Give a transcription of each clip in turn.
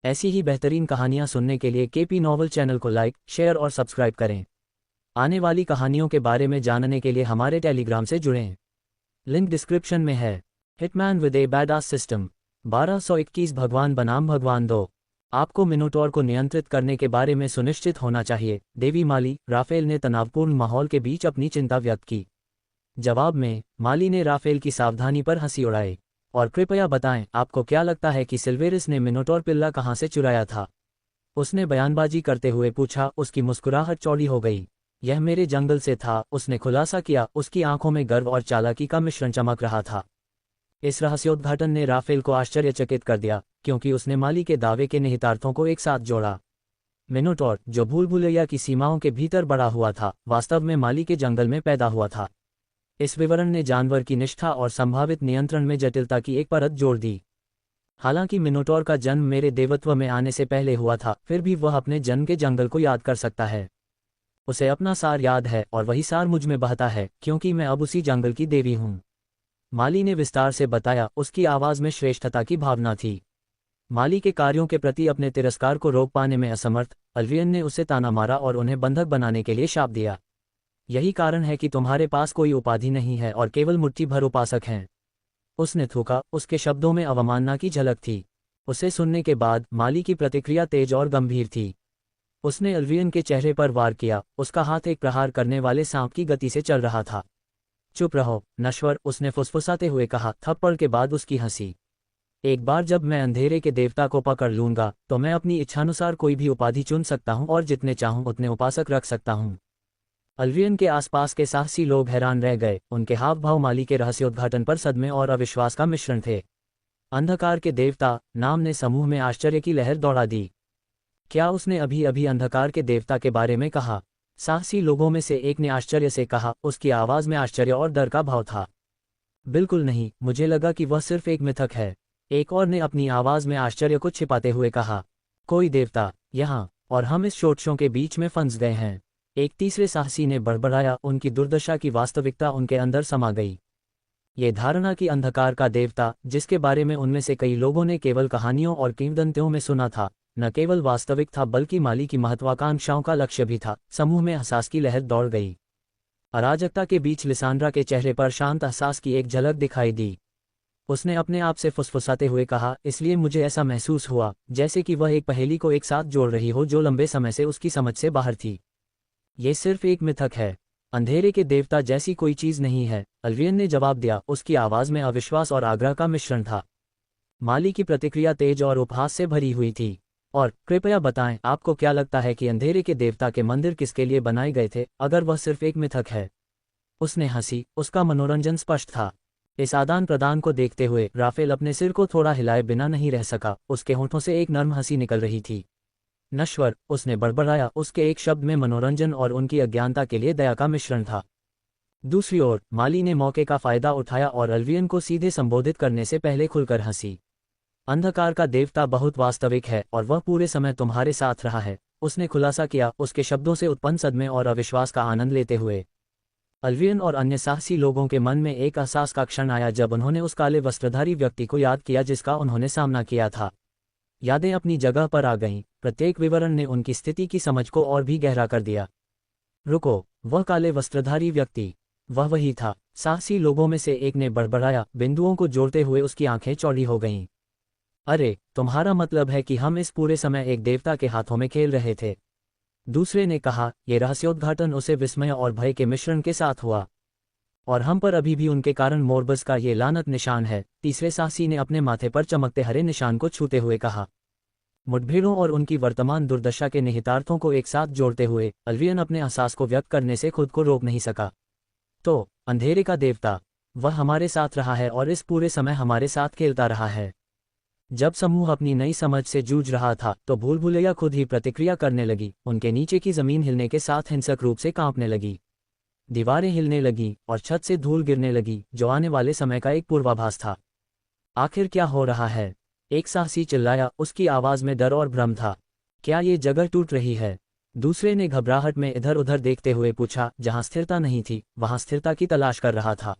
ऐसी ही बेहतरीन कहानियाँ सुनने के लिए केपी नॉवल चैनल को लाइक, शेयर और सब्सक्राइब करें। आने वाली कहानियों के बारे में जानने के लिए हमारे टेलीग्राम से जुड़ें। लिंक डिस्क्रिप्शन में है। Hitman with A badass system 1221 भगवान बनाम भगवान 2। आपको मिनोटॉर को नियंत्रित करने के बारे में सुनिश्चित होना चाहिए, देवी माली। राफेल ने तनावपूर्ण माहौल के बीच अपनी चिंता व्यक्त की। जवाब में माली ने राफेल की सावधानी पर हंसी उड़ाई। और कृपया बताएं, आपको क्या लगता है कि सिल्वेरिस ने मिनोटॉर पिल्ला कहाँ से चुराया था? उसने बयानबाजी करते हुए पूछा। उसकी मुस्कुराहट चौड़ी हो गई। यह मेरे जंगल से था, उसने खुलासा किया। उसकी आंखों में गर्व और चालाकी का मिश्रण चमक रहा था। इस रहस्योद्घाटन ने राफेल को आश्चर्यचकित कर दिया, क्योंकि उसने माली के दावे के निहितार्थों को एक साथ जोड़ा। मिनोटॉर, जो भूल भुलैया की सीमाओं के भीतर बड़ा हुआ था, वास्तव में माली के जंगल में पैदा हुआ था। इस विवरण ने जानवर की निष्ठा और संभावित नियंत्रण में जटिलता की एक परत जोड़ दी। हालांकि मिनोटॉर का जन्म मेरे देवत्व में आने से पहले हुआ था, फिर भी वह अपने जन्म के जंगल को याद कर सकता है। उसे अपना सार याद है और वही सार मुझ में बहता है, क्योंकि मैं अब उसी जंगल की देवी हूँ। माली ने विस्तार से बताया। उसकी आवाज़ में श्रेष्ठता की भावना थी। माली के कार्यों के प्रति अपने तिरस्कार को रोक पाने में असमर्थ, अल्वियन ने उसे ताना मारा और उन्हें बंधक बनाने के लिए शाप दिया। यही कारण है कि तुम्हारे पास कोई उपाधि नहीं है और केवल मुट्ठी भर उपासक हैं। उसने थूका। उसके शब्दों में अवमानना की झलक थी। उसे सुनने के बाद माली की प्रतिक्रिया तेज और गंभीर थी। उसने अल्वियन के चेहरे पर वार किया। उसका हाथ एक प्रहार करने वाले सांप की गति से चल रहा था। चुप रहो, नश्वर, उसने फुसफुसाते हुए कहा। थप्पड़ के बाद उसकी हंसी। एक बार जब मैं अंधेरे के देवता को पकड़ लूंगा, तो मैं अपनी इच्छानुसार कोई भी उपाधि चुन सकता हूं और जितने चाहूं उतने उपासक रख सकता हूं। अल्वियन के आसपास के साहसी लोग हैरान रह गए। उनके हाव भाव माली के रहस्योद्घाटन पर सदमे और अविश्वास का मिश्रण थे। अंधकार के देवता नाम ने समूह में आश्चर्य की लहर दौड़ा दी। क्या उसने अभी अभी अंधकार के देवता के बारे में कहा? साहसी लोगों में से एक ने आश्चर्य से कहा। उसकी आवाज़ में आश्चर्य और डर का भाव था। बिल्कुल नहीं, मुझे लगा कि वह सिर्फ एक मिथक है। एक और ने अपनी आवाज़ में आश्चर्य को छिपाते हुए कहा। कोई देवता यहाँ, और हम इस शोट शो के बीच में फंस गए हैं। एक तीसरे साहसी ने बड़बड़ाया। उनकी दुर्दशा की वास्तविकता उनके अंदर समा गई। ये धारणा कि अंधकार का देवता, जिसके बारे में उनमें से कई लोगों ने केवल कहानियों और किंवदंतियों में सुना था, न केवल वास्तविक था बल्कि माली की महत्वाकांक्षाओं का लक्ष्य भी था। समूह में एहसास की लहर दौड़ गई। अराजकता के बीच लिसांड्रा के चेहरे पर शांत एहसास की एक झलक दिखाई दी। उसने अपने आप से फुसफुसाते हुए कहा, इसलिए मुझे ऐसा महसूस हुआ जैसे कि वह एक पहेली को एक साथ जोड़ रही हो जो लंबे समय से उसकी समझ से बाहर थी। ये सिर्फ एक मिथक है। अंधेरे के देवता जैसी कोई चीज नहीं है, अल्वियन ने जवाब दिया। उसकी आवाज में अविश्वास और आग्रह का मिश्रण था। माली की प्रतिक्रिया तेज और उपहास से भरी हुई थी। और कृपया बताएं, आपको क्या लगता है कि अंधेरे के देवता के मंदिर किसके लिए बनाए गए थे, अगर वह सिर्फ एक मिथक है? उसने हंसी। उसका मनोरंजन स्पष्ट था। इस आदान प्रदान को देखते हुए राफेल अपने सिर को थोड़ा हिलाए बिना नहीं रह सका। उसके होठों से एक नर्म हंसी निकल रही थी। नश्वर, उसने बड़बड़ाया। उसके एक शब्द में मनोरंजन और उनकी अज्ञानता के लिए दया का मिश्रण था। दूसरी ओर माली ने मौके का फायदा उठाया और अल्वियन को सीधे संबोधित करने से पहले खुलकर हंसी। अंधकार का देवता बहुत वास्तविक है और वह पूरे समय तुम्हारे साथ रहा है, उसने खुलासा किया, उसके शब्दों से उत्पन्न सदमे और अविश्वास का आनंद लेते हुए। अल्वियन और अन्य साहसी लोगों के मन में एक एहसास का क्षण आया जब उन्होंने उस काले वस्त्रधारी व्यक्ति को याद किया जिसका उन्होंने सामना किया था। यादें अपनी जगह पर आ गईं। प्रत्येक विवरण ने उनकी स्थिति की समझ को और भी गहरा कर दिया। रुको, वह काले वस्त्रधारी व्यक्ति, वह वही था। साहसी लोगों में से एक ने बड़बड़ाया, बिंदुओं को जोड़ते हुए उसकी आंखें चौड़ी हो गईं। अरे, तुम्हारा मतलब है कि हम इस पूरे समय एक देवता के हाथों में खेल रहे थे? दूसरे ने कहा। यह रहस्योद्घाटन उसे विस्मय और भय के मिश्रण के साथ हुआ, और हम पर अभी भी उनके कारण मोरबस का ये लानत निशान है। तीसरे साहसी ने अपने माथे पर चमकते हरे निशान को छूते हुए कहा। मुठभेड़ों और उनकी वर्तमान दुर्दशा के निहितार्थों को एक साथ जोड़ते हुए अल्वियन अपने एहसास को व्यक्त करने से खुद को रोक नहीं सका। तो अंधेरे का देवता, वह हमारे साथ रहा है और इस पूरे समय हमारे साथ खेलता रहा है। जब समूह अपनी नई समझ से जूझ रहा था तो भूल भुलैया खुद ही प्रतिक्रिया करने लगी। उनके नीचे की जमीन हिलने के साथ हिंसक रूप से कांपने लगी। दीवारें हिलने लगीं और छत से धूल गिरने लगी, जो आने वाले समय का एक पूर्वाभास था। आखिर क्या हो रहा है? एक साहसी चिल्लाया। उसकी आवाज में डर और भ्रम था। क्या ये जगह टूट रही है? दूसरे ने घबराहट में इधर उधर देखते हुए पूछा। जहां स्थिरता नहीं थी वहां स्थिरता की तलाश कर रहा था।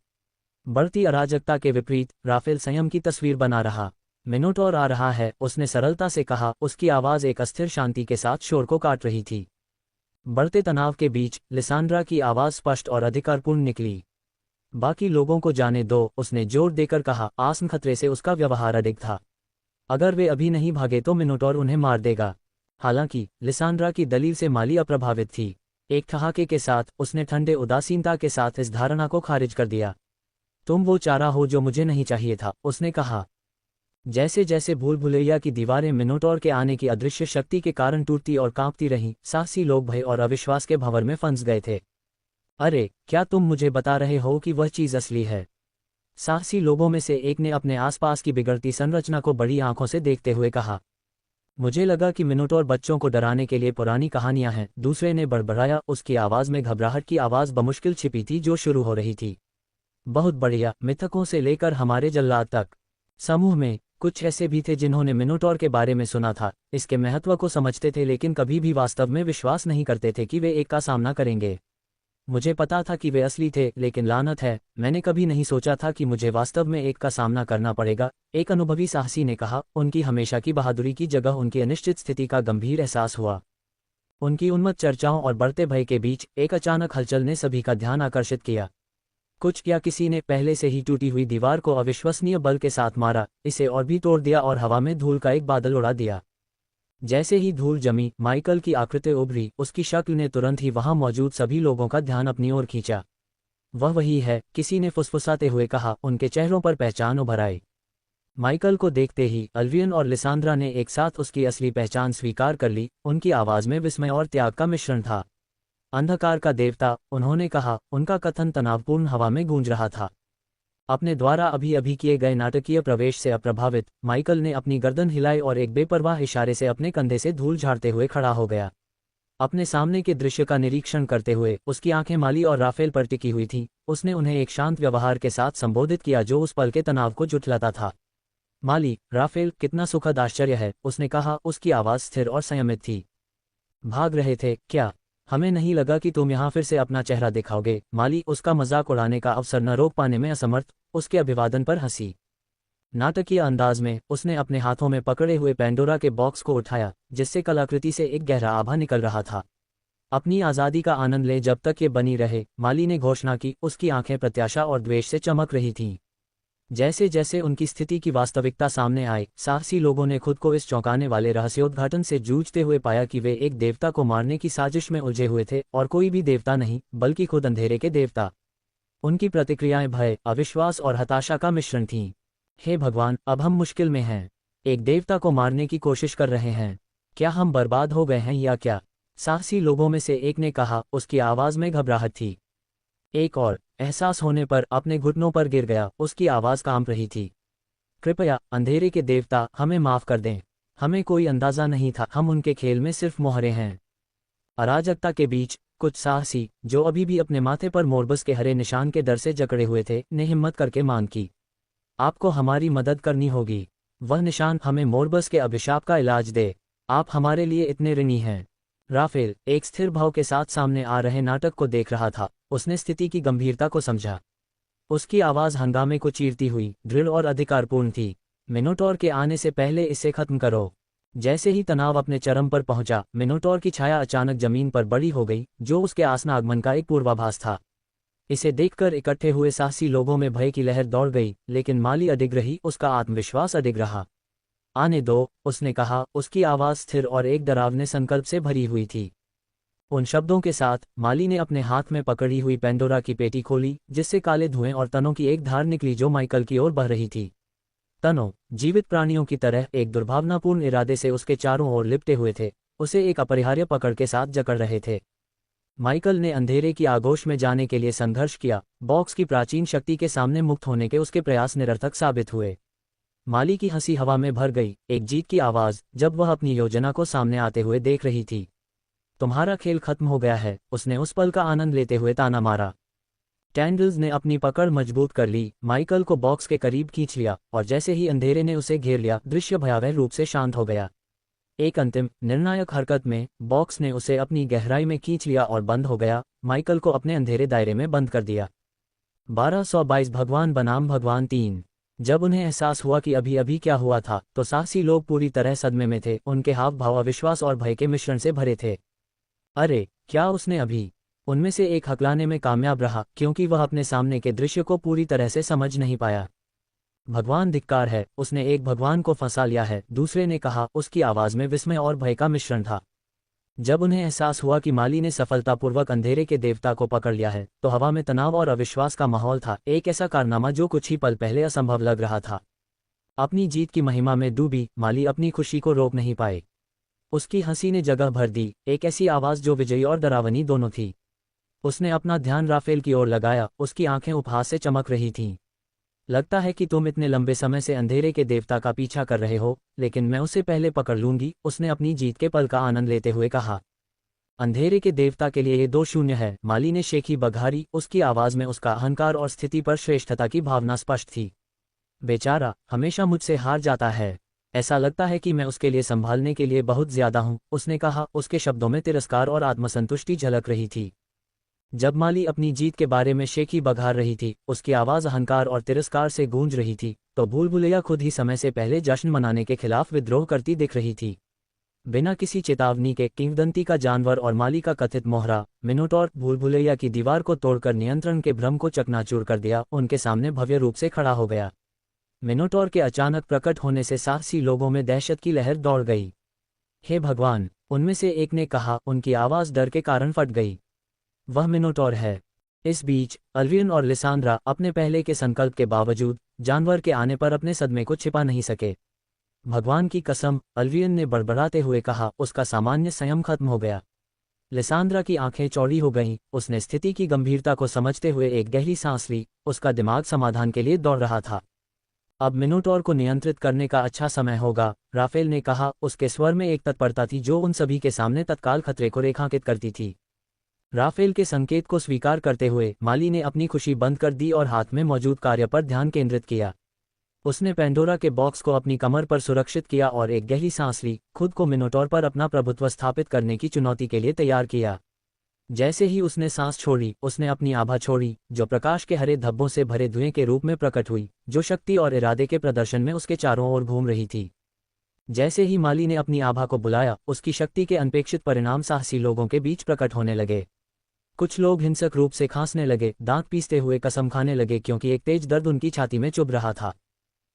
बढ़ती अराजकता के विपरीत राफेल संयम की तस्वीर बना रहा। मिनोटॉर आ रहा है, उसने सरलता से कहा, उसकी आवाज़ एक अस्थिर शांति के साथ शोर को काट रही थी। बढ़ते तनाव के बीच लिसांड्रा की आवाज़ स्पष्ट और अधिकारपूर्ण निकली। बाकी लोगों को जाने दो, उसने जोर देकर कहा। आसन्न खतरे से उसका व्यवहार अडिग था। अगर वे अभी नहीं भागे तो मिनोटॉर उन्हें मार देगा। हालांकि लिसांड्रा की दलील से माली अप्रभावित थी। एक ठहाके के साथ उसने ठंडे उदासीनता के साथ इस धारणा को खारिज कर दिया। तुम वो चारा हो जो मुझे नहीं चाहिए था, उसने कहा। जैसे जैसे भूल भुलैया की दीवारें मिनोटॉर के आने की अदृश्य शक्ति के कारण टूटती और कांपती रहीं, साहसी लोग भय और अविश्वास के भंवर में फंस गए थे। अरे, क्या तुम मुझे बता रहे हो कि वह चीज़ असली है? साहसी लोगों में से एक ने अपने आसपास की बिगड़ती संरचना को बड़ी आंखों से देखते हुए कहा। मुझे लगा कि मिनोटॉर बच्चों को डराने के लिए पुरानी कहानियां हैं, दूसरे ने बड़बड़ाया। उसकी आवाज़ में घबराहट की आवाज़ बमुश्किल छिपी थी जो शुरू हो रही थी। बहुत बढ़िया, मिथकों से लेकर हमारे जल्लाद तक। समूह में कुछ ऐसे भी थे जिन्होंने मिनोटॉर के बारे में सुना था, इसके महत्व को समझते थे, लेकिन कभी भी वास्तव में विश्वास नहीं करते थे कि वे एक का सामना करेंगे। मुझे पता था कि वे असली थे, लेकिन लानत है, मैंने कभी नहीं सोचा था कि मुझे वास्तव में एक का सामना करना पड़ेगा, एक अनुभवी साहसी ने कहा। उनकी हमेशा की बहादुरी की जगह उनकी अनिश्चित स्थिति का गंभीर एहसास हुआ। उनकी उन्मत्त चर्चाओं और बढ़ते भय के बीच एक अचानक हलचल ने सभी का ध्यान आकर्षित किया। कुछ क्या किसी ने पहले से ही टूटी हुई दीवार को अविश्वसनीय बल के साथ मारा, इसे और भी तोड़ दिया और हवा में धूल का एक बादल उड़ा दिया। जैसे ही धूल जमी, माइकल की आकृति उभरी, उसकी शक्ल ने तुरंत ही वहां मौजूद सभी लोगों का ध्यान अपनी ओर खींचा। वह वही है, किसी ने फुसफुसाते हुए कहा। उनके चेहरों पर पहचान उभर आई। माइकल को देखते ही अल्वियन और लिसांड्रा ने एक साथ उसकी असली पहचान स्वीकार कर ली। उनकी आवाज़ में विस्मय और त्याग का मिश्रण था। अंधकार का देवता, उन्होंने कहा। उनका कथन तनावपूर्ण हवा में गूंज रहा था। अपने द्वारा अभी अभी किए गए नाटकीय प्रवेश से अप्रभावित, माइकल ने अपनी गर्दन हिलाई और एक बेपरवाह इशारे से अपने कंधे से धूल झाड़ते हुए खड़ा हो गया। अपने सामने के दृश्य का निरीक्षण करते हुए उसकी आंखें माली और राफेल पर टिकी हुई थीं। उसने उन्हें एक शांत व्यवहार के साथ संबोधित किया जो उस पल के तनाव को जुटलाता था। माली, राफेल, कितना सुखद आश्चर्य है, उसने कहा। उसकी आवाज़ स्थिर और संयमित थी। भाग रहे थे क्या? हमें नहीं लगा कि तुम यहाँ फिर से अपना चेहरा दिखाओगे। माली उसका मजाक उड़ाने का अवसर न रोक पाने में असमर्थ उसके अभिवादन पर हंसी। नाटकीय अंदाज में उसने अपने हाथों में पकड़े हुए पेंडोरा के बॉक्स को उठाया, जिससे कलाकृति से एक गहरा आभा निकल रहा था। अपनी आज़ादी का आनंद ले जब तक ये बनी रहे, माली ने घोषणा की। उसकी आंखें प्रत्याशा और द्वेष से चमक रही थीं। जैसे जैसे उनकी स्थिति की वास्तविकता सामने आई, साहसी लोगों ने खुद को इस चौंकाने वाले रहस्योद्घाटन से जूझते हुए पाया कि वे एक देवता को मारने की साजिश में उलझे हुए थे, और कोई भी देवता नहीं, बल्कि खुद अंधेरे के देवता। उनकी प्रतिक्रियाएं भय, अविश्वास और हताशा का मिश्रण थीं। हे भगवान, अब हम मुश्किल में हैं। एक देवता को मारने की कोशिश कर रहे हैं। क्या हम बर्बाद हो गए हैं या क्या? साहसी लोगों में से एक ने कहा। उसकी आवाज़ में घबराहट थी। एक और एहसास होने पर अपने घुटनों पर गिर गया। उसकी आवाज़ कांप रही थी। कृपया, अंधेरे के देवता, हमें माफ़ कर दें। हमें कोई अंदाज़ा नहीं था, हम उनके खेल में सिर्फ मोहरे हैं। अराजकता के बीच कुछ साहसी, जो अभी भी अपने माथे पर मोरबस के हरे निशान के डर से जकड़े हुए थे, ने हिम्मत करके मांग की। आपको हमारी मदद करनी होगी। वह निशान हमें मोरबस के अभिशाप का इलाज दे। आप हमारे लिए इतने ऋणी हैं। राफेल एक स्थिर भाव के साथ सामने आ रहे नाटक को देख रहा था। उसने स्थिति की गंभीरता को समझा। उसकी आवाज़ हंगामे को चीरती हुई, दृढ़ और अधिकारपूर्ण थी। मिनोटॉर के आने से पहले इसे खत्म करो। जैसे ही तनाव अपने चरम पर पहुंचा, मिनोटॉर की छाया अचानक जमीन पर बड़ी हो गई, जो उसके आसन्न आगमन का एक पूर्वाभास था। इसे देखकर इकट्ठे हुए साहसी लोगों में भय की लहर दौड़ गई, लेकिन माली अडिग रही, उसका आत्मविश्वास अडिग रहा। आने दो, उसने कहा। उसकी आवाज़ स्थिर और एक डरावने संकल्प से भरी हुई थी। उन शब्दों के साथ माली ने अपने हाथ में पकड़ी हुई पेंडोरा की पेटी खोली, जिससे काले धुएं और तनों की एक धार निकली जो माइकल की ओर बह रही थी। तनों, जीवित प्राणियों की तरह, एक दुर्भावनापूर्ण इरादे से उसके चारों ओर लिपटे हुए थे, उसे एक अपरिहार्य पकड़ के साथ जकड़ रहे थे। माइकल ने अंधेरे की आगोश में जाने के लिए संघर्ष किया। बॉक्स की प्राचीन शक्ति के सामने मुक्त होने के उसके प्रयास निरर्थक साबित हुए। माली की हंसी हवा में भर गई, एक जीत की आवाज़, जब वह अपनी योजना को सामने आते हुए देख रही थी। तुम्हारा खेल खत्म हो गया है, उसने उस पल का आनंद लेते हुए ताना मारा। टैंडल्स ने अपनी पकड़ मजबूत कर ली, माइकल को बॉक्स के करीब खींच लिया, और जैसे ही अंधेरे ने उसे घेर लिया, दृश्य भयावह रूप से शांत हो गया। एक अंतिम निर्णायक हरकत में बॉक्स ने उसे अपनी गहराई में खींच लिया और बंद हो गया, माइकल को अपने अंधेरे दायरे में बंद कर दिया। 1222 भगवान बनाम भगवान 3। जब उन्हें एहसास हुआ कि अभी अभी क्या हुआ था, तो साहसी लोग पूरी तरह सदमे में थे। उनके हाव भाव अविश्वास और भय के मिश्रण से भरे थे। अरे, क्या उसने अभी? उनमें से एक हकलाने में कामयाब रहा, क्योंकि वह अपने सामने के दृश्य को पूरी तरह से समझ नहीं पाया। भगवान धिक्कार है, उसने एक भगवान को फंसा लिया है, दूसरे ने कहा। उसकी आवाज में विस्मय और भय का मिश्रण था। जब उन्हें एहसास हुआ कि माली ने सफलतापूर्वक अंधेरे के देवता को पकड़ लिया है, तो हवा में तनाव और अविश्वास का माहौल था। एक ऐसा कारनामा जो कुछ ही पल पहले असंभव लग रहा था। अपनी जीत की महिमा में डूबी माली अपनी खुशी को रोक नहीं पाए। उसकी हंसी ने जगह भर दी, एक ऐसी आवाज जो विजयी और डरावनी दोनों थी। उसने अपना ध्यान राफेल की ओर लगाया, उसकी आंखें उपहास से चमक रही थीं। लगता है कि तुम इतने लंबे समय से अंधेरे के देवता का पीछा कर रहे हो, लेकिन मैं उसे पहले पकड़ लूंगी, उसने अपनी जीत के पल का आनंद लेते हुए कहा। अंधेरे के देवता के लिए ये 2-0 है, माली ने शेखी बघारी। उसकी आवाज में उसका अहंकार और स्थिति पर श्रेष्ठता की भावना स्पष्ट थी। बेचारा, हमेशा मुझसे हार जाता है। ऐसा लगता है कि मैं उसके लिए संभालने के लिए बहुत ज्यादा हूं, उसने कहा। उसके शब्दों में तिरस्कार और आत्मसंतुष्टि झलक रही थी। जब माली अपनी जीत के बारे में शेखी बघार रही थी, उसकी आवाज अहंकार और तिरस्कार से गूंज रही थी, तो भूल भुलैया खुद ही समय से पहले जश्न मनाने के खिलाफ विद्रोह करती दिख रही थी। बिना किसी चेतावनी के किंवदंती का जानवर और माली का कथित मोहरा मिनोटॉर भूल भुलैया की दीवार को तोड़कर नियंत्रण के भ्रम को चकनाचूर कर दिया, उनके सामने भव्य रूप से खड़ा हो गया। मिनोटॉर के अचानक प्रकट होने से साहसी लोगों में दहशत की लहर दौड़ गई। हे भगवान, उनमें से एक ने कहा। उनकी आवाज डर के कारण फट गई। वह मिनोटॉर है। इस बीच अल्वियन और लिसांद्रा अपने पहले के संकल्प के बावजूद जानवर के आने पर अपने सदमे को छिपा नहीं सके। भगवान की कसम, अल्वियन ने बड़बड़ाते हुए कहा, उसका सामान्य संयम खत्म हो गया। लिसांद्रा की आंखें चौड़ी हो गईं, उसने स्थिति की गंभीरता को समझते हुए एक गहरी सांस ली। उसका दिमाग समाधान के लिए दौड़ रहा था। अब मिनोटॉर को नियंत्रित करने का अच्छा समय होगा, राफेल ने कहा। उसके स्वर में एक तत्परता थी जो उन सभी के सामने तत्काल खतरे को रेखांकित करती थी। राफेल के संकेत को स्वीकार करते हुए माली ने अपनी खुशी बंद कर दी और हाथ में मौजूद कार्य पर ध्यान केंद्रित किया। उसने पेंडोरा के बॉक्स को अपनी कमर पर सुरक्षित किया और एक गहरी सांस ली, खुद को मिनोटॉर पर अपना प्रभुत्व स्थापित करने की चुनौती के लिए तैयार किया। जैसे ही उसने सांस छोड़ी, उसने अपनी आभा छोड़ी, जो प्रकाश के हरे धब्बों से भरे धुएं के रूप में प्रकट हुई, जो शक्ति और इरादे के प्रदर्शन में उसके चारों ओर घूम रही थी। जैसे ही माली ने अपनी आभा को बुलाया, उसकी शक्ति के अनपेक्षित परिणाम साहसी लोगों के बीच प्रकट होने लगे। कुछ लोग हिंसक रूप से खांसने लगे, दांत पीसते हुए कसम खाने लगे, क्योंकि एक तेज दर्द उनकी छाती में चुभ रहा था।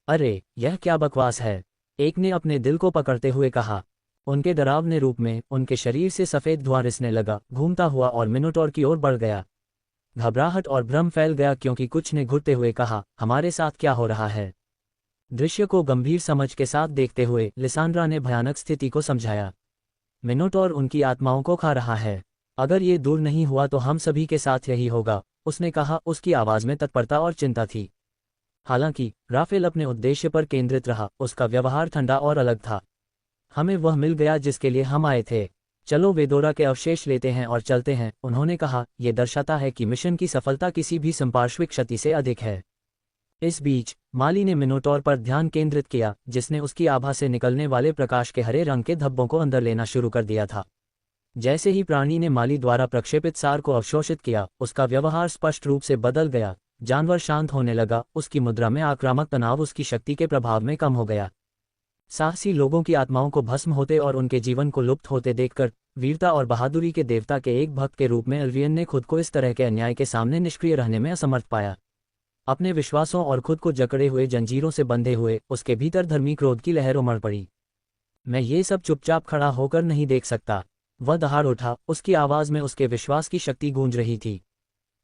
अरे, यह क्या बकवास है, एक ने अपने दिल को पकड़ते हुए कहा। उनके डरावने रूप में उनके शरीर से सफेद धुआं रिसने लगा, घूमता हुआ और मिनोटॉर की ओर बढ़ गया। घबराहट और भ्रम फैल गया, क्योंकि कुछ ने घुटते हुए कहा, हमारे साथ क्या हो रहा है। दृश्य को गंभीर समझ के साथ देखते हुए लिसांड्रा ने भयानक स्थिति को समझाया। मिनोटॉर उनकी आत्माओं को खा रहा है। अगर ये दूर नहीं हुआ तो हम सभी के साथ यही होगा, उसने कहा। उसकी आवाज में तत्परता और चिंता थी। हालांकि राफेल अपने उद्देश्य पर केंद्रित रहा, उसका व्यवहार ठंडा और अलग था। हमें वह मिल गया जिसके लिए हम आए थे। चलो वेदोरा के अवशेष लेते हैं और चलते हैं, उन्होंने कहा। यह दर्शाता है कि मिशन की सफलता किसी भी संपार्श्विक क्षति से अधिक है। इस बीच माली ने मिनोटॉर पर ध्यान केंद्रित किया, जिसने उसकी आभा से निकलने वाले प्रकाश के हरे रंग के धब्बों को अंदर लेना शुरू कर दिया था। जैसे ही प्राणी ने माली द्वारा प्रक्षेपित सार को अवशोषित किया, उसका व्यवहार स्पष्ट रूप से बदल गया। जानवर शांत होने लगा, उसकी मुद्रा में आक्रामक तनाव उसकी शक्ति के प्रभाव में कम हो गया। साहसी लोगों की आत्माओं को भस्म होते और उनके जीवन को लुप्त होते देखकर वीरता और बहादुरी के देवता के एक भक्त के रूप में अल्वियन ने खुद को इस तरह के अन्याय के सामने निष्क्रिय रहने में असमर्थ पाया। अपने विश्वासों और खुद को जकड़े हुए जंजीरों से बंधे हुए उसके भीतर धर्मी क्रोध की लहर उमड़ पड़ी। मैं ये सब चुपचाप खड़ा होकर नहीं देख सकता, वह दहाड़ उठा। उसकी आवाज में उसके विश्वास की शक्ति गूंज रही थी।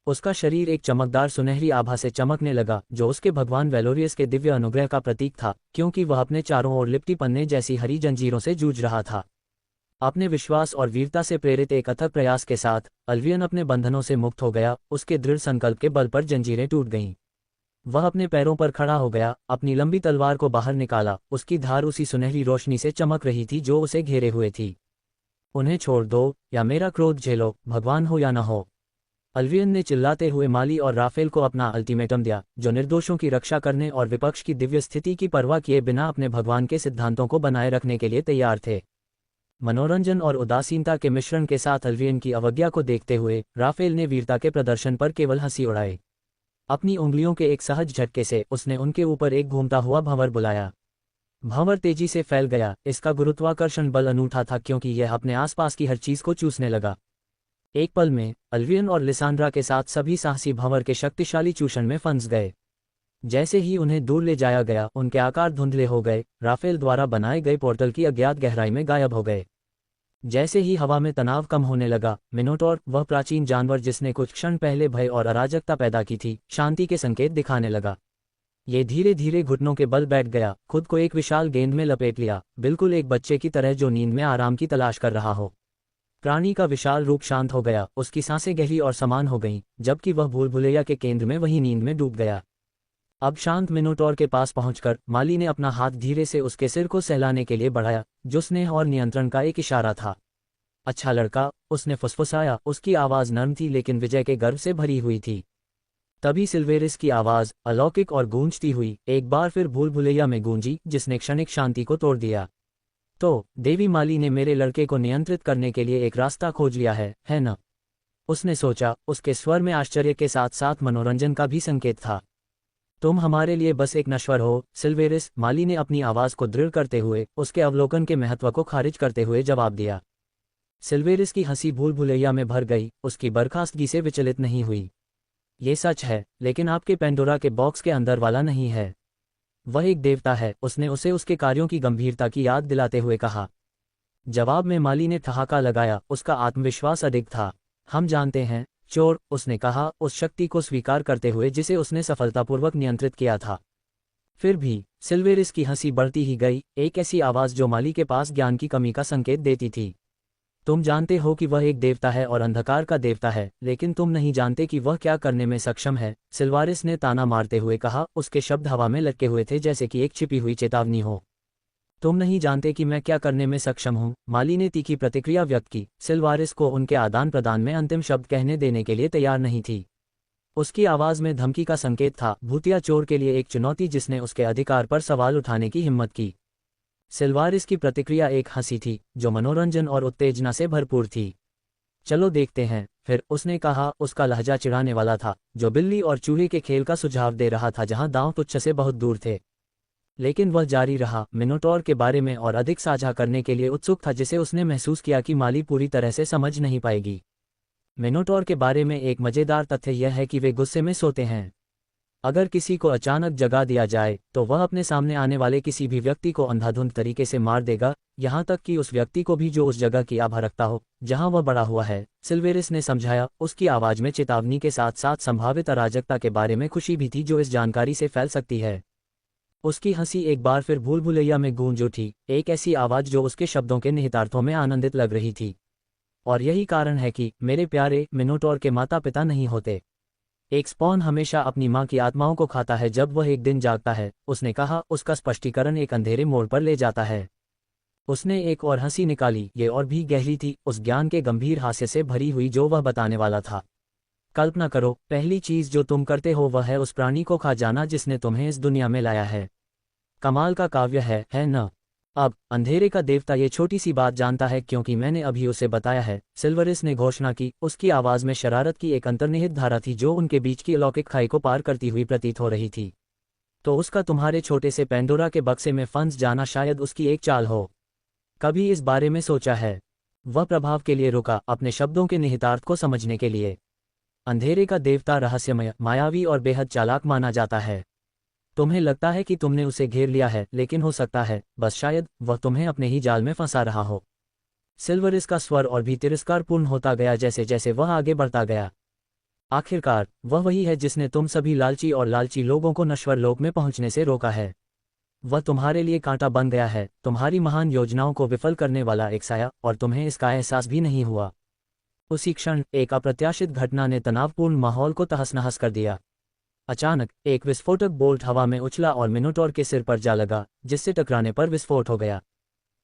उसका शरीर एक चमकदार सुनहरी आभा से चमकने लगा, जो उसके भगवान वेलोरियस के दिव्य अनुग्रह का प्रतीक था, क्योंकि वह अपने चारों ओर लिपटी पन्ने जैसी हरी जंजीरों से जूझ रहा था। अपने विश्वास और वीरता से प्रेरित एक अथक प्रयास के साथ अल्वियन अपने बंधनों से मुक्त हो गया। उसके दृढ़ संकल्प के बल पर जंजीरें टूट गईं। वह अपने पैरों पर खड़ा हो गया, अपनी लंबी तलवार को बाहर निकाला। उसकी धार उसी सुनहरी रोशनी से चमक रही थी जो उसे घेरे हुए थी। उन्हें छोड़ दो, या मेरा क्रोध झेलो, भगवान हो या न हो, अल्वियन ने चिल्लाते हुए माली और राफेल को अपना अल्टीमेटम दिया, जो निर्दोषों की रक्षा करने और विपक्ष की दिव्य स्थिति की परवाह किए बिना अपने भगवान के सिद्धांतों को बनाए रखने के लिए तैयार थे। मनोरंजन और उदासीनता के मिश्रण के साथ अल्वियन की अवज्ञा को देखते हुए राफेल ने वीरता के प्रदर्शन पर केवल हंसी उड़ाई। अपनी उंगलियों के एक सहज झटके से उसने उनके ऊपर एक घूमता हुआ भंवर बुलाया। भंवर तेजी से फैल गया। इसका गुरुत्वाकर्षण बल अनूठा था क्योंकि यह अपने आसपास की हर चीज को चूसने लगा। एक पल में अल्वियन और लिसांड्रा के साथ सभी साहसी भंवर के शक्तिशाली चूषण में फंस गए। जैसे ही उन्हें दूर ले जाया गया, उनके आकार धुंधले हो गए, राफेल द्वारा बनाए गए पोर्टल की अज्ञात गहराई में गायब हो गए। जैसे ही हवा में तनाव कम होने लगा, मिनोटॉर, वह प्राचीन जानवर जिसने कुछ क्षण पहले भय और अराजकता पैदा की थी, शांति के संकेत दिखाने लगा। ये धीरे धीरे घुटनों के बल बैठ गया, खुद को एक विशाल गेंद में लपेट लिया, बिल्कुल एक बच्चे की तरह जो नींद में आराम की तलाश कर रहा हो। प्राणी का विशाल रूप शांत हो गया, उसकी सांसें गहरी और समान हो गईं, जबकि वह भूल भुलैया के केंद्र में वही नींद में डूब गया। अब शांत मिनोटॉर के पास पहुंचकर माली ने अपना हाथ धीरे से उसके सिर को सहलाने के लिए बढ़ाया, जो स्नेह और नियंत्रण का एक इशारा था। अच्छा लड़का, उसने फुसफुसाया। उसकी आवाज नर्म थी लेकिन विजय के गर्व से भरी हुई थी। तभी सिल्वेरिस की आवाज, अलौकिक और गूंजती हुई, एक बार फिर भूल भुलैया में गूंजी, जिसने क्षणिक शांति को तोड़ दिया। तो देवी माली ने मेरे लड़के को नियंत्रित करने के लिए एक रास्ता खोज लिया है न? उसने सोचा। उसके स्वर में आश्चर्य के साथ साथ मनोरंजन का भी संकेत था। तुम हमारे लिए बस एक नश्वर हो, सिल्वेरिस, माली ने अपनी आवाज को दृढ़ करते हुए उसके अवलोकन के महत्व को खारिज करते हुए जवाब दिया। सिल्वेरिस की हंसी भूल भुलैया में भर गई, उसकी बर्खास्तगी से विचलित नहीं हुई। ये सच है, लेकिन आपके पेंडोरा के बॉक्स के अंदर वाला नहीं है। वह एक देवता है, उसने उसे उसके कार्यों की गंभीरता की याद दिलाते हुए कहा। जवाब में माली ने ठहाका लगाया, उसका आत्मविश्वास अधिक था। हम जानते हैं, चोर, उसने कहा, उस शक्ति को स्वीकार करते हुए जिसे उसने सफलतापूर्वक नियंत्रित किया था। फिर भी सिल्वेरिस की हंसी बढ़ती ही गई, एक ऐसी आवाज जो माली के पास ज्ञान की कमी का संकेत देती थी। तुम जानते हो कि वह एक देवता है और अंधकार का देवता है, लेकिन तुम नहीं जानते कि वह क्या करने में सक्षम है, सिल्वारिस ने ताना मारते हुए कहा। उसके शब्द हवा में लटके हुए थे जैसे कि एक छिपी हुई चेतावनी हो। तुम नहीं जानते कि मैं क्या करने में सक्षम हूँ, माली ने तीखी प्रतिक्रिया व्यक्त की। सिल्वारिस को उनके आदान प्रदान में अंतिम शब्द कहने देने के लिए तैयार नहीं थी। उसकी आवाज में धमकी का संकेत था, भूतिया चोर के लिए एक चुनौती जिसने उसके अधिकार पर सवाल उठाने की हिम्मत की। सिल्वारिस की प्रतिक्रिया एक हंसी थी, जो मनोरंजन और उत्तेजना से भरपूर थी। चलो देखते हैं, फिर उसने कहा। उसका लहजा चिढ़ाने वाला था, जो बिल्ली और चूहे के खेल का सुझाव दे रहा था जहां दांव तुच्छ से बहुत दूर थे। लेकिन वह जारी रहा, मिनोटॉर के बारे में और अधिक साझा करने के लिए उत्सुक था, जिसे उसने महसूस किया कि माली पूरी तरह से समझ नहीं पाएगी। मिनोटॉर के बारे में एक मजेदार तथ्य यह है कि वे गुस्से में सोते हैं। अगर किसी को अचानक जगा दिया जाए तो वह अपने सामने आने वाले किसी भी व्यक्ति को अंधाधुंध तरीके से मार देगा, यहां तक कि उस व्यक्ति को भी जो उस जगह की आभा रखता हो जहां वह बड़ा हुआ है, सिल्वेरिस ने समझाया। उसकी आवाज में चेतावनी के साथ साथ संभावित अराजकता के बारे में खुशी भी थी जो इस जानकारी से फैल सकती है। उसकी हंसी एक बार फिर भूल भुलैया में गूंज उठी, एक ऐसी आवाज जो उसके शब्दों के निहितार्थों में आनंदित लग रही थी। और यही कारण है कि मेरे प्यारे, मिनोटॉर के माता पिता नहीं होते। एक स्पॉन हमेशा अपनी मां की आत्माओं को खाता है जब वह एक दिन जागता है, उसने कहा। उसका स्पष्टीकरण एक अंधेरे मोड़ पर ले जाता है। उसने एक और हंसी निकाली, ये और भी गहरी थी, उस ज्ञान के गंभीर हास्य से भरी हुई जो वह बताने वाला था। कल्पना करो, पहली चीज जो तुम करते हो वह है उस प्राणी को खा जाना जिसने तुम्हें इस दुनिया में लाया है। कमाल का काव्य है न? अब अंधेरे का देवता ये छोटी सी बात जानता है क्योंकि मैंने अभी उसे बताया है, सिल्वरिस ने घोषणा की। उसकी आवाज में शरारत की एक अंतर्निहित धारा थी जो उनके बीच की अलौकिक खाई को पार करती हुई प्रतीत हो रही थी। तो उसका तुम्हारे छोटे से पेंडोरा के बक्से में फंस जाना शायद उसकी एक चाल हो। कभी इस बारे में सोचा है? वह प्रभाव के लिए रुका, अपने शब्दों के निहितार्थ को समझने के लिए। अंधेरे का देवता रहस्यमय, मायावी और बेहद चालाक माना जाता है। तुम्हें लगता है कि तुमने उसे घेर लिया है, लेकिन हो सकता है, बस शायद, वह तुम्हें अपने ही जाल में फंसा रहा हो। सिल्वरिस का स्वर और भी तिरस्कारपूर्ण होता गया जैसे जैसे वह आगे बढ़ता गया। आखिरकार, वह वही है जिसने तुम सभी लालची और लालची लोगों को नश्वर लोक में पहुंचने से रोका है। वह तुम्हारे लिए कांटा बन गया है, तुम्हारी महान योजनाओं को विफल करने वाला एक साया, और तुम्हें इसका एहसास भी नहीं हुआ। उसी क्षण एक अप्रत्याशित घटना ने तनावपूर्ण माहौल को तहस-नहस कर दिया। अचानक एक विस्फोटक बोल्ट हवा में उछला और मिनोटॉर के सिर पर जा लगा, जिससे टकराने पर विस्फोट हो गया।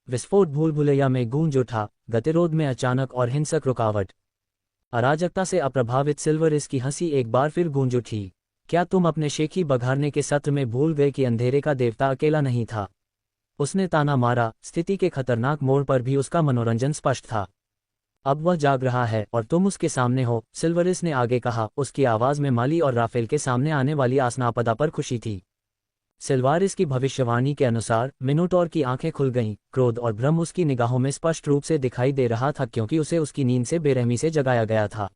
विस्फोट भूल भुलैया में गूंज उठा, गतिरोध में अचानक और हिंसक रुकावट। अराजकता से अप्रभावित सिल्वरिस की हंसी एक बार फिर गूंज उठी। क्या तुम अपने शेखी बघारने के सत्र में भूल गए कि अंधेरे का देवता अकेला नहीं था? उसने ताना मारा। स्थिति के खतरनाक मोड़ पर भी उसका मनोरंजन स्पष्ट था। अब वह जाग रहा है और तुम उसके सामने हो, सिल्वरिस ने आगे कहा। उसकी आवाज़ में माली और राफेल के सामने आने वाली आसनापदा पर खुशी थी। सिल्वारिस की भविष्यवाणी के अनुसार मिनोटॉर की आंखें खुल गईं। क्रोध और भ्रम उसकी निगाहों में स्पष्ट रूप से दिखाई दे रहा था, क्योंकि उसे उसकी नींद से बेरहमी से जगाया गया था।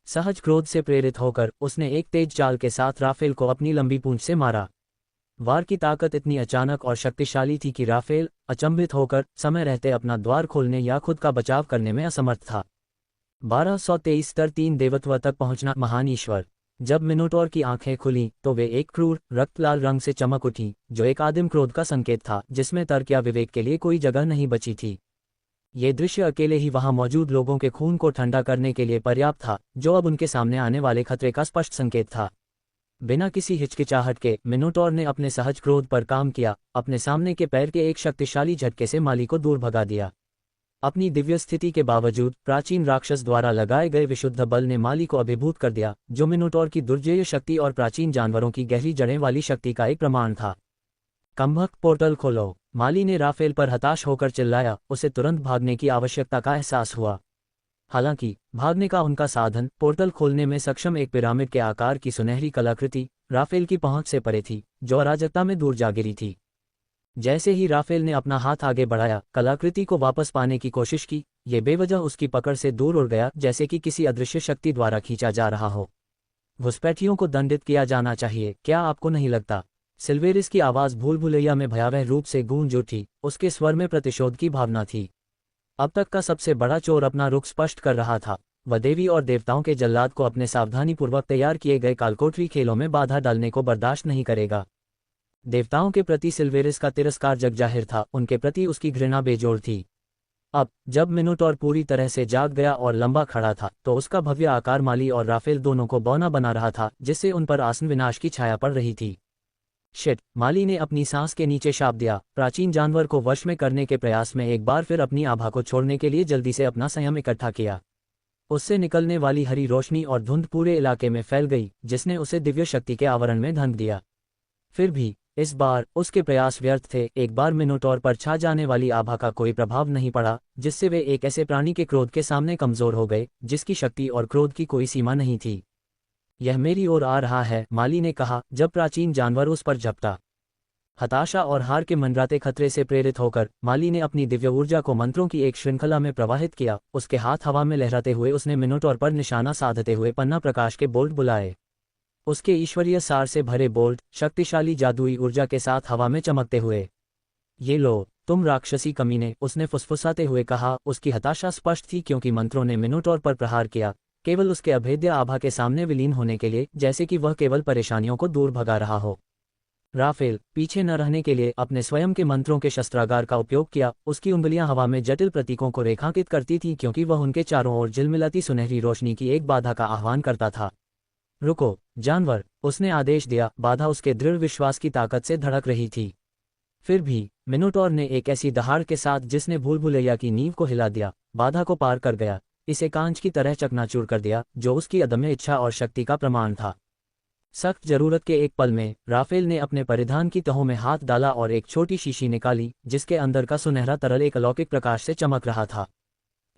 सहज क्रोध से प्रेरित होकर उसने एक तेज चाल के साथ राफेल को अपनी लंबी पूंछ से मारा। वार की ताकत इतनी अचानक और शक्तिशाली थी कि राफेल अचंभित होकर समय रहते अपना द्वार खोलने या खुद का बचाव करने में असमर्थ था। 1223 स्तर 3 देवत्व तक पहुंचना। महान ईश्वर। जब मिनोटॉर की आंखें खुलीं तो वे एक क्रूर रक्तलाल रंग से चमक उठीं, जो एक आदिम क्रोध का संकेत था, जिसमें तर्क या विवेक के लिए कोई जगह नहीं बची थी। ये दृश्य अकेले ही वहां मौजूद लोगों के खून को ठंडा करने के लिए पर्याप्त था, जो अब उनके सामने आने वाले खतरे का स्पष्ट संकेत था। बिना किसी हिचकिचाहट के मिनोटॉर ने अपने सहज क्रोध पर काम किया। अपने सामने के पैर के एक शक्तिशाली झटके से माली को दूर भगा दिया। अपनी दिव्य स्थिति के बावजूद प्राचीन राक्षस द्वारा लगाए गए विशुद्ध बल ने माली को अभिभूत कर दिया, जो मिनोटॉर की दुर्जेय शक्ति और प्राचीन जानवरों की गहरी जड़ें वाली शक्ति का एक प्रमाण था। कमबख्त, पोर्टल खोलो, माली ने राफेल पर हताश होकर चिल्लाया। उसे तुरंत भागने की आवश्यकता का एहसास हुआ। हालांकि भागने का उनका साधन पोर्टल खोलने में सक्षम एक पिरामिड के आकार की सुनहरी कलाकृति राफेल की पहुंच से परे थी, जो अराजकता में दूर जा गिरी थी। जैसे ही राफेल ने अपना हाथ आगे बढ़ाया, कलाकृति को वापस पाने की कोशिश की। ये बेवजह उसकी पकड़ से दूर उड़ गया, जैसे कि किसी अदृश्य शक्ति द्वारा खींचा जा रहा हो। घुसपैठियों को दंडित किया जाना चाहिए, क्या आपको नहीं लगता? सिल्वेरिस की आवाज़ भूल भुलैया में भयावह रूप से गूंज उठी। उसके स्वर में प्रतिशोध की भावना थी। अब तक का सबसे बड़ा चोर अपना रुख स्पष्ट कर रहा था। वह देवी और देवताओं के जल्लाद को अपने सावधानीपूर्वक तैयार किए गए कालकोठरी खेलों में बाधा डालने को बर्दाश्त नहीं करेगा। देवताओं के प्रति सिल्वेरिस का तिरस्कार जगजाहिर था, उनके प्रति उसकी घृणा बेजोड़ थी। अब जब मिनोटॉर पूरी तरह से जाग गया और लंबा खड़ा था, तो उसका भव्य आकार माली और राफेल दोनों को बौना बना रहा था, जिससे उन पर आसन विनाश की छाया पड़ रही थी। शिट, माली ने अपनी सांस के नीचे शाप दिया। प्राचीन जानवर को वश में करने के प्रयास में एक बार फिर अपनी आभा को छोड़ने के लिए जल्दी से अपना संयम इकट्ठा किया। उससे निकलने वाली हरी रोशनी और धुंध पूरे इलाके में फैल गई, जिसने उसे दिव्य शक्ति के आवरण में ढंक दिया। फिर भी इस बार उसके प्रयास व्यर्थ थे। एक बार मिनोटॉर पर छा जाने वाली आभा का कोई प्रभाव नहीं पड़ा, जिससे वे एक ऐसे प्राणी के क्रोध के सामने कमजोर हो गए, जिसकी शक्ति और क्रोध की कोई सीमा नहीं थी। यह मेरी ओर आ रहा है, माली ने कहा, जब प्राचीन जानवर उस पर झपटा। हताशा और हार के मंडराते खतरे से प्रेरित होकर माली ने अपनी दिव्य ऊर्जा को मंत्रों की एक श्रृंखला में प्रवाहित किया। उसके हाथ हवा में लहराते हुए उसने मिनोटॉर पर निशाना साधते हुए पन्ना प्रकाश के बोल्ट बुलाए। उसके ईश्वरीय सार से भरे बोल्ट शक्तिशाली जादुई ऊर्जा के साथ हवा में चमकते हुए। ये लो, तुम राक्षसी कमीने, उसने फुसफुसाते हुए कहा। उसकी हताशा स्पष्ट थी, क्योंकि मंत्रों ने मिनोटॉर पर प्रहार किया, केवल उसके अभेद्य आभा के सामने विलीन होने के लिए, जैसे कि वह केवल परेशानियों को दूर भगा रहा हो। राफेल पीछे न रहने के लिए अपने स्वयं के मंत्रों के शस्त्रागार का उपयोग किया। उसकी उंगलियां हवा में जटिल प्रतीकों को रेखांकित करती थीं, क्योंकि वह उनके चारों ओर झिलमिलाती सुनहरी रोशनी की एक बाधा का आह्वान करता था। रुको जानवर, उसने आदेश दिया। बाधा उसके दृढ़ विश्वास की ताकत से धड़क रही थी। फिर भी मिनोटॉर ने एक ऐसी दहाड़ के साथ जिसने भूल भुलैया की नींव को हिला दिया, बाधा को पार कर गया, इसे कांच की तरह चकनाचूर कर दिया, जो उसकी अदम्य इच्छा और शक्ति का प्रमाण था। सख्त जरूरत के एक पल में राफेल ने अपने परिधान की तहों में हाथ डाला और एक छोटी शीशी निकाली, जिसके अंदर का सुनहरा तरल एक अलौकिक प्रकाश से चमक रहा था।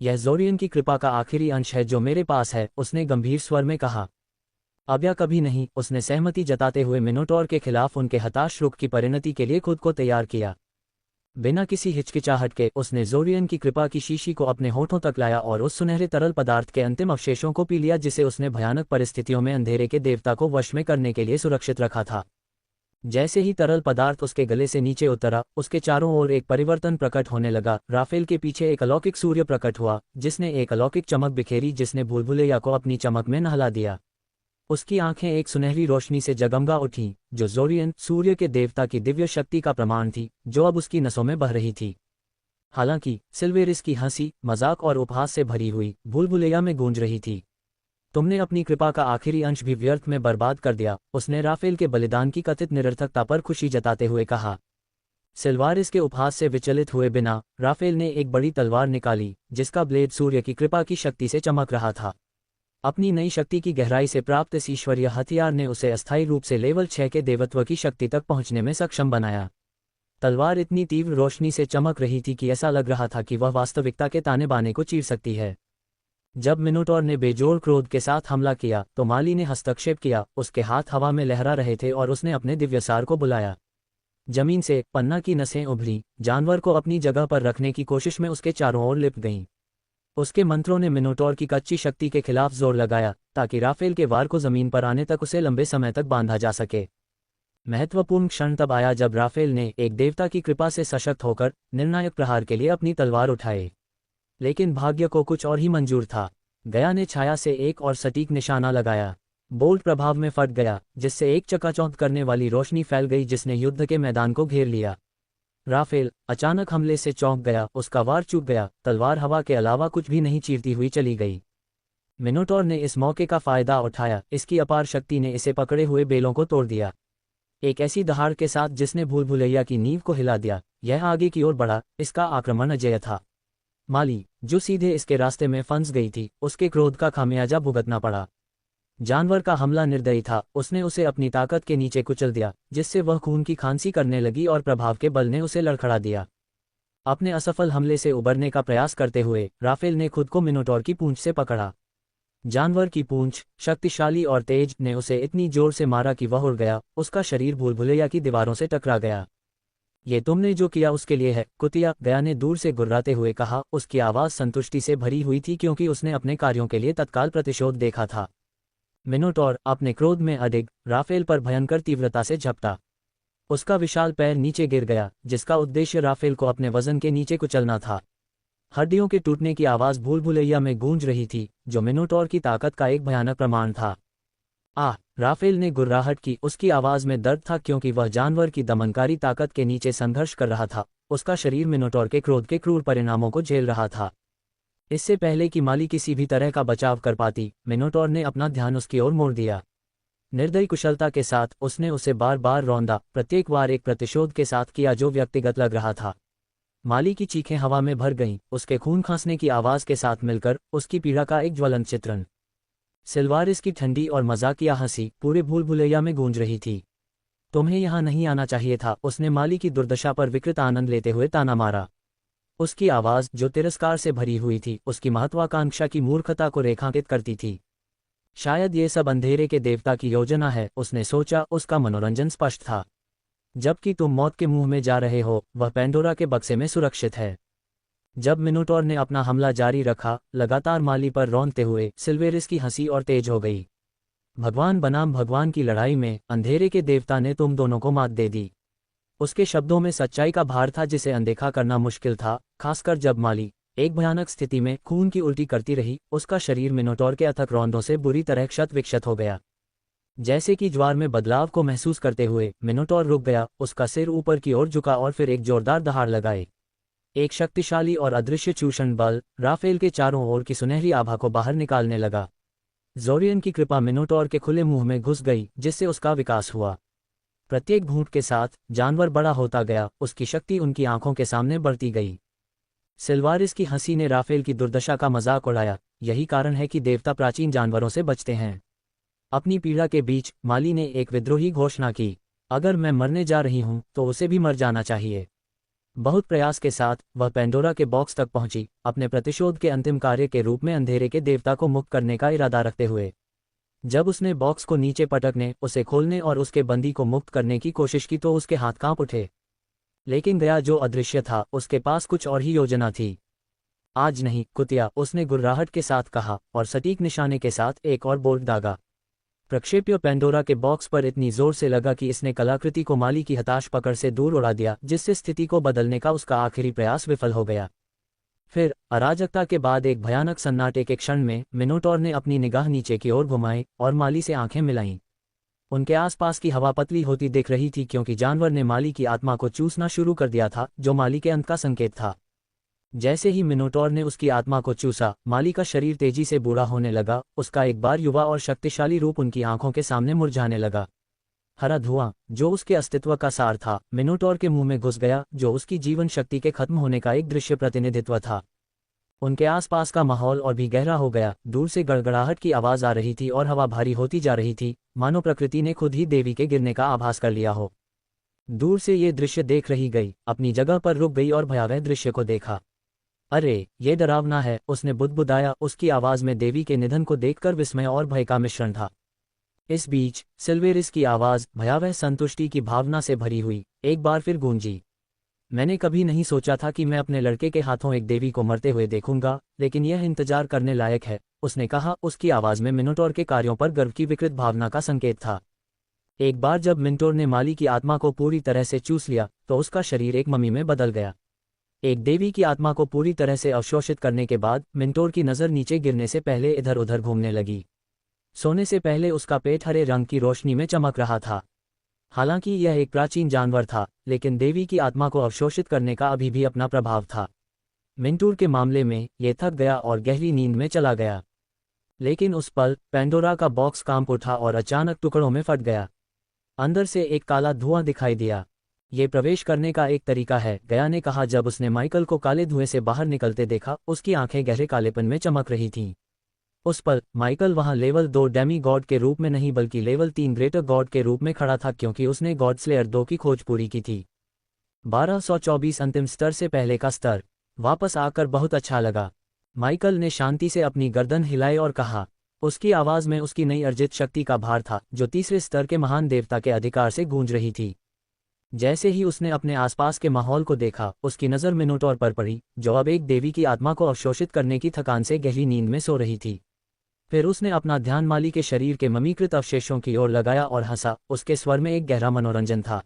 यह ज़ोरियन की कृपा का आखिरी अंश है जो मेरे पास है, उसने गंभीर स्वर में कहा। अब या कभी नहीं, उसने सहमति जताते हुए मिनोटॉर के खिलाफ उनके हताश रुख की परिणति के लिए खुद को तैयार किया। बिना किसी हिचकिचाहट के उसने ज़ोरियन की कृपा की शीशी को अपने होठों तक लाया और उस सुनहरे तरल पदार्थ के अंतिम अवशेषों को पी लिया, जिसे उसने भयानक परिस्थितियों में अंधेरे के देवता को वश में करने के लिए सुरक्षित रखा था। जैसे ही तरल पदार्थ उसके गले से नीचे उतरा, उसके चारों ओर एक परिवर्तन प्रकट होने लगा। राफेल के पीछे एक अलौकिक सूर्य प्रकट हुआ, जिसने एक अलौकिक चमक बिखेरी, जिसने भूल भुलैया को अपनी चमक में नहला दिया। उसकी आंखें एक सुनहरी रोशनी से जगमगा उठीं, जो ज़ोरियन सूर्य के देवता की दिव्य शक्ति का प्रमाण थी, जो अब उसकी नसों में बह रही थी। हालांकि सिल्वेरिस की हंसी, मजाक और उपहास से भरी हुई भूल भुलैया में गूंज रही थी। तुमने अपनी कृपा का आखिरी अंश भी व्यर्थ में बर्बाद कर दिया, उसने राफेल के बलिदान की कथित निरर्थकता पर खुशी जताते हुए कहा। सिल्वारिस के उपहास से विचलित हुए बिना राफेल ने एक बड़ी तलवार निकाली, जिसका ब्लेड सूर्य की कृपा की शक्ति से चमक रहा था। अपनी नई शक्ति की गहराई से प्राप्त इस ईश्वरीय हथियार ने उसे अस्थायी रूप से लेवल 6 के देवत्व की शक्ति तक पहुंचने में सक्षम बनाया। तलवार इतनी तीव्र रोशनी से चमक रही थी कि ऐसा लग रहा था कि वह वास्तविकता के ताने बाने को चीर सकती है। जब मिनोटॉर ने बेजोड़ क्रोध के साथ हमला किया तो माली ने हस्तक्षेप किया, उसके हाथ हवा में लहरा रहे थे और उसने अपने दिव्यसार को बुलाया। जमीन से पन्ना की नसें उभरी, जानवर को अपनी जगह पर रखने की कोशिश में उसके चारों ओर लिपट गईं। उसके मंत्रों ने मिनोटॉर की कच्ची शक्ति के खिलाफ जोर लगाया ताकि राफेल के वार को जमीन पर आने तक उसे लंबे समय तक बांधा जा सके। महत्वपूर्ण क्षण तब आया जब राफेल ने एक देवता की कृपा से सशक्त होकर निर्णायक प्रहार के लिए अपनी तलवार उठाई। लेकिन भाग्य को कुछ और ही मंजूर था। गया ने छाया से एक और सटीक निशाना लगाया। बोल्ट प्रभाव में फट गया, जिससे एक चकाचौंध करने वाली रोशनी फैल गई जिसने युद्ध के मैदान को घेर लिया। राफेल अचानक हमले से चौंक गया, उसका वार चूक गया, तलवार हवा के अलावा कुछ भी नहीं चीरती हुई चली गई। मिनोटॉर ने इस मौके का फायदा उठाया, इसकी अपार शक्ति ने इसे पकड़े हुए बेलों को तोड़ दिया। एक ऐसी दहाड़ के साथ जिसने भूल भुलैया की नींव को हिला दिया। यह आगे की ओर बढ़ा, इसका आक्रमण अजेय था। माली, जो सीधे इसके रास्ते में फंस गई थी, उसके क्रोध का खामियाजा भुगतना पड़ा। जानवर का हमला निर्दयी था, उसने उसे अपनी ताकत के नीचे कुचल दिया, जिससे वह खून की खांसी करने लगी और प्रभाव के बल ने उसे लड़खड़ा दिया। अपने असफल हमले से उबरने का प्रयास करते हुए राफेल ने खुद को मिनोटॉर की पूंछ से पकड़ा। जानवर की पूंछ, शक्तिशाली और तेज, ने उसे इतनी जोर से मारा कि वह उड़ गया, उसका शरीर भूल भुलैया की दीवारों से टकरा गया। ये तुमने जो किया उसके लिए है, कुतिया, गया ने दूर से गुर्राते हुए कहा। उसकी आवाज़ संतुष्टि से भरी हुई थी क्योंकि उसने अपने कार्यों के लिए तत्काल प्रतिशोध देखा था। मिनोटॉर अपने क्रोध में अडिग राफेल पर भयंकर तीव्रता से झपटा। उसका विशाल पैर नीचे गिर गया, जिसका उद्देश्य राफेल को अपने वजन के नीचे कुचलना था। हड्डियों के टूटने की आवाज़ भूल भुलैया में गूंज रही थी, जो मिनोटॉर की ताकत का एक भयानक प्रमाण था। राफेल ने गुर्राहट की, उसकी आवाज़ में दर्द था क्योंकि वह जानवर की दमनकारी ताकत के नीचे संघर्ष कर रहा था। उसका शरीर मिनोटॉर के क्रोध के क्रूर परिणामों को झेल रहा था। इससे पहले कि माली किसी भी तरह का बचाव कर पाती, मिनोटॉर ने अपना ध्यान उसकी ओर मोड़ दिया। निर्दयी कुशलता के साथ उसने उसे बार बार रौंदा, प्रत्येक बार एक प्रतिशोध के साथ किया जो व्यक्तिगत लग रहा था। माली की चीखें हवा में भर गईं, उसके खून खांसने की आवाज़ के साथ मिलकर उसकी पीड़ा का एक ज्वलंत चित्रण। सिल्वारिस की ठंडी और मजाकिया हंसी पूरे भूल भुलैया में गूंज रही थी। तुम्हें यहाँ नहीं आना चाहिए था, उसने माली की दुर्दशा पर विकृत आनंद लेते हुए ताना मारा। उसकी आवाज़, जो तिरस्कार से भरी हुई थी, उसकी महत्वाकांक्षा की मूर्खता को रेखांकित करती थी। शायद ये सब अंधेरे के देवता की योजना है, उसने सोचा। उसका मनोरंजन स्पष्ट था। जबकि तुम मौत के मुंह में जा रहे हो, वह पेंडोरा के बक्से में सुरक्षित है। जब मिनोटॉर ने अपना हमला जारी रखा, लगातार माली पर रौंदते हुए, सिल्वेरिस की हंसी और तेज हो गई। भगवान बनाम भगवान की लड़ाई में अंधेरे के देवता ने तुम दोनों को मात दे दी। उसके शब्दों में सच्चाई का भार था जिसे अनदेखा करना मुश्किल था, खासकर जब माली एक भयानक स्थिति में खून की उल्टी करती रही। उसका शरीर मिनोटॉर के अथक रौंदों से बुरी तरह क्षत विक्षत हो गया। जैसे कि ज्वार में बदलाव को महसूस करते हुए मिनोटॉर रुक गया, उसका सिर ऊपर की ओर झुका और फिर एक जोरदार दहाड़ लगाई। एक शक्तिशाली और अदृश्य चूषण बल राफेल के चारों ओर की सुनहरी आभा को बाहर निकालने लगा। जोरियन की कृपा मिनोटॉर के खुले मुंह में घुस गई, जिससे उसका विकास हुआ। प्रत्येक घूंट के साथ जानवर बड़ा होता गया, उसकी शक्ति उनकी आंखों के सामने बढ़ती गई। सिल्वारिस की हंसी ने राफेल की दुर्दशा का मजाक उड़ाया। यही कारण है कि देवता प्राचीन जानवरों से बचते हैं। अपनी पीड़ा के बीच माली ने एक विद्रोही घोषणा की, अगर मैं मरने जा रही हूं तो उसे भी मर जाना चाहिए। बहुत प्रयास के साथ वह पेंडोरा के बॉक्स तक पहुंची, अपने प्रतिशोध के अंतिम कार्य के रूप में अंधेरे के देवता को मुक्त करने का इरादा रखते हुए। जब उसने बॉक्स को नीचे पटकने, उसे खोलने और उसके बंदी को मुक्त करने की कोशिश की तो उसके हाथ कांप उठे। लेकिन गया, जो अदृश्य था, उसके पास कुछ और ही योजना थी। आज नहीं, कुतिया, उसने गुर्राहट के साथ कहा और सटीक निशाने के साथ एक और बोल्ट दागा। प्रक्षेप्य पेंडोरा के बॉक्स पर इतनी जोर से लगा कि इसने कलाकृति को माली की हताश पकड़ से दूर उड़ा दिया, जिससे स्थिति को बदलने का उसका आखिरी प्रयास विफल हो गया। फिर अराजकता के बाद एक भयानक सन्नाटे के क्षण में मिनोटॉर ने अपनी निगाह नीचे की ओर घुमाई और माली से आंखें मिलाईं। उनके आसपास की हवा पतली होती दिख रही थी क्योंकि जानवर ने माली की आत्मा को चूसना शुरू कर दिया था, जो माली के अंत का संकेत था। जैसे ही मिनोटॉर ने उसकी आत्मा को चूसा, माली का शरीर तेजी से बूढ़ा होने लगा। उसका एक बार युवा और शक्तिशाली रूप उनकी आंखों के सामने मुरझाने लगा। हरा धुआं, जो उसके अस्तित्व का सार था, मिनोटॉर के मुंह में घुस गया, जो उसकी जीवन शक्ति के खत्म होने का एक दृश्य प्रतिनिधित्व था। उनके आसपास का माहौल और भी गहरा हो गया। दूर से गड़गड़ाहट की आवाज आ रही थी और हवा भारी होती जा रही थी, मानो प्रकृति ने खुद ही देवी के गिरने का आभास कर लिया हो। दूर से ये दृश्य देख रही गई, अपनी जगह पर रुक गई और भयावह दृश्य को देखा। अरे ये डरावना है, उसने बुदबुदाया। उसकी आवाज़ में देवी के निधन को देखकर विस्मय और भय का मिश्रण था। इस बीच सिल्वेरिस की आवाज़ भयावह संतुष्टि की भावना से भरी हुई एक बार फिर गूंजी। मैंने कभी नहीं सोचा था कि मैं अपने लड़के के हाथों एक देवी को मरते हुए देखूंगा, लेकिन यह इंतजार करने लायक है, उसने कहा। उसकी आवाज़ में मिनोटोर के कार्यों पर गर्व की विकृत भावना का संकेत था। एक बार जब मिनोटोर ने माली की आत्मा को पूरी तरह से चूस लिया तो उसका शरीर एक मम्मी में बदल गया। एक देवी की आत्मा को पूरी तरह से अवशोषित करने के बाद मिनोटोर की नज़र नीचे गिरने से पहले इधर उधर घूमने लगी। सोने से पहले उसका पेट हरे रंग की रोशनी में चमक रहा था। हालांकि यह एक प्राचीन जानवर था, लेकिन देवी की आत्मा को अवशोषित करने का अभी भी अपना प्रभाव था। मिनटूर के मामले में यह थक गया और गहरी नींद में चला गया। लेकिन उस पल पेंडोरा का बॉक्स कांप उठा और अचानक टुकड़ों में फट गया। अंदर से एक काला धुआं दिखाई दिया। ये प्रवेश करने का एक तरीका है, गया ने कहा जब उसने माइकल को काले धुएं से बाहर निकलते देखा। उसकी आंखें गहरे कालेपन में चमक रही थीं। उस पल माइकल वहां लेवल 2 डेमी गॉड के रूप में नहीं बल्कि लेवल 3 ग्रेटर गॉड के रूप में खड़ा था, क्योंकि उसने गॉड स्लेयर 2 की खोज पूरी की थी। 1224 अंतिम स्तर से पहले का स्तर। वापस आकर बहुत अच्छा लगा। माइकल ने शांति से अपनी गर्दन हिलाई और कहा। उसकी आवाज़ में उसकी नई अर्जित शक्ति का भार था, जो तीसरे स्तर के महान देवता के अधिकार से गूंज रही थी। जैसे ही उसने अपने आसपास के माहौल को देखा, उसकी नज़र मिनोटोर पर पड़ी, जो अब एक देवी की आत्मा को अवशोषित करने की थकान से गहरी नींद में सो रही थी। फिर उसने अपना ध्यान माली के शरीर के ममीकृत अवशेषों की ओर लगाया और हंसा। उसके स्वर में एक गहरा मनोरंजन था।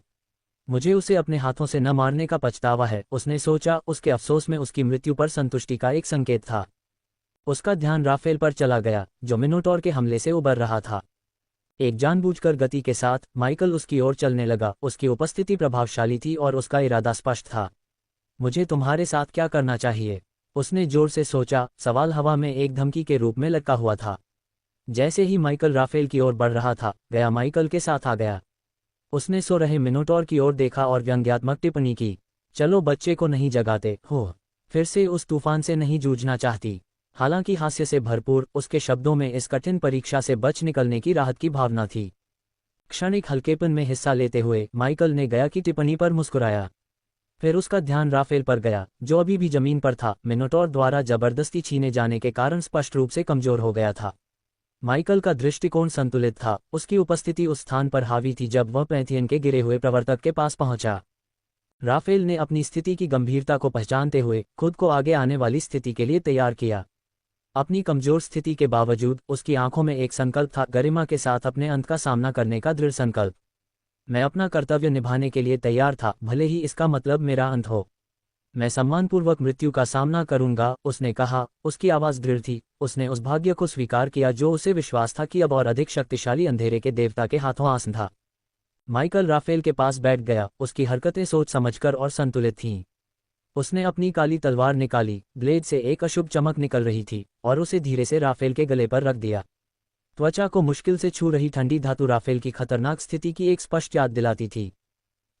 मुझे उसे अपने हाथों से न मारने का पछतावा है, उसने सोचा। उसके अफसोस में उसकी मृत्यु पर संतुष्टि का एक संकेत था। उसका ध्यान राफेल पर चला गया, जो मिनोटोर के हमले से उबर रहा था। एक जानबूझकर गति के साथ माइकल उसकी ओर चलने लगा। उसकी उपस्थिति प्रभावशाली थी और उसका इरादा स्पष्ट था। मुझे तुम्हारे साथ क्या करना चाहिए? उसने जोर से सोचा। सवाल हवा में एक धमकी के रूप में लटका हुआ था। जैसे ही माइकल राफेल की ओर बढ़ रहा था, गया माइकल के साथ आ गया। उसने सो रहे मिनोटोर की ओर देखा और व्यंग्यात्मक टिप्पणी की। चलो, बच्चे को नहीं जगाते हो, फिर से उस तूफान से नहीं जूझना चाहती। हालांकि हास्य से भरपूर उसके शब्दों में इस कठिन परीक्षा से बच निकलने की राहत की भावना थी। क्षणिक हल्केपन में हिस्सा लेते हुए माइकल ने गया की टिप्पणी पर मुस्कुराया। फिर उसका ध्यान राफेल पर गया, जो अभी भी जमीन पर था, मिनोटोर द्वारा जबरदस्ती छीने जाने के कारण स्पष्ट रूप से कमजोर हो गया था। माइकल का दृष्टिकोण संतुलित था। उसकी उपस्थिति उस स्थान पर हावी थी जब वह पैंथियन के गिरे हुए प्रवर्तक के पास पहुंचा। राफेल ने अपनी स्थिति की गंभीरता को पहचानते हुए खुद को आगे आने वाली स्थिति के लिए तैयार किया। अपनी कमजोर स्थिति के बावजूद उसकी आंखों में एक संकल्प था, गरिमा के साथ अपने अंत का सामना करने का दृढ़ संकल्प। मैं अपना कर्तव्य निभाने के लिए तैयार था, भले ही इसका मतलब मेरा अंत हो। मैं सम्मानपूर्वक मृत्यु का सामना करूंगा, उसने कहा। उसकी आवाज़ दृढ़ थी। उसने उस भाग्य को स्वीकार किया जो उसे विश्वास था कि अब और अधिक शक्तिशाली अंधेरे के देवता के हाथों आसन था। माइकल राफेल के पास बैठ गया। उसकी हरकतें सोच समझकर और संतुलित थीं। उसने अपनी काली तलवार निकाली। ब्लेड से एक अशुभ चमक निकल रही थी और उसे धीरे से राफेल के गले पर रख दिया। त्वचा को मुश्किल से छू रही ठंडी धातु राफेल की खतरनाक स्थिति की एक स्पष्ट याद दिलाती थी।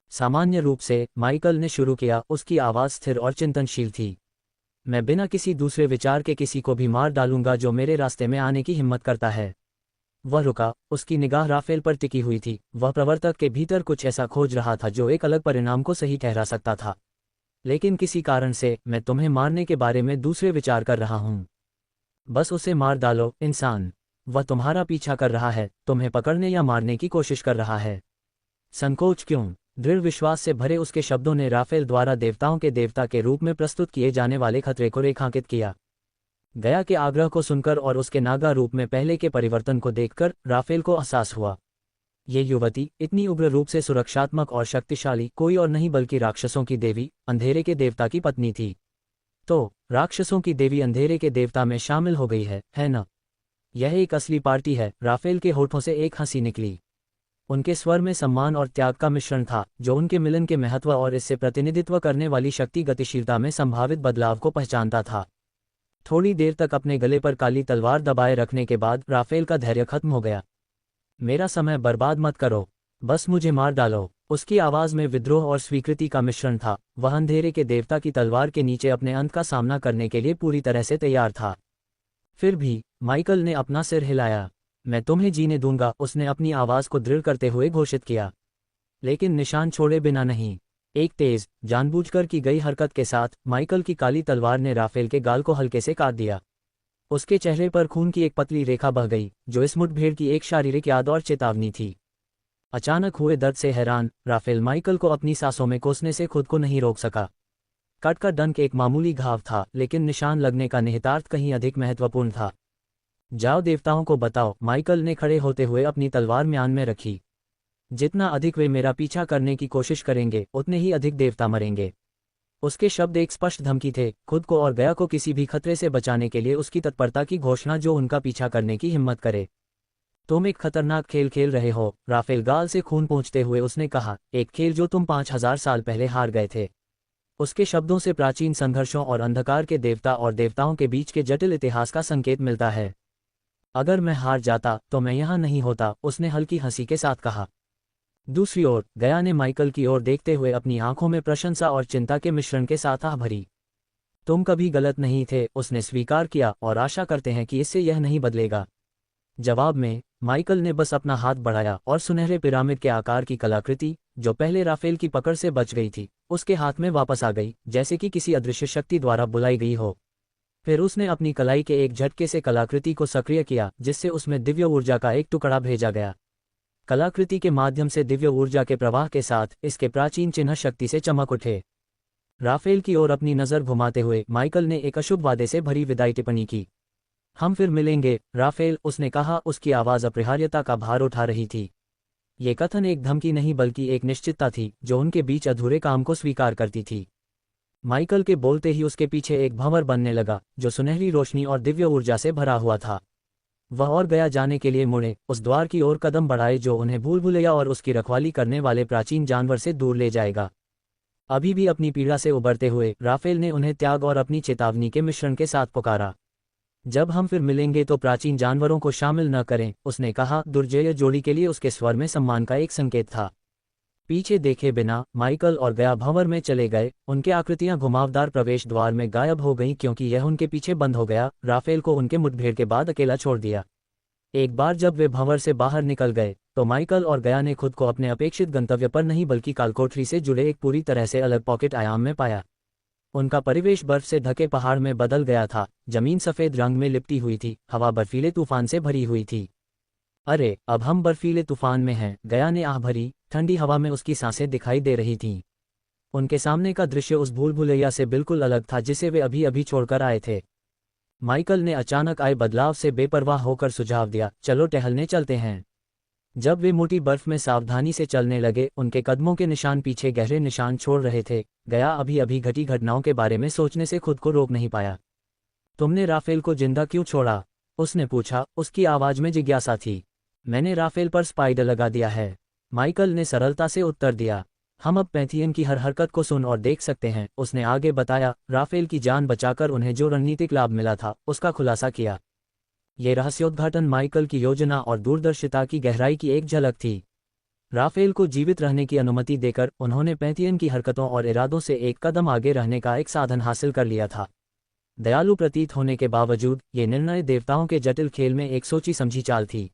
सामान्य रूप से माइकल ने शुरू किया। उसकी आवाज़ स्थिर और चिंतनशील थी। मैं बिना किसी दूसरे विचार के किसी को भी मार डालूंगा जो मेरे रास्ते में आने की हिम्मत करता है। वह रुका। उसकी निगाह राफेल पर टिकी हुई थी। वह प्रवर्तक के भीतर कुछ ऐसा खोज रहा था जो एक अलग परिणाम को सही ठहरा सकता था। लेकिन किसी कारण से मैं तुम्हें मारने के बारे में दूसरे विचार कर रहा हूं। बस उसे मार डालो, इंसान। वह तुम्हारा पीछा कर रहा है, तुम्हें पकड़ने या मारने की कोशिश कर रहा है। संकोच क्यों? दृढ़ विश्वास से भरे उसके शब्दों ने राफेल द्वारा देवताओं के देवता के रूप में प्रस्तुत किए जाने वाले खतरे को रेखांकित किया। गया के आग्रह को सुनकर और उसके नागा रूप में पहले के परिवर्तन को देखकर राफेल को एहसास हुआ। ये युवती इतनी उग्र रूप से सुरक्षात्मक और शक्तिशाली कोई और नहीं बल्कि राक्षसों की देवी, अंधेरे के देवता की पत्नी थी। तो राक्षसों की देवी अंधेरे के देवता में शामिल हो गई है ना? यह एक असली पार्टी है। राफेल के होठों से एक हंसी निकली। उनके स्वर में सम्मान और त्याग का मिश्रण था, जो उनके मिलन के महत्व और इससे प्रतिनिधित्व करने वाली शक्ति गतिशीलता में संभावित बदलाव को पहचानता था। थोड़ी देर तक अपने गले पर काली तलवार दबाए रखने के बाद राफेल का धैर्य खत्म हो गया। मेरा समय बर्बाद मत करो, बस मुझे मार डालो। उसकी आवाज़ में विद्रोह और स्वीकृति का मिश्रण था। वह अंधेरे के देवता की तलवार के नीचे अपने अंत का सामना करने के लिए पूरी तरह से तैयार था। फिर भी माइकल ने अपना सिर हिलाया। मैं तुम्हें जीने दूंगा, उसने अपनी आवाज़ को दृढ़ करते हुए घोषित किया। लेकिन निशान छोड़े बिना नहीं। एक तेज, जानबूझकर की गई हरकत के साथ माइकल की काली तलवार ने राफेल के गाल को हल्के से काट दिया। उसके चेहरे पर खून की एक पतली रेखा बह गई, जो इस मुठभेड़ की एक शारीरिक याद और चेतावनी थी। अचानक हुए दर्द से हैरान राफेल माइकल को अपनी सांसों में कोसने से खुद को नहीं रोक सका। कट का डंक एक मामूली घाव था, लेकिन निशान लगने का निहितार्थ कहीं अधिक महत्वपूर्ण था। जाओ देवताओं को बताओ, माइकल ने खड़े होते हुए अपनी तलवार म्यान में रखी। जितना अधिक वे मेरा पीछा करने की कोशिश करेंगे, उतने ही अधिक देवता मरेंगे। उसके शब्द एक स्पष्ट धमकी थे, खुद को और गया को किसी भी खतरे से बचाने के लिए उसकी तत्परता की घोषणा जो उनका पीछा करने की हिम्मत करे। तुम एक खतरनाक खेल खेल रहे हो, राफेल गाल से खून पोंछते हुए उसने कहा, एक खेल जो तुम 5000 साल पहले हार गए थे। उसके शब्दों से प्राचीन संघर्षों और अंधकार के देवता और देवताओं के बीच के जटिल इतिहास का संकेत मिलता है। अगर मैं हार जाता तो मैं यहाँ नहीं होता, उसने हल्की हंसी के साथ कहा। दूसरी ओर गया ने माइकल की ओर देखते हुए अपनी आंखों में प्रशंसा और चिंता के मिश्रण के साथ आह भरी। तुम कभी गलत नहीं थे, उसने स्वीकार किया, और आशा करते हैं कि इससे यह नहीं बदलेगा। जवाब में माइकल ने बस अपना हाथ बढ़ाया और सुनहरे पिरामिड के आकार की कलाकृति, जो पहले राफेल की पकड़ से बच गई थी, उसके हाथ में वापस आ गई, जैसे कि किसी अदृश्य शक्ति द्वारा बुलाई गई हो। फिर उसने अपनी कलाई के एक झटके से कलाकृति को सक्रिय किया, जिससे उसमें दिव्य ऊर्जा का एक टुकड़ा भेजा गया। कलाकृति के माध्यम से दिव्य ऊर्जा के प्रवाह के साथ इसके प्राचीन चिन्ह शक्ति से चमक उठे। राफेल की ओर अपनी नज़र घुमाते हुए माइकल ने एक अशुभ वादे से भरी विदाई टिप्पणी की। हम फिर मिलेंगे राफेल, उसने कहा, उसकी आवाज़ अपरिहार्यता का भार उठा रही थी। ये कथन एक धमकी नहीं बल्कि एक निश्चितता थी, जो उनके बीच अधूरे काम को स्वीकार करती थी। माइकल के बोलते ही उसके पीछे एक भंवर बनने लगा, जो सुनहरी रोशनी और दिव्य ऊर्जा से भरा हुआ था। वह और गया जाने के लिए मुड़े, उस द्वार की ओर कदम बढ़ाए जो उन्हें भूल भुलैया और उसकी रखवाली करने वाले प्राचीन जानवर से दूर ले जाएगा। अभी भी अपनी पीड़ा से उबरते हुए राफेल ने उन्हें त्याग और अपनी चेतावनी के मिश्रण के साथ पुकारा। जब हम फिर मिलेंगे तो प्राचीन जानवरों को शामिल न करें, उसने कहा। दुर्जय जोड़ी के लिए उसके स्वर में सम्मान का एक संकेत था। पीछे देखे बिना माइकल और गया भंवर में चले गए। उनके आकृतियां घुमावदार प्रवेश द्वार में गायब हो गईं क्योंकि यह उनके पीछे बंद हो गया। राफेल को उनके मुठभेड़ के बाद अकेला छोड़ दिया। एक बार जब वे भंवर से बाहर निकल गए तो माइकल और गया ने खुद को अपने अपेक्षित गंतव्य पर नहीं बल्कि कालकोठरी से जुड़े एक पूरी तरह से अलग पॉकेट आयाम में पाया। उनका परिवेश बर्फ से ढके पहाड़ में बदल गया था। जमीन सफ़ेद रंग में लिपटी हुई थी, हवा बर्फीले तूफान से भरी हुई थी। अरे, अब हम बर्फीले तूफान में हैं, गया ने आह भरी। ठंडी हवा में उसकी सांसें दिखाई दे रही थीं। उनके सामने का दृश्य उस भूल भुलैया से बिल्कुल अलग था जिसे वे अभी अभी छोड़कर आए थे। माइकल ने अचानक आए बदलाव से बेपरवाह होकर सुझाव दिया, चलो टहलने चलते हैं। जब वे मोटी बर्फ में सावधानी से चलने लगे, उनके कदमों के निशान पीछे गहरे निशान छोड़ रहे थे। गया अभी अभी घटी घटनाओं के बारे में सोचने से खुद को रोक नहीं पाया। तुमने राफेल को जिंदा क्यों छोड़ा? उसने पूछा, उसकी आवाज में जिज्ञासा थी। मैंने राफेल पर स्पाइडर लगा दिया है, माइकल ने सरलता से उत्तर दिया। हम अब पैंथियन की हर हरकत को सुन और देख सकते हैं, उसने आगे बताया। राफेल की जान बचाकर उन्हें जो रणनीतिक लाभ मिला था उसका खुलासा किया। ये रहस्योद्घाटन माइकल की योजना और दूरदर्शिता की गहराई की एक झलक थी। राफेल को जीवित रहने की अनुमति देकर उन्होंने पैंथियन की हरकतों और इरादों से एक कदम आगे रहने का एक साधन हासिल कर लिया था। दयालु प्रतीत होने के बावजूद ये निर्णय देवताओं के जटिल खेल में एक सोची समझी चाल थी।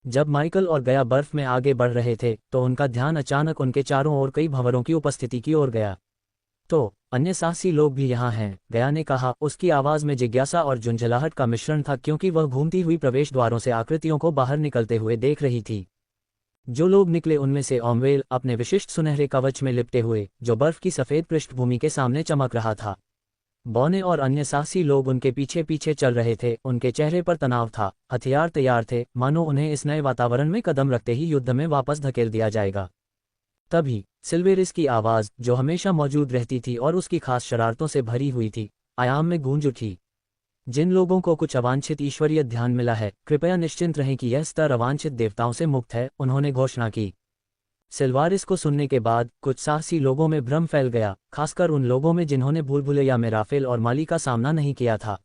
जब माइकल और गया बर्फ में आगे बढ़ रहे थे तो उनका ध्यान अचानक उनके चारों ओर कई भंवरों की उपस्थिति की ओर गया। तो अन्य साहसी लोग भी यहाँ हैं, गया ने कहा। उसकी आवाज में जिज्ञासा और झुंझलाहट का मिश्रण था, क्योंकि वह घूमती हुई प्रवेश द्वारों से आकृतियों को बाहर निकलते हुए देख रही थी। जो लोग निकले उनमें से ओमवेल अपने विशिष्ट सुनहरे कवच में लिपटे हुए, जो बर्फ की सफेद पृष्ठभूमि के सामने चमक रहा था। बौने और अन्य साहसी लोग उनके पीछे पीछे चल रहे थे। उनके चेहरे पर तनाव था, हथियार तैयार थे, मानो उन्हें इस नए वातावरण में कदम रखते ही युद्ध में वापस धकेल दिया जाएगा। तभी सिल्वेरिस की आवाज़, जो हमेशा मौजूद रहती थी और उसकी खास शरारतों से भरी हुई थी, आयाम में गूंज उठी। जिन लोगों को कुछ अवांछित ईश्वरीय ध्यान मिला है, कृपया निश्चिंत रहें कि यह स्तर अवांछित देवताओं से मुक्त है, उन्होंने घोषणा की। सिल्वारिस को सुनने के बाद कुछ साहसी लोगों में भ्रम फैल गया, खासकर उन लोगों में जिन्होंने भूल भुलैया में राफेल और माली का सामना नहीं किया था।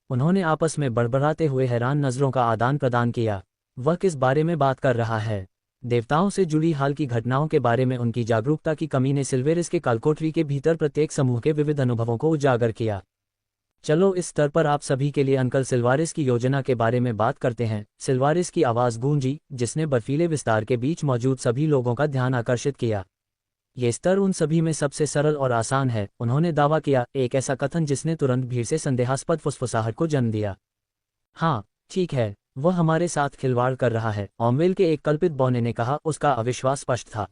उन्होंने आपस में बड़बड़ाते हुए हैरान नज़रों का आदान प्रदान किया। वह किस बारे में बात कर रहा है? देवताओं से जुड़ी हाल की घटनाओं के बारे में उनकी जागरूकता की कमी ने सिल्वेरिस के कालकोठरी के भीतर प्रत्येक समूह के विविध अनुभवों को उजागर किया। चलो इस स्तर पर आप सभी के लिए अंकल सिल्वारिस की योजना के बारे में बात करते हैं, सिल्वारिस की आवाज़ गूंजी, जिसने बर्फीले विस्तार के बीच मौजूद सभी लोगों का ध्यान आकर्षित किया। ये स्तर उन सभी में सबसे सरल और आसान है, उन्होंने दावा किया, एक ऐसा कथन जिसने तुरंत भीड़ से संदेहास्पद फुसफुसाहट को जन्म दिया। हाँ, ठीक है, वह हमारे साथ खिलवाड़ कर रहा है, ऑमवेल के एक कल्पित बौने ने कहा। उसका अविश्वास स्पष्ट था।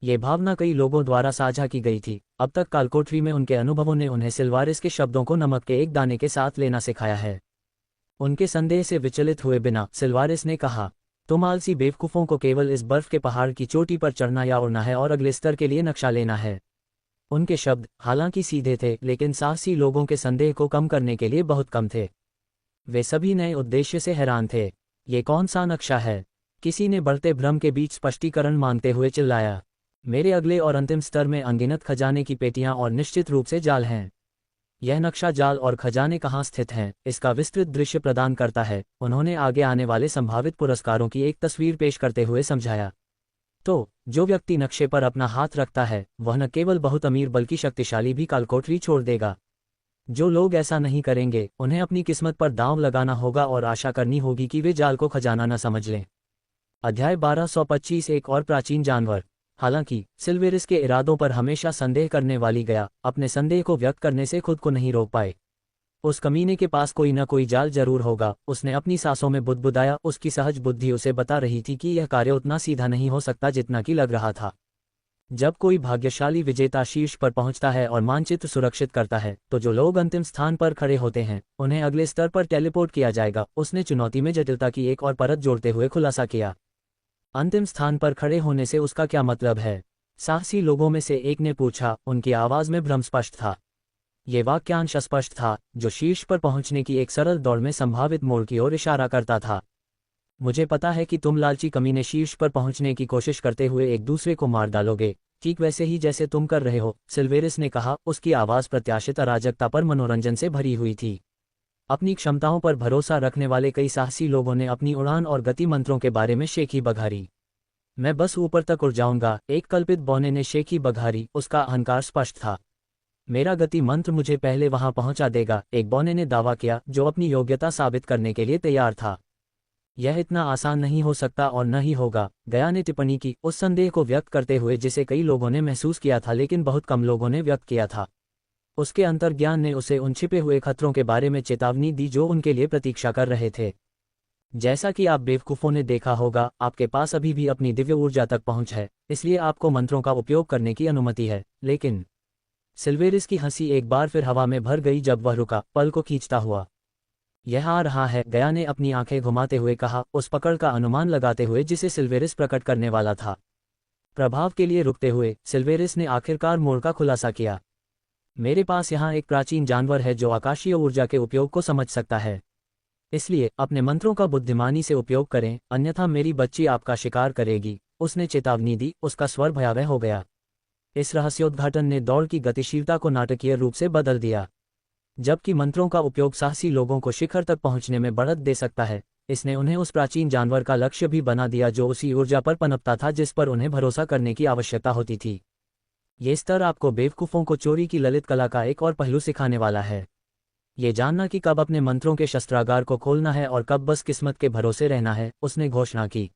ये भावना कई लोगों द्वारा साझा की गई थी। अब तक कालकोठरी में उनके अनुभवों ने उन्हें सिल्वारिस के शब्दों को नमक के एक दाने के साथ लेना सिखाया है। उनके संदेह से विचलित हुए बिना सिल्वारिस ने कहा, तुम आलसी बेवकूफ़ों को केवल इस बर्फ के पहाड़ की चोटी पर चढ़ना या उड़ना है और अगले स्तर के लिए नक्शा लेना है। उनके शब्द हालांकि सीधे थे, लेकिन साहसी लोगों के संदेह को कम करने के लिए बहुत कम थे। वे सभी नए उद्देश्य से हैरान थे। ये कौन सा नक्शा है? किसी ने बढ़ते भ्रम के बीच स्पष्टीकरण मांगते हुए चिल्लाया। मेरे अगले और अंतिम स्तर में अनगिनत खजाने की पेटियां और निश्चित रूप से जाल हैं। यह नक्शा जाल और खजाने कहाँ स्थित हैं, इसका विस्तृत दृश्य प्रदान करता है, उन्होंने आगे आने वाले संभावित पुरस्कारों की एक तस्वीर पेश करते हुए समझाया। तो जो व्यक्ति नक्शे पर अपना हाथ रखता है, वह न केवल बहुत अमीर बल्कि शक्तिशाली भी कालकोठरी छोड़ देगा। जो लोग ऐसा नहीं करेंगे, उन्हें अपनी किस्मत पर दांव लगाना होगा और आशा करनी होगी कि वे जाल को खजाना न समझ लें। अध्याय 1225 एक और प्राचीन जानवर। हालांकि सिल्वेरिस के इरादों पर हमेशा संदेह करने वाली गया अपने संदेह को व्यक्त करने से खुद को नहीं रोक पाए। उस कमीने के पास कोई न कोई जाल जरूर होगा, उसने अपनी सांसों में बुदबुदाया। उसकी सहज बुद्धि उसे बता रही थी कि यह कार्य उतना सीधा नहीं हो सकता जितना कि लग रहा था। जब कोई भाग्यशाली विजेता शीर्ष पर पहुंचता है और मानचित्र सुरक्षित करता है, तो जो लोग अंतिम स्थान पर खड़े होते हैं, उन्हें अगले स्तर पर टेलीपोर्ट किया जाएगा। उसने चुनौती में जटिलता की एक और परत जोड़ते हुए खुलासा किया। अंतिम स्थान पर खड़े होने से उसका क्या मतलब है? साहसी लोगों में से एक ने पूछा। उनकी आवाज में भ्रम स्पष्ट था। ये वाक्यांश स्पष्ट था, जो शीर्ष पर पहुंचने की एक सरल दौड़ में संभावित मोड़ की ओर इशारा करता था। मुझे पता है कि तुम लालची कमीने शीर्ष पर पहुंचने की कोशिश करते हुए एक दूसरे को मार डालोगे, ठीक वैसे ही जैसे तुम कर रहे हो, सिल्वेरिस ने कहा। उसकी आवाज प्रत्याशित अराजकता पर मनोरंजन से भरी हुई थी। अपनी क्षमताओं पर भरोसा रखने वाले कई साहसी लोगों ने अपनी उड़ान और गति मंत्रों के बारे में शेखी बघारी। मैं बस ऊपर तक उड़ जाऊंगा, एक कल्पित बौने ने शेखी बघारी। उसका अहंकार स्पष्ट था। मेरा गति मंत्र मुझे पहले वहां पहुंचा देगा, एक बौने ने दावा किया, जो अपनी योग्यता साबित करने के लिए तैयार था। यह इतना आसान नहीं हो सकता और न ही होगा, गया ने टिप्पणी की, उस संदेह को व्यक्त करते हुए जिसे कई लोगों ने महसूस किया था लेकिन बहुत कम लोगों ने व्यक्त किया था। उसके अंतर्ज्ञान ने उसे उन छिपे हुए खतरों के बारे में चेतावनी दी जो उनके लिए प्रतीक्षा कर रहे थे। जैसा कि आप बेवकूफ़ों ने देखा होगा, आपके पास अभी भी अपनी दिव्य ऊर्जा तक पहुंच है, इसलिए आपको मंत्रों का उपयोग करने की अनुमति है। लेकिन सिल्वेरिस की हंसी एक बार फिर हवा में भर गई जब वह रुका, पल को खींचता हुआ। यह आ रहा है, गया ने अपनी आंखें घुमाते हुए कहा, उस पकड़ का अनुमान लगाते हुए जिसे सिल्वेरिस प्रकट करने वाला था। प्रभाव के लिए रुकते हुए सिल्वेरिस ने आखिरकार मोड़ का खुलासा किया। मेरे पास यहाँ एक प्राचीन जानवर है जो आकाशीय ऊर्जा के उपयोग को समझ सकता है, इसलिए अपने मंत्रों का बुद्धिमानी से उपयोग करें, अन्यथा मेरी बच्ची आपका शिकार करेगी, उसने चेतावनी दी। उसका स्वर भयावह हो गया। इस रहस्योद्घाटन ने दौड़ की गतिशीलता को नाटकीय रूप से बदल दिया। जबकि मंत्रों का उपयोग साहसी लोगों को शिखर तक पहुंचने में बढ़त दे सकता है, इसने उन्हें उस प्राचीन जानवर का लक्ष्य भी बना दिया जो उसी ऊर्जा पर पनपता था जिस पर उन्हें भरोसा करने की आवश्यकता होती थी। ये स्तर आपको बेवकूफ़ों को चोरी की ललित कला का एक और पहलू सिखाने वाला है। ये जानना कि कब अपने मंत्रों के शस्त्रागार को खोलना है और कब बस किस्मत के भरोसे रहना है, उसने घोषणा की।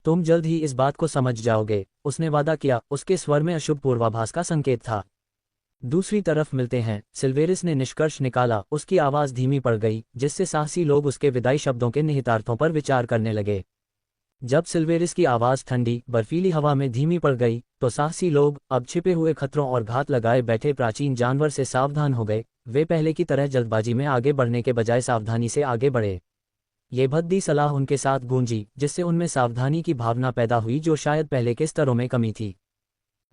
तुम जल्द ही इस बात को समझ जाओगे, उसने वादा किया। उसके स्वर में अशुभ पूर्वाभास का संकेत था। दूसरी तरफ मिलते हैं, सिल्वेरिस ने निष्कर्ष निकाला। उसकी आवाज़ धीमी पड़ गई, जिससे साहसी लोग उसके विदाई शब्दों के निहितार्थों पर विचार करने लगे। जब सिल्वेरिस की आवाज़ ठंडी बर्फीली हवा में धीमी पड़ गई, तो साहसी लोग, अब छिपे हुए खतरों और घात लगाए बैठे प्राचीन जानवर से सावधान हो गए। वे पहले की तरह जल्दबाजी में आगे बढ़ने के बजाय सावधानी से आगे बढ़े। ये भद्दी सलाह उनके साथ गूंजी, जिससे उनमें सावधानी की भावना पैदा हुई जो शायद पहले के स्तरों में कमी थी।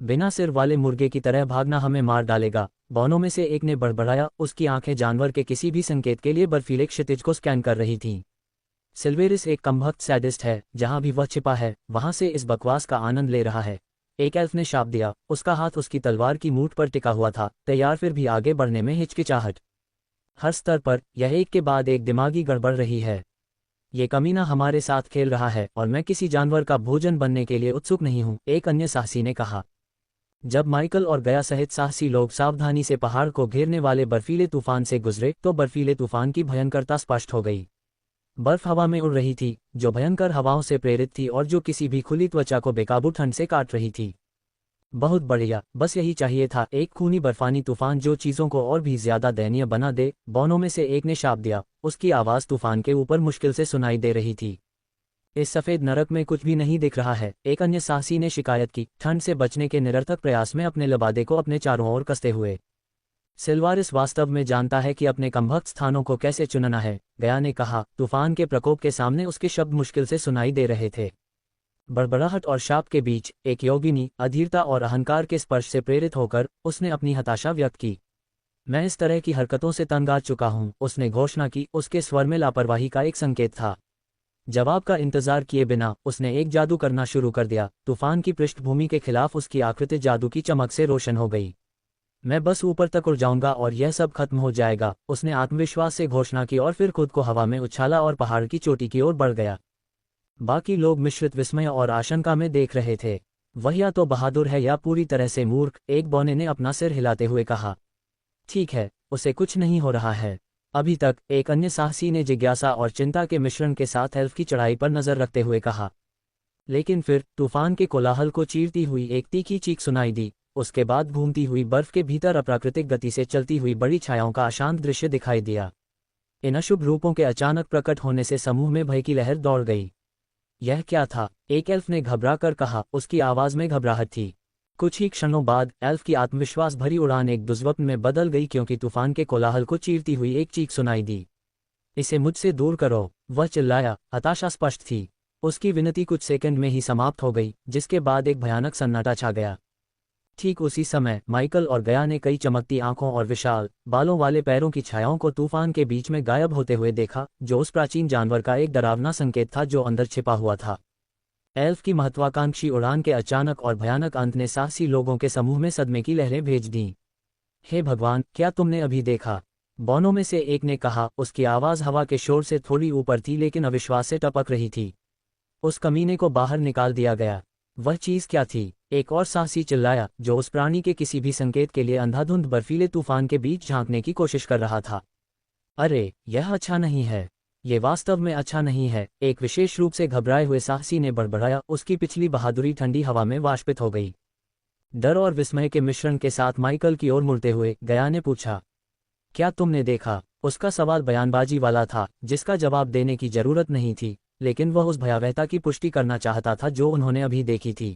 बिना सिर वाले मुर्गे की तरह भागना हमें मार डालेगा, बौनों में से एक ने बड़बड़ाया। उसकी आंखें जानवर के किसी भी संकेत के लिए बर्फीले क्षितिज को स्कैन कर रही थीं। सिल्वेरिस एक कमबख्त सैडिस्ट है, जहां भी वह छिपा है, वहां से इस बकवास का आनंद ले रहा है, एक एल्फ ने शाप दिया। उसका हाथ उसकी तलवार की मूठ पर टिका हुआ था, तैयार फिर भी आगे बढ़ने में हिचकिचाहट। हर स्तर पर यह एक के बाद एक दिमागी गड़बड़ रही है। ये कमीना हमारे साथ खेल रहा है और मैं किसी जानवर का भोजन बनने के लिए उत्सुक नहीं हूं, एक अन्य साहसी ने कहा। जब माइकल और गया सहित साहसी लोग सावधानी से पहाड़ को घेरने वाले बर्फीले तूफान से गुजरे, तो बर्फीले तूफान की भयंकरता स्पष्ट हो गई। बर्फ हवा में उड़ रही थी, जो भयंकर हवाओं से प्रेरित थी और जो किसी भी खुली त्वचा को बेकाबू ठंड से काट रही थी। बहुत बढ़िया, बस यही चाहिए था, एक खूनी बर्फानी तूफान जो चीज़ों को और भी ज्यादा दयनीय बना दे, बौनों में से एक ने शाप दिया। उसकी आवाज़ तूफान के ऊपर मुश्किल से सुनाई दे रही थी। इस सफ़ेद नरक में कुछ भी नहीं दिख रहा है, एक अन्य साहसी ने शिकायत की, ठंड से बचने के निरर्थक प्रयास में अपने लबादे को अपने चारों ओर कसते हुए। सिल्वारिस वास्तव में जानता है कि अपने कमबख्त स्थानों को कैसे चुनना है, गया ने कहा। तूफान के प्रकोप के सामने उसके शब्द मुश्किल से सुनाई दे रहे थे। बड़बड़ाहट और शाप के बीच एक योगिनी, अधीरता और अहंकार के स्पर्श से प्रेरित होकर उसने अपनी हताशा व्यक्त की। मैं इस तरह की हरकतों से तंग आ चुका हूं, उसने घोषणा की। उसके स्वर में लापरवाही का एक संकेत था। जवाब का इंतजार किए बिना उसने एक जादू करना शुरू कर दिया। तूफान की पृष्ठभूमि के खिलाफ उसकी आकृति जादू की चमक से रोशन हो गई। मैं बस ऊपर तक उड़ जाऊंगा और यह सब खत्म हो जाएगा, उसने आत्मविश्वास से घोषणा की और फिर खुद को हवा में उछाला और पहाड़ की चोटी की ओर बढ़ गया। बाकी लोग मिश्रित विस्मय और आशंका में देख रहे थे। वह या तो बहादुर है या पूरी तरह से मूर्ख, एक बौने ने अपना सिर हिलाते हुए कहा। ठीक है, उसे कुछ नहीं हो रहा है अभी तक, एक अन्य साहसी ने जिज्ञासा और चिंता के मिश्रण के साथ एल्फ की चढ़ाई पर नजर रखते हुए कहा। लेकिन फिर तूफान के कोलाहल को चीरती हुई एक तीखी चीख सुनाई दी। उसके बाद घूमती हुई बर्फ के भीतर अप्राकृतिक गति से चलती हुई बड़ी छायाओं का अशांत दृश्य दिखाई दिया। इन अशुभ रूपों के अचानक प्रकट होने से समूह में भय की लहर दौड़ गई। यह क्या था? एक एल्फ ने घबरा कर कहा, उसकी आवाज में घबराहट थी। कुछ ही क्षणों बाद एल्फ की आत्मविश्वास भरी उड़ान एक दुर्स्वप्न में बदल गई, क्योंकि तूफान के कोलाहल को चीरती हुई एक चीख सुनाई दी। इसे मुझसे दूर करो, वह चिल्लाया। हताशा स्पष्ट थी। उसकी विनती कुछ सेकंड में ही समाप्त हो गई, जिसके बाद एक भयानक सन्नाटा छा गया। ठीक उसी समय माइकल और गया ने कई चमकती आंखों और विशाल बालों वाले पैरों की छायाओं को तूफान के बीच में गायब होते हुए देखा, जो उस प्राचीन जानवर का एक डरावना संकेत था जो अंदर छिपा हुआ था। एल्फ की महत्वाकांक्षी उड़ान के अचानक और भयानक अंत ने साहसी लोगों के समूह में सदमे की लहरें भेज दीं। हे भगवान, क्या तुमने अभी देखा? बौनों में से एक ने कहा। उसकी आवाज़ हवा के शोर से थोड़ी ऊपर थी, लेकिन अविश्वास से टपक रही थी। उस कमीने को बाहर निकाल दिया गया। वह चीज़ क्या थी? एक और साहसी चिल्लाया, जो उस प्राणी के किसी भी संकेत के लिए अंधाधुंध बर्फीले तूफान के बीच झांकने की कोशिश कर रहा था। अरे, यह अच्छा नहीं है, ये वास्तव में अच्छा नहीं है, एक विशेष रूप से घबराए हुए साहसी ने बड़बड़ाया। उसकी पिछली बहादुरी ठंडी हवा में वाष्पित हो गई। डर और विस्मय के मिश्रण के साथ माइकल की ओर मुड़ते हुए गया ने पूछा, क्या तुमने देखा? उसका सवाल बयानबाजी वाला था, जिसका जवाब देने की जरूरत नहीं थी, लेकिन वह उस भयावहता की पुष्टि करना चाहता था जो उन्होंने अभी देखी थी।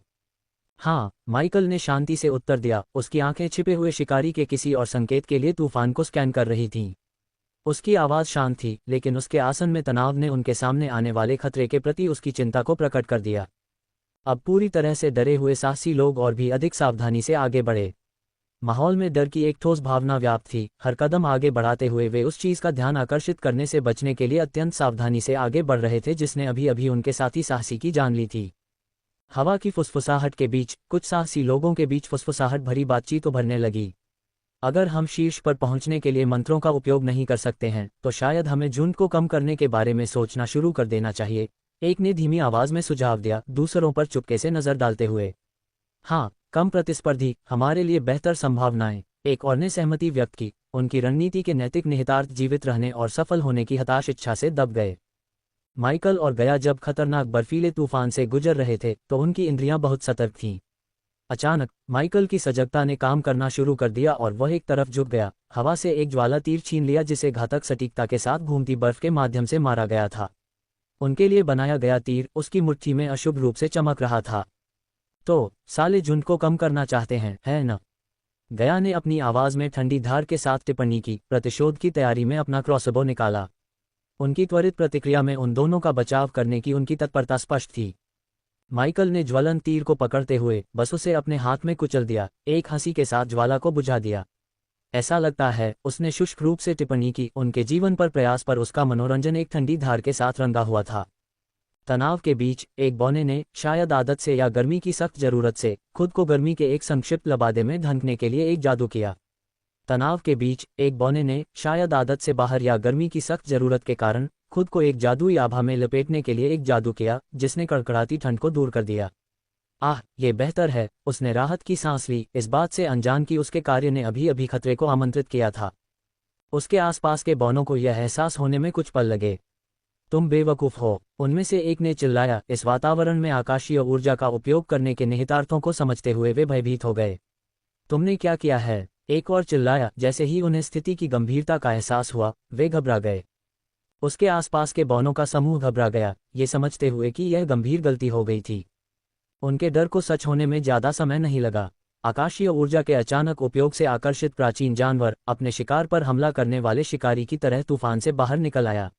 हाँ, माइकल ने शांति से उत्तर दिया। उसकी आंखें छिपे हुए शिकारी के किसी और संकेत के लिए तूफान को स्कैन कर रही थीं। उसकी आवाज़ शांत थी, लेकिन उसके आसन में तनाव ने उनके सामने आने वाले खतरे के प्रति उसकी चिंता को प्रकट कर दिया। अब पूरी तरह से डरे हुए साहसी लोग और भी अधिक सावधानी से आगे बढ़े। माहौल में डर की एक ठोस भावना व्याप्त थी। हर कदम आगे बढ़ाते हुए वे उस चीज़ का ध्यान आकर्षित करने से बचने के लिए अत्यंत सावधानी से आगे बढ़ रहे थे जिसने अभी अभी उनके साथी साहसी की जान ली थी। हवा की फुसफुसाहट के बीच कुछ साहसी लोगों के बीच फुसफुसाहट भरी बातचीत उभरने लगी। अगर हम शीर्ष पर पहुंचने के लिए मंत्रों का उपयोग नहीं कर सकते हैं, तो शायद हमें झुंड को कम करने के बारे में सोचना शुरू कर देना चाहिए, एक ने धीमी आवाज में सुझाव दिया, दूसरों पर चुपके से नजर डालते हुए। हाँ, कम प्रतिस्पर्धी, हमारे लिए बेहतर संभावनाएं, एक और ने सहमति व्यक्त की। उनकी रणनीति के नैतिक निहितार्थ जीवित रहने और सफल होने की हताश इच्छा से दब गए। माइकल और गया जब खतरनाक बर्फीले तूफान से गुजर रहे थे तो उनकी इंद्रियां बहुत सतर्क थीं। अचानक माइकल की सजगता ने काम करना शुरू कर दिया और वह एक तरफ झुक गया। हवा से एक ज्वाला तीर छीन लिया जिसे घातक सटीकता के साथ घूमती बर्फ के माध्यम से मारा गया था। उनके लिए बनाया गया तीर उसकी मुट्ठी में अशुभ रूप से चमक रहा था। तो साले झुंड को कम करना चाहते हैं, है न? गया ने अपनी आवाज में ठंडी धार के साथ टिप्पणी की। प्रतिशोध की तैयारी में अपना क्रॉसबो निकाला। उनकी त्वरित प्रतिक्रिया में उन दोनों का बचाव करने की उनकी तत्परता स्पष्ट थी। माइकल ने ज्वलन तीर को पकड़ते हुए बस उसे अपने हाथ में कुचल दिया, एक हंसी के साथ ज्वाला को बुझा दिया। ऐसा लगता है, उसने शुष्क रूप से टिप्पणी की, उनके जीवन पर प्रयास पर उसका मनोरंजन एक ठंडी धार के साथ रंगा हुआ था। तनाव के बीच एक बौने ने, शायद आदत से या गर्मी की सख्त जरूरत से, खुद को गर्मी के एक संक्षिप्त लबादे में ढंकने के लिए एक जादू किया। तनाव के बीच एक बौने ने, शायद आदत से बाहर या गर्मी की सख्त जरूरत के कारण, खुद को एक जादुई आभा में लपेटने के लिए एक जादू किया, जिसने कड़कड़ाती ठंड को दूर कर दिया। आह, ये बेहतर है, उसने राहत की सांस ली, इस बात से अनजान कि उसके कार्य ने अभी अभी खतरे को आमंत्रित किया था। उसके आसपास के बौनों को यह एहसास होने में कुछ पल लगे। तुम बेवकूफ हो, उनमें से एक ने चिल्लाया। इस वातावरण में आकाशीय ऊर्जा का उपयोग करने के निहितार्थों को समझते हुए वे भयभीत हो गए। तुमने क्या किया है? एक और चिल्लाया। जैसे ही उन्हें स्थिति की गंभीरता का एहसास हुआ, वे घबरा गए। उसके आसपास के बौनों का समूह घबरा गया, ये समझते हुए कि यह गंभीर गलती हो गई थी। उनके डर को सच होने में ज्यादा समय नहीं लगा। आकाशीय ऊर्जा के अचानक उपयोग से आकर्षित प्राचीन जानवर अपने शिकार पर हमला करने वाले शिकारी की तरह तूफान से बाहर निकल आया।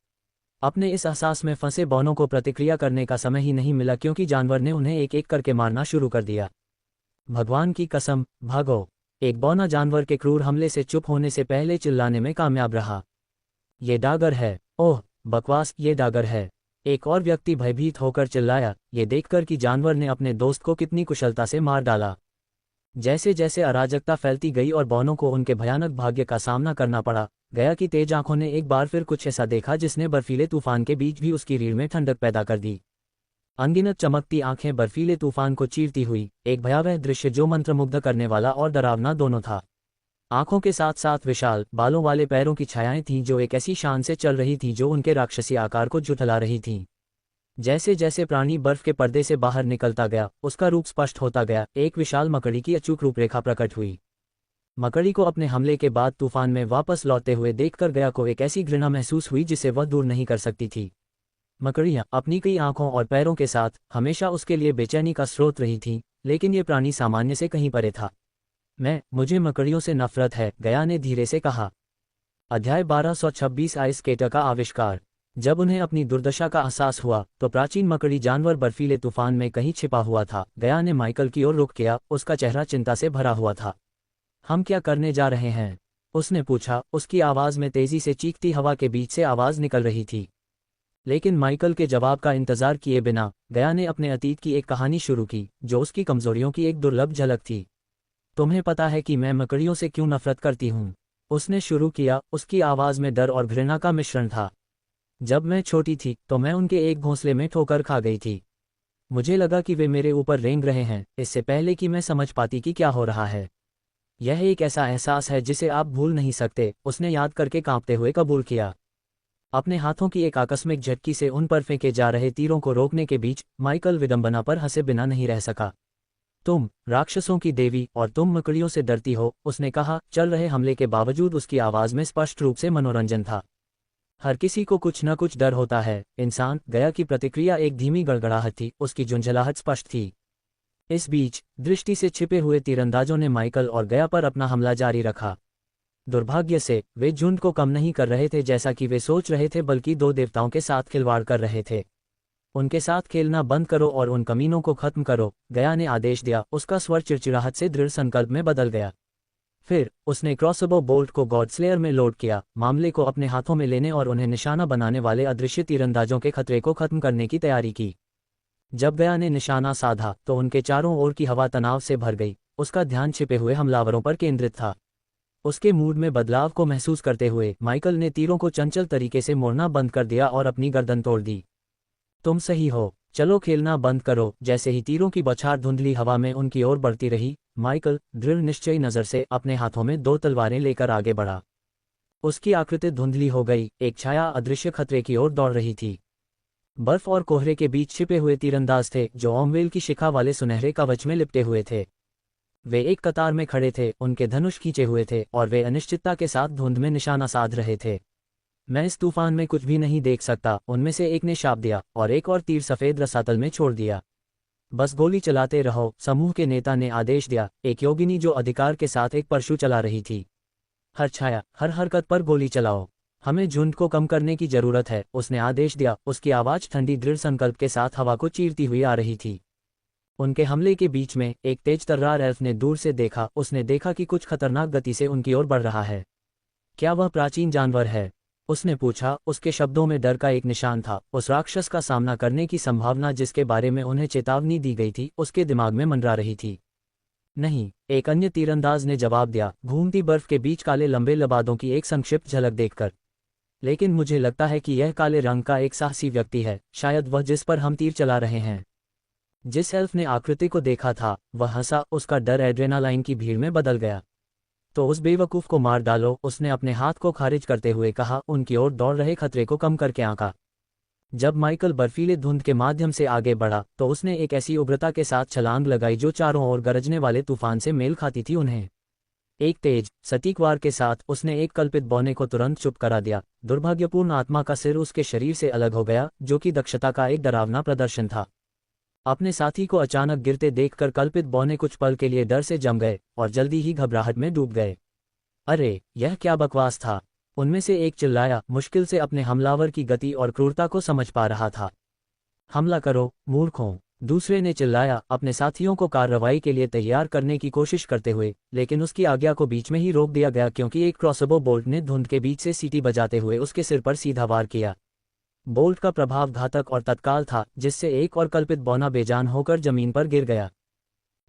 अपने इस एहसास में फंसे बौनों को प्रतिक्रिया करने का समय ही नहीं मिला, क्योंकि जानवर ने उन्हें एक एक करके मारना शुरू कर दिया। भगवान की कसम, भागो! एक बौना जानवर के क्रूर हमले से चुप होने से पहले चिल्लाने में कामयाब रहा। ये डागर है। ओह बकवास, ये डागर है! एक और व्यक्ति भयभीत होकर चिल्लाया, ये देखकर कि जानवर ने अपने दोस्त को कितनी कुशलता से मार डाला। जैसे जैसे अराजकता फैलती गई और बौनों को उनके भयानक भाग्य का सामना करना पड़ा, गया की तेज आंखों ने एक बार फिर कुछ ऐसा देखा जिसने बर्फीले तूफान के बीच भी उसकी रीढ़ में ठंडक पैदा कर दी। अनगिनत चमकती आंखें बर्फीले तूफान को चीरती हुई, एक भयावह दृश्य जो मंत्रमुग्ध करने वाला और डरावना दोनों था। आंखों के साथ साथ विशाल बालों वाले पैरों की छायाएं थीं जो एक ऐसी शान से चल रही थीं जो उनके राक्षसी आकार को झुठला रही थीं। जैसे जैसे प्राणी बर्फ के पर्दे से बाहर निकलता गया, उसका रूप स्पष्ट होता गया। एक विशाल मकड़ी की अचूक रूपरेखा प्रकट हुई। मकड़ी को अपने हमले के बाद तूफान में वापस लौटते हुए देखकर गया को एक ऐसी घृणा महसूस हुई जिसे वह दूर नहीं कर सकती थी। मकड़ियाँ अपनी कई आंखों और पैरों के साथ हमेशा उसके लिए बेचैनी का स्रोत रही थीं, लेकिन ये प्राणी सामान्य से कहीं परे था। मुझे मकड़ियों से नफरत है, गया ने धीरे से कहा। अध्याय 1226 आइस स्केटर का आविष्कार। जब उन्हें अपनी दुर्दशा का एहसास हुआ तो प्राचीन मकड़ी जानवर बर्फीले तूफान में कहीं छिपा हुआ था। गया ने माइकल की ओर रुख किया, उसका चेहरा चिंता से भरा हुआ था। हम क्या करने जा रहे हैं? उसने पूछा। उसकी आवाज़ में तेजी से चीखती हवा के बीच से आवाज़ निकल रही थी। लेकिन माइकल के जवाब का इंतजार किए बिना गया ने अपने अतीत की एक कहानी शुरू की, जो उसकी कमजोरियों की एक दुर्लभ झलक थी। तुम्हें पता है कि मैं मकड़ियों से क्यों नफरत करती हूँ? उसने शुरू किया, उसकी आवाज़ में डर और घृणा का मिश्रण था। जब मैं छोटी थी तो मैं उनके एक घोंसले में ठोकर खा गई थी। मुझे लगा कि वे मेरे ऊपर रेंग रहे हैं, इससे पहले कि मैं समझ पाती कि क्या हो रहा है। यह एक ऐसा एहसास है जिसे आप भूल नहीं सकते, उसने याद करके कांपते हुए कबूल किया। अपने हाथों की एक आकस्मिक झटकी से उन पर फेंके जा रहे तीरों को रोकने के बीच माइकल विडंबना पर हंसे बिना नहीं रह सका। तुम राक्षसों की देवी और तुम मकड़ियों से डरती हो, उसने कहा। चल रहे हमले के बावजूद उसकी आवाज़ में स्पष्ट रूप से मनोरंजन था। हर किसी को कुछ न कुछ डर होता है, इंसान। गया की प्रतिक्रिया एक धीमी गड़गड़ाहट थी, उसकी झुंझलाहट स्पष्ट थी। इस बीच दृष्टि से छिपे हुए तीरंदाजों ने माइकल और गया पर अपना हमला जारी रखा। दुर्भाग्य से वे झुंड को कम नहीं कर रहे थे जैसा कि वे सोच रहे थे, बल्कि दो देवताओं के साथ खिलवाड़ कर रहे थे। उनके साथ खेलना बंद करो और उन कमीनों को खत्म करो, गया ने आदेश दिया। उसका स्वर चिड़चिड़ाहट से दृढ़ संकल्प में बदल गया। फिर उसने क्रॉसबो बोल्ट को गॉडस्लेयर में लोड किया, मामले को अपने हाथों में लेने और उन्हें निशाना बनाने वाले अदृश्य तीरंदाजों के खतरे को खत्म करने की तैयारी की। जब गया ने निशाना साधा तो उनके चारों ओर की हवा तनाव से भर गई। उसका ध्यान छिपे हुए हमलावरों पर केंद्रित था। उसके मूड में बदलाव को महसूस करते हुए माइकल ने तीरों को चंचल तरीके से मोड़ना बंद कर दिया और अपनी गर्दन तोड़ दी। तुम सही हो, चलो खेलना बंद करो। जैसे ही तीरों की बौछार धुंधली हवा में उनकी ओर बढ़ती रही, माइकल दृढ़ निश्चयी नज़र से अपने हाथों में दो तलवारें लेकर आगे बढ़ा। उसकी आकृति धुंधली हो गई, एक छाया अदृश्य खतरे की ओर दौड़ रही थी। बर्फ और कोहरे के बीच छिपे हुए तीरंदाज थे जो ओमवेल की शिखा वाले सुनहरे कवच में लिपटे हुए थे। वे एक कतार में खड़े थे, उनके धनुष खींचे हुए थे और वे अनिश्चितता के साथ धुंध में निशाना साध रहे थे। मैं इस तूफान में कुछ भी नहीं देख सकता, उनमें से एक ने शाप दिया और एक और तीर सफेद रसातल में छोड़ दिया। बस गोली चलाते रहो, समूह के नेता ने आदेश दिया, एक योगिनी जो अधिकार के साथ एक परशु चला रही थी। हर छाया, हर हरकत पर गोली चलाओ, हमें झुंड को कम करने की जरूरत है, उसने आदेश दिया। उसकी आवाज़ ठंडी दृढ़ संकल्प के साथ हवा को चीरती हुई आ रही थी। उनके हमले के बीच में एक तेज तर्रार एल्फ ने दूर से देखा। उसने देखा कि कुछ खतरनाक गति से उनकी ओर बढ़ रहा है। क्या वह प्राचीन जानवर है? उसने पूछा। उसके शब्दों में डर का एक निशान था। उस राक्षस का सामना करने की संभावना जिसके बारे में उन्हें चेतावनी दी गई थी उसके दिमाग में मंडरा रही थी। नहीं, एक अन्य तीरंदाज ने जवाब दिया, घूमती बर्फ के बीच काले लंबे लबादों की एक संक्षिप्त झलक देखकर। लेकिन मुझे लगता है कि यह काले रंग का एक साहसी व्यक्ति है, शायद वह जिस पर हम तीर चला रहे हैं। जिस एल्फ ने आकृति को देखा था वह हंसा, उसका डर एड्रेनालाइन की भीड़ में बदल गया। तो उस बेवकूफ़ को मार डालो, उसने अपने हाथ को खारिज करते हुए कहा, उनकी ओर दौड़ रहे खतरे को कम करके आंका। जब माइकल बर्फीले धुंध के माध्यम से आगे बढ़ा तो उसने एक ऐसी उग्रता के साथ छलांग लगाई जो चारों ओर गरजने वाले तूफान से मेल खाती थी। उन्हें एक तेज सटीक वार के साथ उसने एक कल्पित बौने को तुरंत चुप करा दिया। दुर्भाग्यपूर्ण आत्मा का सिर उसके शरीर से अलग हो गया, जो कि दक्षता का एक डरावना प्रदर्शन था। अपने साथी को अचानक गिरते देखकर कल्पित बौने कुछ पल के लिए डर से जम गए और जल्दी ही घबराहट में डूब गए। अरे, यह क्या बकवास था? उनमें से एक चिल्लाया, मुश्किल से अपने हमलावर की गति और क्रूरता को समझ पा रहा था। हमला करो, मूर्खों! दूसरे ने चिल्लाया, अपने साथियों को कार्रवाई के लिए तैयार करने की कोशिश करते हुए, लेकिन उसकी आज्ञा को बीच में ही रोक दिया गया क्योंकि एक क्रॉसबो बोल्ट ने धुंध के बीच से सीटी बजाते हुए उसके सिर पर सीधा वार किया। बोल्ट का प्रभाव घातक और तत्काल था, जिससे एक और कल्पित बौना बेजान होकर जमीन पर गिर गया।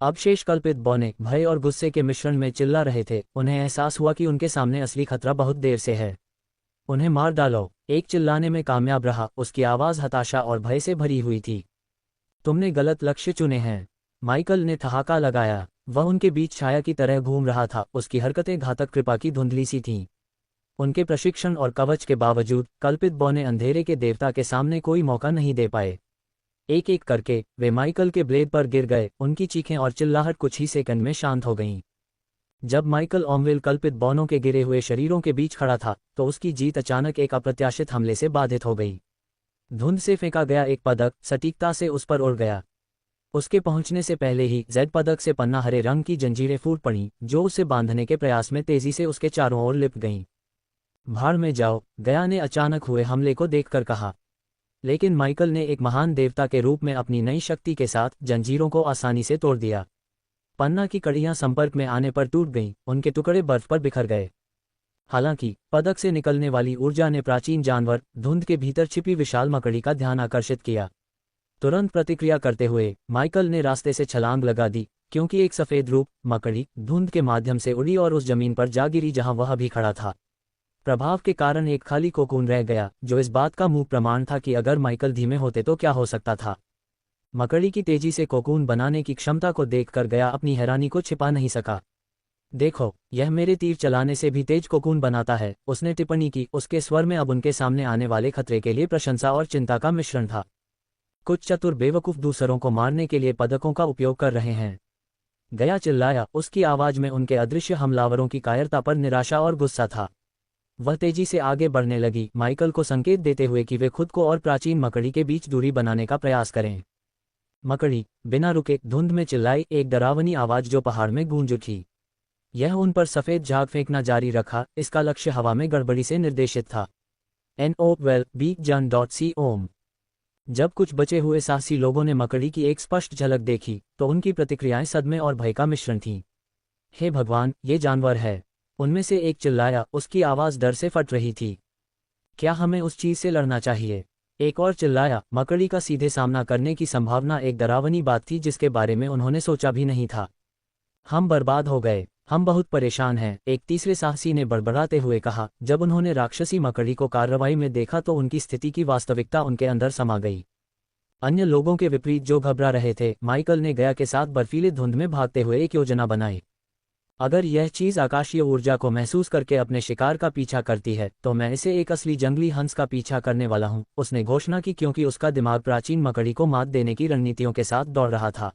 अब शेष कल्पित बौने भय और गुस्से के मिश्रण में चिल्ला रहे थे। उन्हें एहसास हुआ कि उनके सामने असली खतरा बहुत देर से है। उन्हें मार डालो! एक चिल्लाने में कामयाब रहा, उसकी आवाज़ हताशा और भय से भरी हुई थी। तुमने गलत लक्ष्य चुने हैं, माइकल ने ठहाका लगाया। वह उनके बीच छाया की तरह घूम रहा था, उसकी हरकतें घातक कृपा की धुंधली सी थीं। उनके प्रशिक्षण और कवच के बावजूद कल्पित बौने अंधेरे के देवता के सामने कोई मौका नहीं दे पाए। एक एक करके वे माइकल के ब्लेड पर गिर गए। उनकी चीखें और चिल्लाहट कुछ ही सेकंड में शांत हो गईं। जब माइकल ओमवेल कल्पित बौनों के गिरे हुए शरीरों के बीच खड़ा था तो उसकी जीत अचानक एक अप्रत्याशित हमले से बाधित हो गई। धुंध से फेंका गया एक पदक सटीकता से उस पर उड़ गया। उसके पहुंचने से पहले ही जेड पदक से पन्ना हरे रंग की जंजीरें फूट पड़ीं, जो उसे बांधने के प्रयास में तेजी से उसके चारों ओर लिपट गईं। भाड़ में जाओ, गया ने अचानक हुए हमले को देखकर कहा। लेकिन माइकल ने एक महान देवता के रूप में अपनी नई शक्ति के साथ जंजीरों को आसानी से तोड़ दिया। पन्ना की कड़ियां संपर्क में आने पर टूट गईं, उनके टुकड़े बर्फ पर बिखर गए। हालांकि पदक से निकलने वाली ऊर्जा ने प्राचीन जानवर धुंध के भीतर छिपी विशाल मकड़ी का ध्यान आकर्षित किया। तुरंत प्रतिक्रिया करते हुए माइकल ने रास्ते से छलांग लगा दी, क्योंकि एक सफेद रूप मकड़ी धुंध के माध्यम से उड़ी और उस जमीन पर जा गिरी जहां वह भी खड़ा था। प्रभाव के कारण एक खाली कोकून रह गया, जो इस बात का मूक प्रमाण था कि अगर माइकल धीमे होते तो क्या हो सकता था। मकड़ी की तेजी से कोकून बनाने की क्षमता को देखकर गया अपनी हैरानी को छिपा नहीं सका। देखो, यह मेरे तीर चलाने से भी तेज कोकून बनाता है, उसने टिप्पणी की। उसके स्वर में अब उनके सामने आने वाले खतरे के लिए प्रशंसा और चिंता का मिश्रण था। कुछ चतुर बेवकूफ दूसरों को मारने के लिए पदकों का उपयोग कर रहे हैं, गया चिल्लाया। उसकी आवाज में उनके अदृश्य हमलावरों की कायरता पर निराशा और गुस्सा था। वह तेजी से आगे बढ़ने लगी, माइकल को संकेत देते हुए कि वे खुद को और प्राचीन मकड़ी के बीच दूरी बनाने का प्रयास करें। मकड़ी बिना रुके धुंध में चिल्लाई, एक डरावनी आवाज जो पहाड़ में गूंज उठी। यह उन पर सफेद झाग फेंकना जारी रखा। इसका लक्ष्य हवा में गड़बड़ी से निर्देशित था। NOWELL-BEACON.COM। जब कुछ बचे हुए साहसी लोगों ने मकड़ी की एक स्पष्ट झलक देखी तो उनकी प्रतिक्रियाएं सदमे और भय का मिश्रण थीं। हे भगवान, ये जानवर है! उनमें से एक चिल्लाया, उसकी आवाज डर से फट रही थी। क्या हमें उस चीज से लड़ना चाहिए? एक और चिल्लाया। मकड़ी का सीधे सामना करने की संभावना एक डरावनी बात थी जिसके बारे में उन्होंने सोचा भी नहीं था। हम बर्बाद हो गए, हम बहुत परेशान हैं, एक तीसरे साहसी ने बड़बड़ाते हुए कहा। जब उन्होंने राक्षसी मकड़ी को कार्रवाई में देखा तो उनकी स्थिति की वास्तविकता उनके अंदर समा गई। अन्य लोगों के विपरीत जो घबरा रहे थे, माइकल ने गया के साथ बर्फीले धुंध में भागते हुए एक योजना बनाई। अगर यह चीज आकाशीय ऊर्जा को महसूस करके अपने शिकार का पीछा करती है तो मैं इसे एक असली जंगली हंस का पीछा करने वाला हूं, उसने घोषणा की, क्योंकि उसका दिमाग प्राचीन मकड़ी को मात देने की रणनीतियों के साथ दौड़ रहा था।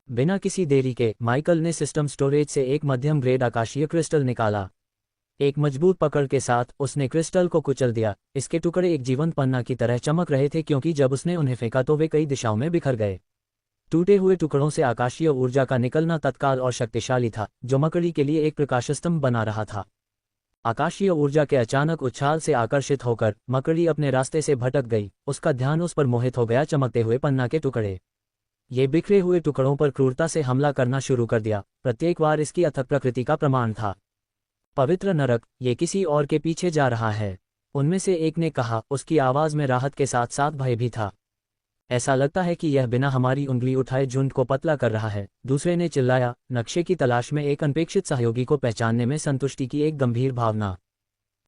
बिना किसी देरी के माइकल ने सिस्टम स्टोरेज से एक मध्यम ग्रेड आकाशीय क्रिस्टल निकाला। एक मजबूत पकड़ के साथ उसने क्रिस्टल को कुचल दिया। इसके टुकड़े एक जीवंत पन्ना की तरह चमक रहे थे, क्योंकि जब उसने उन्हें फेंका तो वे कई दिशाओं में बिखर गए। टूटे हुए टुकड़ों से आकाशीय ऊर्जा का निकलना तत्काल और शक्तिशाली था, जो मकड़ी के लिए एक प्रकाशस्तंभ बना रहा था। आकाशीय ऊर्जा के अचानक उछाल से आकर्षित होकर मकड़ी अपने रास्ते से भटक गई। उसका ध्यान उस पर मोहित हो गया, चमकते हुए पन्ना के टुकड़े। ये बिखरे हुए टुकड़ों पर क्रूरता से हमला करना शुरू कर दिया। प्रत्येक वार इसकी अथक प्रकृति का प्रमाण था। पवित्र नरक, ये किसी और के पीछे जा रहा है, उनमें से एक ने कहा। उसकी आवाज में राहत के साथ साथ भय भी था। ऐसा लगता है कि यह बिना हमारी उंगली उठाए झुंड को पतला कर रहा है, दूसरे ने चिल्लाया, नक्शे की तलाश में एक अनपेक्षित सहयोगी को पहचानने में संतुष्टि की एक गंभीर भावना।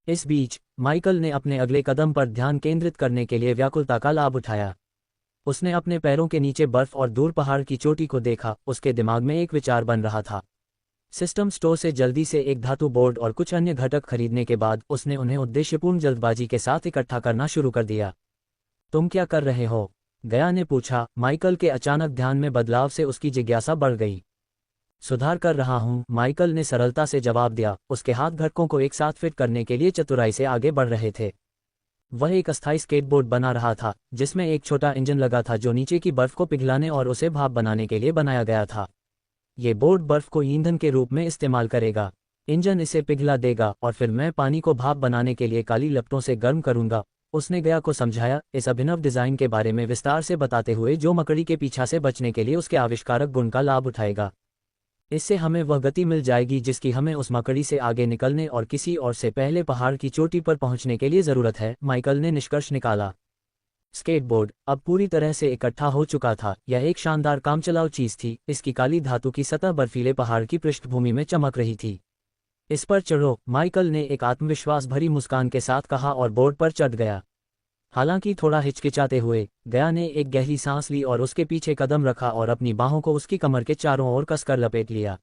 इस बीच माइकल ने अपने अगले कदम पर ध्यान केंद्रित करने के लिए व्याकुलता का लाभ उठाया। उसने अपने पैरों के नीचे बर्फ और दूर पहाड़ की चोटी को देखा। उसके दिमाग में एक विचार बन रहा था। सिस्टम स्टोर से जल्दी से एक धातु बोर्ड और कुछ अन्य घटक खरीदने के बाद उसने उन्हें उद्देश्यपूर्ण जल्दबाजी के साथ इकट्ठा करना शुरू कर दिया। तुम क्या कर रहे हो? गया ने पूछा। माइकल के अचानक ध्यान में बदलाव से उसकी जिज्ञासा बढ़ गई। सुधार कर रहा हूँ, माइकल ने सरलता से जवाब दिया। उसके हाथ घटकों को एक साथ फिट करने के लिए चतुराई से आगे बढ़ रहे थे। वह एक अस्थायी स्केटबोर्ड बना रहा था जिसमें एक छोटा इंजन लगा था जो नीचे की बर्फ को पिघलाने और उसे भाप बनाने के लिए बनाया गया था। ये बोर्ड बर्फ को ईंधन के रूप में इस्तेमाल करेगा। इंजन इसे पिघला देगा और फिर मैं पानी को भाप बनाने के लिए काली लपटों से गर्म करूंगा, उसने गया को समझाया, इस अभिनव डिजाइन के बारे में विस्तार से बताते हुए जो मकड़ी के पीछा से बचने के लिए उसके आविष्कारक गुण का लाभ उठाएगा। इससे हमें वह गति मिल जाएगी जिसकी हमें उस मकड़ी से आगे निकलने और किसी और से पहले पहाड़ की चोटी पर पहुंचने के लिए जरूरत है, माइकल ने निष्कर्ष निकाला। स्केटबोर्ड अब पूरी तरह से इकट्ठा हो चुका था। यह एक शानदार कामचलाऊ चीज थी। इसकी काली धातु की सतह बर्फीले पहाड़ की पृष्ठभूमि में चमक रही थी। इस पर चढ़ो, माइकल ने एक आत्मविश्वास भरी मुस्कान के साथ कहा और बोर्ड पर चढ़ गया। हालांकि थोड़ा हिचकिचाते हुए, गया ने एक गहरी सांस ली और उसके पीछे कदम रखा और अपनी बाहों को उसकी कमर के चारों ओर कसकर लपेट लिया।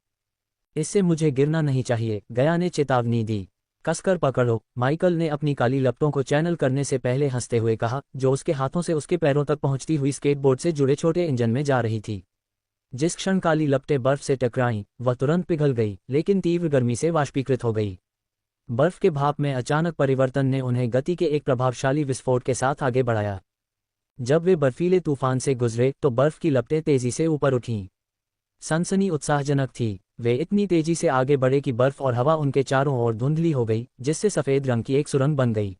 इससे मुझे गिरना नहीं चाहिए, गया ने चेतावनी दी। कसकर पकड़ो, माइकल ने अपनी काली लपटों को चैनल करने से पहले हंसते हुए कहा, जो उसके हाथों से उसके पैरों तक पहुंचती हुई स्केटबोर्ड से जुड़े छोटे इंजन में जा रही थी। जिस क्षण काली लपटें बर्फ से टकराईं, वह तुरंत पिघल गई, लेकिन तीव्र गर्मी से वाष्पीकृत हो गई। बर्फ के भाप में अचानक परिवर्तन ने उन्हें गति के एक प्रभावशाली विस्फोट के साथ आगे बढ़ाया। जब वे बर्फीले तूफान से गुजरे तो बर्फ की लपटें तेजी से ऊपर उठीं। सनसनी उत्साहजनक थी। वे इतनी तेजी से आगे बढ़े कि बर्फ और हवा उनके चारों ओर धुंधली हो गई, जिससे सफेद रंग की एक सुरंग बन गई।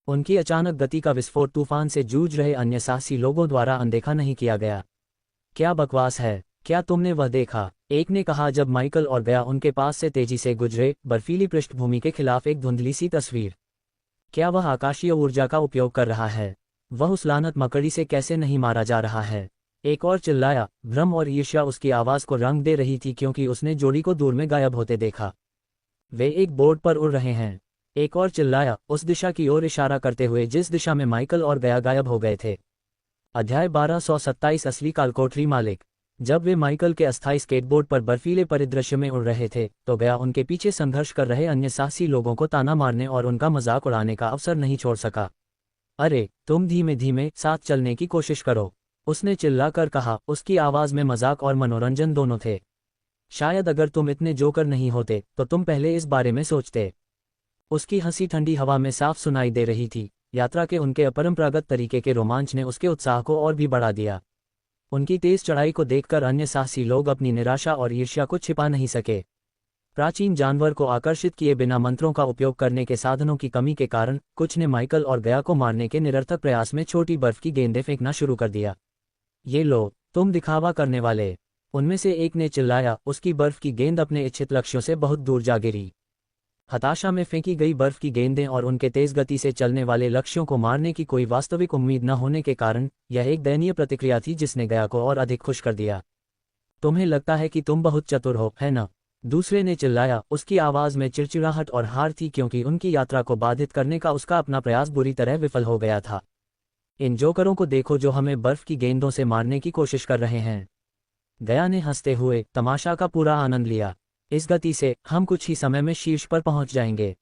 उनकी अचानक गति का विस्फोट तूफान से जूझ रहे अन्य साहसी लोगों द्वारा अनदेखा नहीं किया गया। क्या बकवास है, क्या तुमने वह देखा? एक ने कहा जब माइकल और गया उनके पास से तेजी से गुजरे, बर्फीली पृष्ठभूमि के खिलाफ एक धुंधली सी तस्वीर। क्या वह आकाशीय ऊर्जा का उपयोग कर रहा है? वह उस लानत मकड़ी से कैसे नहीं मारा जा रहा है? एक और चिल्लाया। भ्रम और ईर्ष्या उसकी आवाज को रंग दे रही थी क्योंकि उसने जोड़ी को दूर में गायब होते देखा। वे एक बोर्ड पर उड़ रहे हैं। एक और चिल्लाया, उस दिशा की ओर इशारा करते हुए जिस दिशा में माइकल और गया गायब हो गए थे। अध्याय 1227 असली कालकोठरी मालिक। जब वे माइकल के अस्थायी स्केटबोर्ड पर बर्फीले परिदृश्य में उड़ रहे थे तो गया उनके पीछे संघर्ष कर रहे अन्य साहसी लोगों को ताना मारने और उनका मजाक उड़ाने का अवसर नहीं छोड़ सका। अरे, तुम धीमे धीमे साथ चलने की कोशिश करो, उसने चिल्लाकर कहा। उसकी आवाज में मजाक और मनोरंजन दोनों थे। शायद अगर तुम इतने जोकर नहीं होते तो तुम पहले इस बारे में सोचते। उसकी हंसी ठंडी हवा में साफ सुनाई दे रही थी। यात्रा के उनके अपरंपरागत तरीके के रोमांच ने उसके उत्साह को और भी बढ़ा दिया। उनकी तेज चढ़ाई को देखकर अन्य साहसी लोग अपनी निराशा और ईर्ष्या को छिपा नहीं सके। प्राचीन जानवर को आकर्षित किए बिना मंत्रों का उपयोग करने के साधनों की कमी के कारण कुछ ने माइकल और गया को मारने के निरर्थक प्रयास में छोटी बर्फ की गेंदें फेंकना शुरू कर दिया। ये लो, तुम दिखावा करने वाले, उनमें से एक ने चिल्लाया। उसकी बर्फ की गेंद अपने इच्छित लक्ष्यों से बहुत दूर जा गिरी। हताशा में फेंकी गई बर्फ की गेंदें और उनके तेज गति से चलने वाले लक्ष्यों को मारने की कोई वास्तविक उम्मीद न होने के कारण यह एक दयनीय प्रतिक्रिया थी जिसने गया को और अधिक खुश कर दिया। तुम्हें लगता है कि तुम बहुत चतुर हो, है ना? दूसरे ने चिल्लाया। उसकी आवाज में चिड़चिड़ाहट और हार थी क्योंकि उनकी यात्रा को बाधित करने का उसका अपना प्रयास बुरी तरह विफल हो गया था। इन जोकरों को देखो जो हमें बर्फ की गेंदों से मारने की कोशिश कर रहे हैं। गया ने हंसते हुए तमाशा का पूरा आनंद लिया। इस गति से हम कुछ ही समय में शीर्ष पर पहुंच जाएंगे।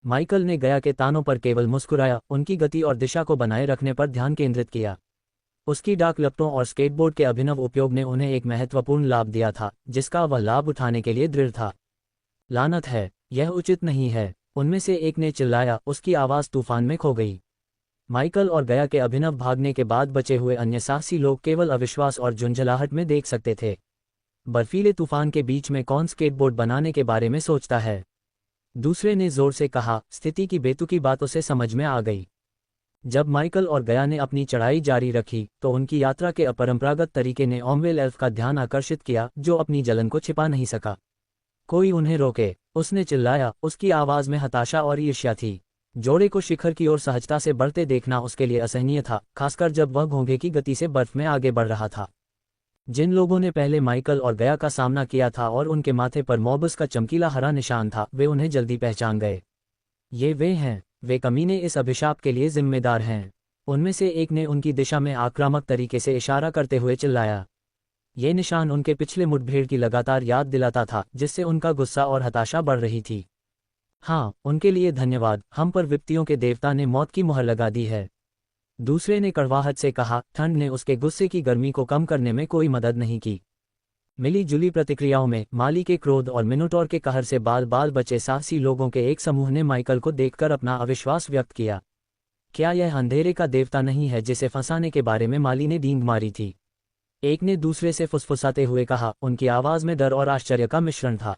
माइकल ने गया के तानों पर केवल मुस्कुराया, उनकी गति और दिशा को बनाए रखने पर ध्यान केंद्रित किया। उसकी डाक लपटों और स्केटबोर्ड के अभिनव उपयोग ने उन्हें एक महत्वपूर्ण लाभ दिया था जिसका वह लाभ उठाने के लिए दृढ़ था। लानत है, यह उचित नहीं है, उनमें से एक ने चिल्लाया। उसकी आवाज तूफान में खो गई। माइकल और गया के अभिनव भागने के बाद बचे हुए अन्य साहसी लोग केवल अविश्वास और झुंझलाहट में देख सकते थे। बर्फीले तूफान के बीच में कौन स्केटबोर्ड बनाने के बारे में सोचता है? दूसरे ने जोर से कहा। स्थिति की बेतुकी बात उसे समझ में आ गई। जब माइकल और गया ने अपनी चढ़ाई जारी रखी तो उनकी यात्रा के अपरंपरागत तरीके ने ओमवेल एल्फ का ध्यान आकर्षित किया जो अपनी जलन को छिपा नहीं सका। कोई उन्हें रोके, उसने चिल्लाया। उसकी आवाज में हताशा और ईर्ष्या थी। जोड़े को शिखर की ओर सहजता से बढ़ते देखना उसके लिए असहनीय था, खासकर जब वह घोंघे की गति से बर्फ में आगे बढ़ रहा था। जिन लोगों ने पहले माइकल और गया का सामना किया था और उनके माथे पर मोबस का चमकीला हरा निशान था, वे उन्हें जल्दी पहचान गए। ये वे हैं, वे कमीने इस अभिशाप के लिए जिम्मेदार हैं। उनमें से एक ने उनकी दिशा में आक्रामक तरीके से इशारा करते हुए चिल्लाया। ये निशान उनके पिछले मुठभेड़ की लगातार याद दिलाता था जिससे उनका गुस्सा और हताशा बढ़ रही थी। हाँ, उनके लिए धन्यवाद, हम पर विपत्तियों के देवता ने मौत की मुहर लगा दी है। दूसरे ने कड़वाहट से कहा। ठंड ने उसके गुस्से की गर्मी को कम करने में कोई मदद नहीं की। मिली जुली प्रतिक्रियाओं में माली के क्रोध और मिनोटॉर के कहर से बाल बाल बचे साहसी लोगों के एक समूह ने माइकल को देखकर अपना अविश्वास व्यक्त किया। क्या यह अंधेरे का देवता नहीं है जिसे फंसाने के बारे में माली ने डींग मारी थी? एक ने दूसरे से फुसफुसाते हुए कहा। उनकी आवाज में डर और आश्चर्य का मिश्रण था।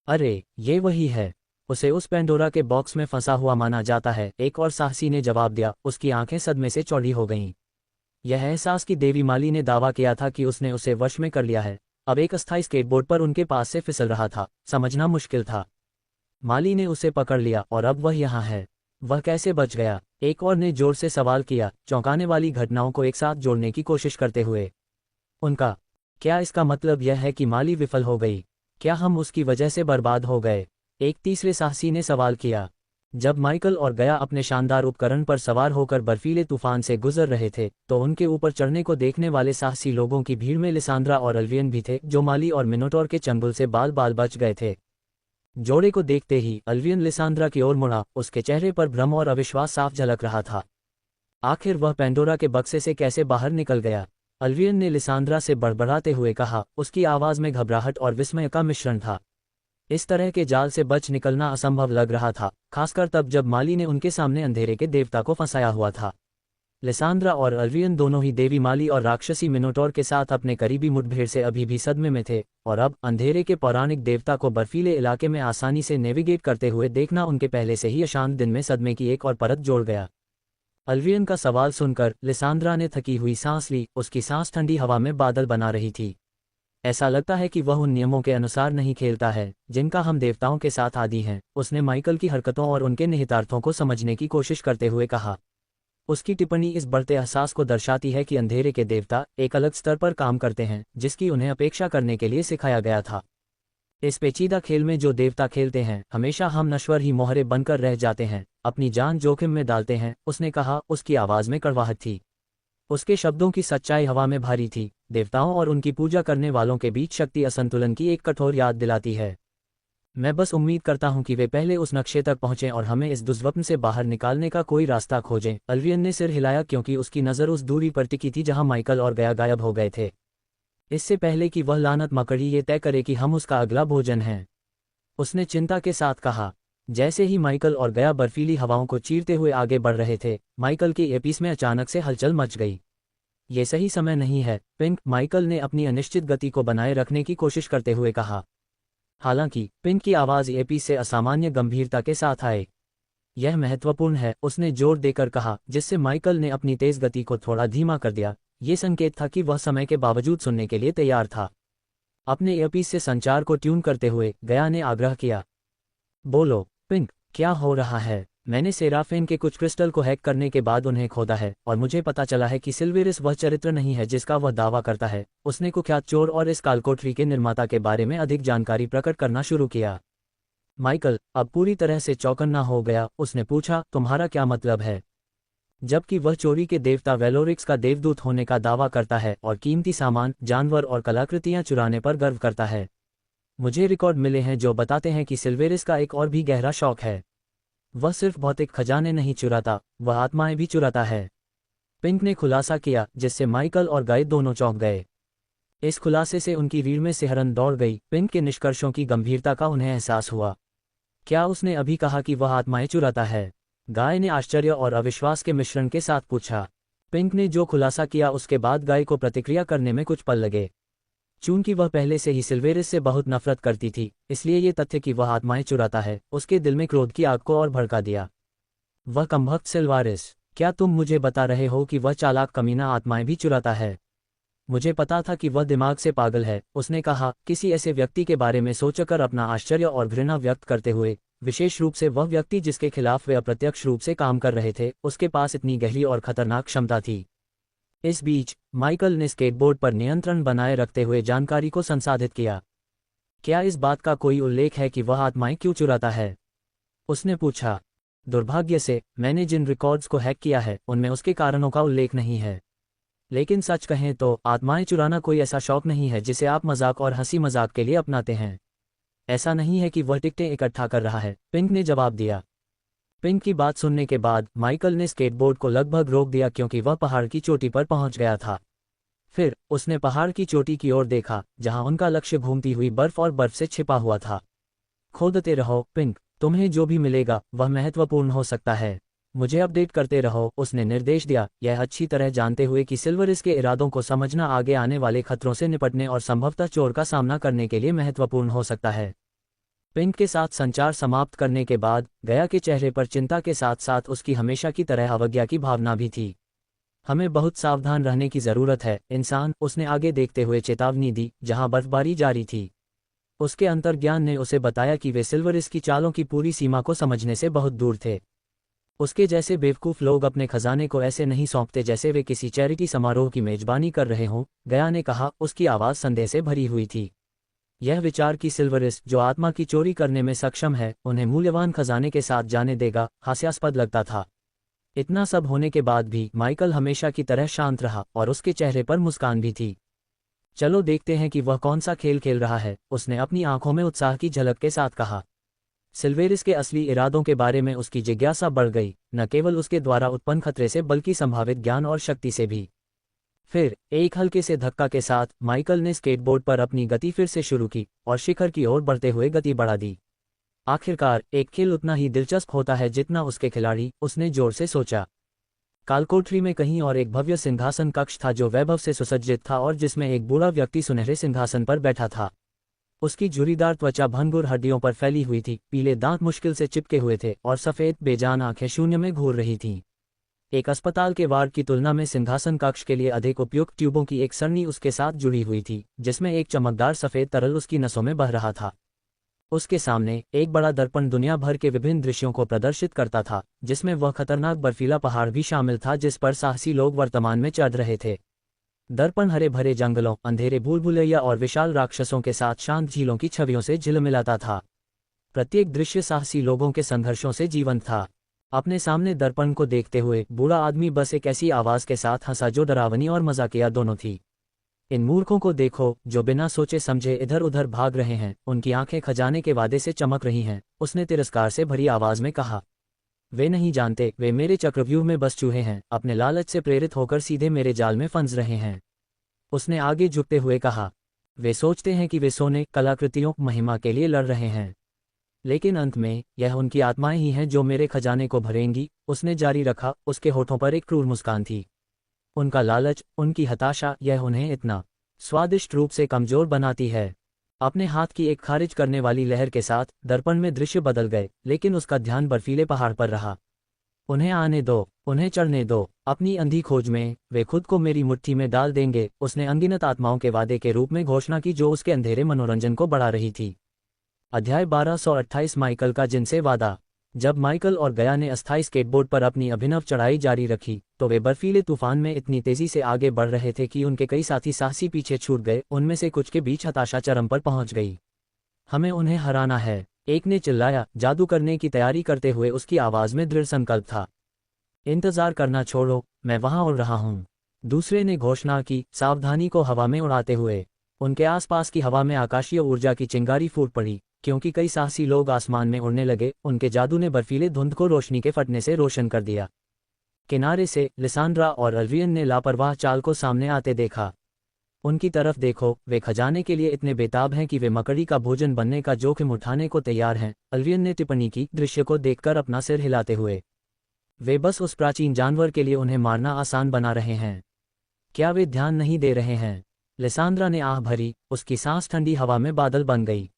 अरे ये वही है, उसे उस पेंडोरा के बॉक्स में फंसा हुआ माना जाता है, एक और साहसी ने जवाब दिया। उसकी आंखें सदमे से चौड़ी हो गईं। यह एहसास कि देवी माली ने दावा किया था कि उसने उसे वश में कर लिया है, अब एक अस्थायी स्केटबोर्ड पर उनके पास से फिसल रहा था, समझना मुश्किल था। माली ने उसे पकड़ लिया और अब वह यहाँ है। वह कैसे बच गया? एक और ने जोर से सवाल किया, चौंकाने वाली घटनाओं को एक साथ जोड़ने की कोशिश करते हुए। उनका क्या इसका मतलब यह है कि माली विफल हो गई? क्या हम उसकी वजह से बर्बाद हो गए? एक तीसरे साहसी ने सवाल किया। जब माइकल और गया अपने शानदार उपकरण पर सवार होकर बर्फीले तूफान से गुजर रहे थे तो उनके ऊपर चढ़ने को देखने वाले साहसी लोगों की भीड़ में लिसांद्रा और अल्वियन भी थे, जो माली और मिनोटॉर के चंगुल से बाल बाल बच गए थे। जोड़े को देखते ही अल्वियन लिसांद्रा की ओर मुड़ा, उसके चेहरे पर भ्रम और अविश्वास साफ झलक रहा था। आखिर वह पेंडोरा के बक्से से कैसे बाहर निकल गया? अल्वियन ने लिसांद्रा से बड़बड़ाते हुए कहा। उसकी आवाज में घबराहट और विस्मय का मिश्रण था। इस तरह के जाल से बच निकलना असंभव लग रहा था, खासकर तब जब माली ने उनके सामने अंधेरे के देवता को फंसाया हुआ था। लिसांद्रा और अल्वियन दोनों ही देवी माली और राक्षसी मिनोटॉर के साथ अपने करीबी मुठभेड़ से अभी भी सदमे में थे, और अब अंधेरे के पौराणिक देवता को बर्फीले इलाके में आसानी से नेविगेट करते हुए देखना उनके पहले से ही अशांत दिन में सदमे की एक और परत जोड़ गया। अल्वियन का सवाल सुनकर लिसांद्रा ने थकी हुई सांस ली। उसकी सांस ठंडी हवा में बादल बना रही थी। ऐसा लगता है कि वह उन नियमों के अनुसार नहीं खेलता है जिनका हम देवताओं के साथ आदी हैं, उसने माइकल की हरकतों और उनके निहितार्थों को समझने की कोशिश करते हुए कहा। उसकी टिप्पणी इस बढ़ते एहसास को दर्शाती है कि अंधेरे के देवता एक अलग स्तर पर काम करते हैं जिसकी उन्हें अपेक्षा करने के लिए सिखाया गया था। इस पेचीदा खेल में जो देवता खेलते हैं हमेशा हम नश्वर ही मोहरे बनकर रह जाते हैं, अपनी जान जोखिम में डालते हैं, उसने कहा। उसकी आवाज में कड़वाहट थी। उसके शब्दों की सच्चाई हवा में भारी थी। देवताओं और उनकी पूजा करने वालों के बीच शक्ति असंतुलन की एक कठोर याद दिलाती है। मैं बस उम्मीद करता हूं कि वे पहले उस नक्शे तक पहुंचें और हमें इस दुष्स्वप्न से बाहर निकालने का कोई रास्ता खोजें। अल्वियन ने सिर हिलाया क्योंकि उसकी नज़र उस दूरी पर टिकी थी जहां माइकल और गया गायब हो गए थे। इससे पहले कि वह लानत मकड़ी ये तय करे कि हम उसका अगला भोजन हैं, उसने चिंता के साथ कहा। जैसे ही माइकल और गया बर्फीली हवाओं को चीरते हुए आगे बढ़ रहे थे, माइकल के एपीस में अचानक से हलचल मच गई। ये सही समय नहीं है, पिंक, माइकल ने अपनी अनिश्चित गति को बनाए रखने की कोशिश करते हुए कहा। हालांकि पिंक की आवाज़ एपीस से असामान्य गंभीरता के साथ आए। यह महत्वपूर्ण है, उसने जोर देकर कहा, जिससे माइकल ने अपनी तेज गति को थोड़ा धीमा कर दिया। ये संकेत था कि वह समय के बावजूद सुनने के लिए तैयार था। अपने ईयरपीस से संचार को ट्यून करते हुए गया ने आग्रह किया। बोलो पिंक, क्या हो रहा है? मैंने सेराफिन के कुछ क्रिस्टल को हैक करने के बाद उन्हें खोदा है और मुझे पता चला है कि सिल्वेरिस वह चरित्र नहीं है जिसका वह दावा करता है। उसने कुख्यात चोर और इस कालकोठरी के निर्माता के बारे में अधिक जानकारी प्रकट करना शुरू किया। माइकल अब पूरी तरह से चौकन्ना हो गया। उसने पूछा, तुम्हारा क्या मतलब है? जबकि वह चोरी के देवता वेलोरिक्स का देवदूत होने का दावा करता है और कीमती सामान, जानवर और कलाकृतियां चुराने पर गर्व करता है। मुझे रिकॉर्ड मिले हैं जो बताते हैं कि सिल्वेरिस का एक और भी गहरा शौक है। वह सिर्फ भौतिक खजाने नहीं चुराता, वह आत्माएं भी चुराता है। पिंक ने खुलासा किया, जिससे माइकल और गाय दोनों चौंक गए। इस खुलासे से उनकी रीढ़ में सिहरन दौड़ गई। पिंक के निष्कर्षों की गंभीरता का उन्हें एहसास हुआ। क्या उसने अभी कहा कि वह आत्माएं चुराता है? गाय ने आश्चर्य और अविश्वास के मिश्रण के साथ पूछा। पिंक ने जो खुलासा किया उसके बाद गाय को प्रतिक्रिया करने में कुछ पल लगे। चूंकि वह पहले से ही सिल्वेरिस से बहुत नफरत करती थी, इसलिए ये तथ्य कि वह आत्माएं चुराता है उसके दिल में क्रोध की आग को और भड़का दिया। वह कमबख्त सिल्वारिस, क्या तुम मुझे बता रहे हो कि वह चालाक कमीना आत्माएं भी चुराता है? मुझे पता था कि वह दिमाग से पागल है, उसने कहा, किसी ऐसे व्यक्ति के बारे में सोचकर अपना आश्चर्य और घृणा व्यक्त करते हुए। विशेष रूप से वह व्यक्ति जिसके खिलाफ वे अप्रत्यक्ष रूप से काम कर रहे थे, उसके पास इतनी गहरी और खतरनाक क्षमता थी। इस बीच माइकल ने स्केटबोर्ड पर नियंत्रण बनाए रखते हुए जानकारी को संसाधित किया। क्या इस बात का कोई उल्लेख है कि वह आत्माएं क्यों चुराता है? उसने पूछा। दुर्भाग्य से मैंने जिन रिकॉर्ड्स को हैक किया है उनमें उसके कारणों का उल्लेख नहीं है। लेकिन सच कहें तो आत्माएं चुराना कोई ऐसा शौक नहीं है जिसे आप मजाक और हंसी मजाक के लिए अपनाते हैं। ऐसा नहीं है कि वह टिकटें इकट्ठा कर रहा है, पिंक ने जवाब दिया। पिंक की बात सुनने के बाद माइकल ने स्केटबोर्ड को लगभग रोक दिया क्योंकि वह पहाड़ की चोटी पर पहुंच गया था। फिर उसने पहाड़ की चोटी की ओर देखा जहां उनका लक्ष्य घूमती हुई बर्फ और बर्फ से छिपा हुआ था। खोदते रहो पिंक, तुम्हें जो भी मिलेगा वह महत्वपूर्ण हो सकता है। मुझे अपडेट करते रहो, उसने निर्देश दिया, यह अच्छी तरह जानते हुए कि सिल्वरिस के इरादों को समझना आगे आने वाले खतरों से निपटने और संभवतः चोर का सामना करने के लिए महत्वपूर्ण हो सकता है। पिंक के साथ संचार समाप्त करने के बाद गया के चेहरे पर चिंता के साथ साथ उसकी हमेशा की तरह अवज्ञा की भावना भी थी। हमें बहुत सावधान रहने की जरूरत है इंसान, उसने आगे देखते हुए चेतावनी दी जहां बर्फबारी जारी थी। उसके अंतर्ज्ञान ने उसे बताया कि वे सिल्वरिस की चालों की पूरी सीमा को समझने से बहुत दूर थे। उसके जैसे बेवकूफ़ लोग अपने खजाने को ऐसे नहीं सौंपते जैसे वे किसी चैरिटी समारोह की मेजबानी कर रहे हों, गया ने कहा, उसकी आवाज़ संदेह से भरी हुई थी। यह विचार कि सिल्वरिस जो आत्मा की चोरी करने में सक्षम है उन्हें मूल्यवान खजाने के साथ जाने देगा, हास्यास्पद लगता था। इतना सब होने के बाद भी माइकल हमेशा की तरह शांत रहा और उसके चेहरे पर मुस्कान भी थी। चलो देखते हैं कि वह कौन सा खेल खेल रहा है, उसने अपनी आंखों में उत्साह की झलक के साथ कहा। सिल्वेरिस के असली इरादों के बारे में उसकी जिज्ञासा बढ़ गई, न केवल उसके द्वारा उत्पन्न खतरे से बल्कि संभावित ज्ञान और शक्ति से भी। फिर एक हल्के से धक्का के साथ माइकल ने स्केटबोर्ड पर अपनी गति फिर से शुरू की और शिखर की ओर बढ़ते हुए गति बढ़ा दी। आखिरकार एक खेल उतना ही दिलचस्प होता है जितना उसके खिलाड़ी, उसने जोर से सोचा। कालकोठरी में कहीं और एक भव्य सिंहासन कक्ष था जो वैभव से सुसज्जित था और जिसमें एक बूढ़ा व्यक्ति सुनहरे सिंहासन पर बैठा था। उसकी झुर्रीदार त्वचा भंगुर हड्डियों पर फैली हुई थी, पीले दांत मुश्किल से चिपके हुए थे और सफ़ेद बेजान आंखें शून्य में घूर रही थीं। एक अस्पताल के वार्ड की तुलना में सिंहासन कक्ष के लिए अधिक उपयुक्त ट्यूबों की एक सरणी उसके साथ जुड़ी हुई थी, जिसमें एक चमकदार सफ़ेद तरल उसकी नसों में बह रहा था। उसके सामने एक बड़ा दर्पण दुनिया भर के विभिन्न दृश्यों को प्रदर्शित करता था, जिसमें वह खतरनाक बर्फीला पहाड़ भी शामिल था जिस पर साहसी लोग वर्तमान में चढ़ रहे थे। दर्पण हरे भरे जंगलों, अंधेरे भूलभुलैया और विशाल राक्षसों के साथ शांत झीलों की छवियों से झिलमिलाता था। प्रत्येक दृश्य साहसी लोगों के संघर्षों से जीवंत था। अपने सामने दर्पण को देखते हुए बूढ़ा आदमी बस एक ऐसी आवाज़ के साथ हंसा जो डरावनी और मजाकिया दोनों थी। इन मूर्खों को देखो जो बिना सोचे समझे इधर उधर भाग रहे हैं, उनकी आंखें खजाने के वादे से चमक रही हैं, उसने तिरस्कार से भरी आवाज में कहा। वे नहीं जानते, वे मेरे चक्रव्यूह में बस चूहे हैं, अपने लालच से प्रेरित होकर सीधे मेरे जाल में फंस रहे हैं। उसने आगे झुकते हुए कहा। वे सोचते हैं कि वे सोने, कलाकृतियों, महिमा के लिए लड़ रहे हैं, लेकिन अंत में यह उनकी आत्माएं ही हैं जो मेरे खजाने को भरेंगी, उसने जारी रखा। उसके होठों पर एक क्रूर मुस्कान थी। उनका लालच, उनकी हताशा, यह उन्हें इतना स्वादिष्ट रूप से कमजोर बनाती है। अपने हाथ की एक खारिज करने वाली लहर के साथ दर्पण में दृश्य बदल गए, लेकिन उसका ध्यान बर्फीले पहाड़ पर रहा। उन्हें आने दो, उन्हें चढ़ने दो, अपनी अंधी खोज में वे खुद को मेरी मुट्ठी में डाल देंगे, उसने अनगिनत आत्माओं के वादे के रूप में घोषणा की जो उसके अंधेरे मनोरंजन को बढ़ा रही थी। अध्याय 1228 माइकल का जिनसे वादा। जब माइकल और गया ने अस्थायी स्केटबोर्ड पर अपनी अभिनव चढ़ाई जारी रखी तो वे बर्फीले तूफान में इतनी तेजी से आगे बढ़ रहे थे कि उनके कई साथी साहसी पीछे छूट गए। उनमें से कुछ के बीच हताशा चरम पर पहुंच गई। हमें उन्हें हराना है, एक ने चिल्लाया, जादू करने की तैयारी करते हुए उसकी आवाज में दृढ़ संकल्प था। इंतजार करना छोड़ो, मैं वहां उड़ रहा हूं, दूसरे ने घोषणा की, सावधानी को हवा में उड़ाते हुए। उनके आसपास की हवा में आकाशीय ऊर्जा की चिंगारी फूट पड़ी क्योंकि कई साहसी लोग आसमान में उड़ने लगे। उनके जादू ने बर्फीले धुंध को रोशनी के फटने से रोशन कर दिया। किनारे से लिसांड्रा और अल्वियन ने लापरवाह चाल को सामने आते देखा। उनकी तरफ देखो, वे खजाने के लिए इतने बेताब हैं कि वे मकड़ी का भोजन बनने का जोखिम उठाने को तैयार हैं, अल्वियन ने टिप्पणी की, दृश्य को देखकर अपना सिर हिलाते हुए। वे बस उस प्राचीन जानवर के लिए उन्हें मारना आसान बना रहे हैं। क्या वे ध्यान नहीं दे रहे हैं? लिसांड्रा ने आह भरी, उसकी सांस ठंडी हवा में बादल बन गई।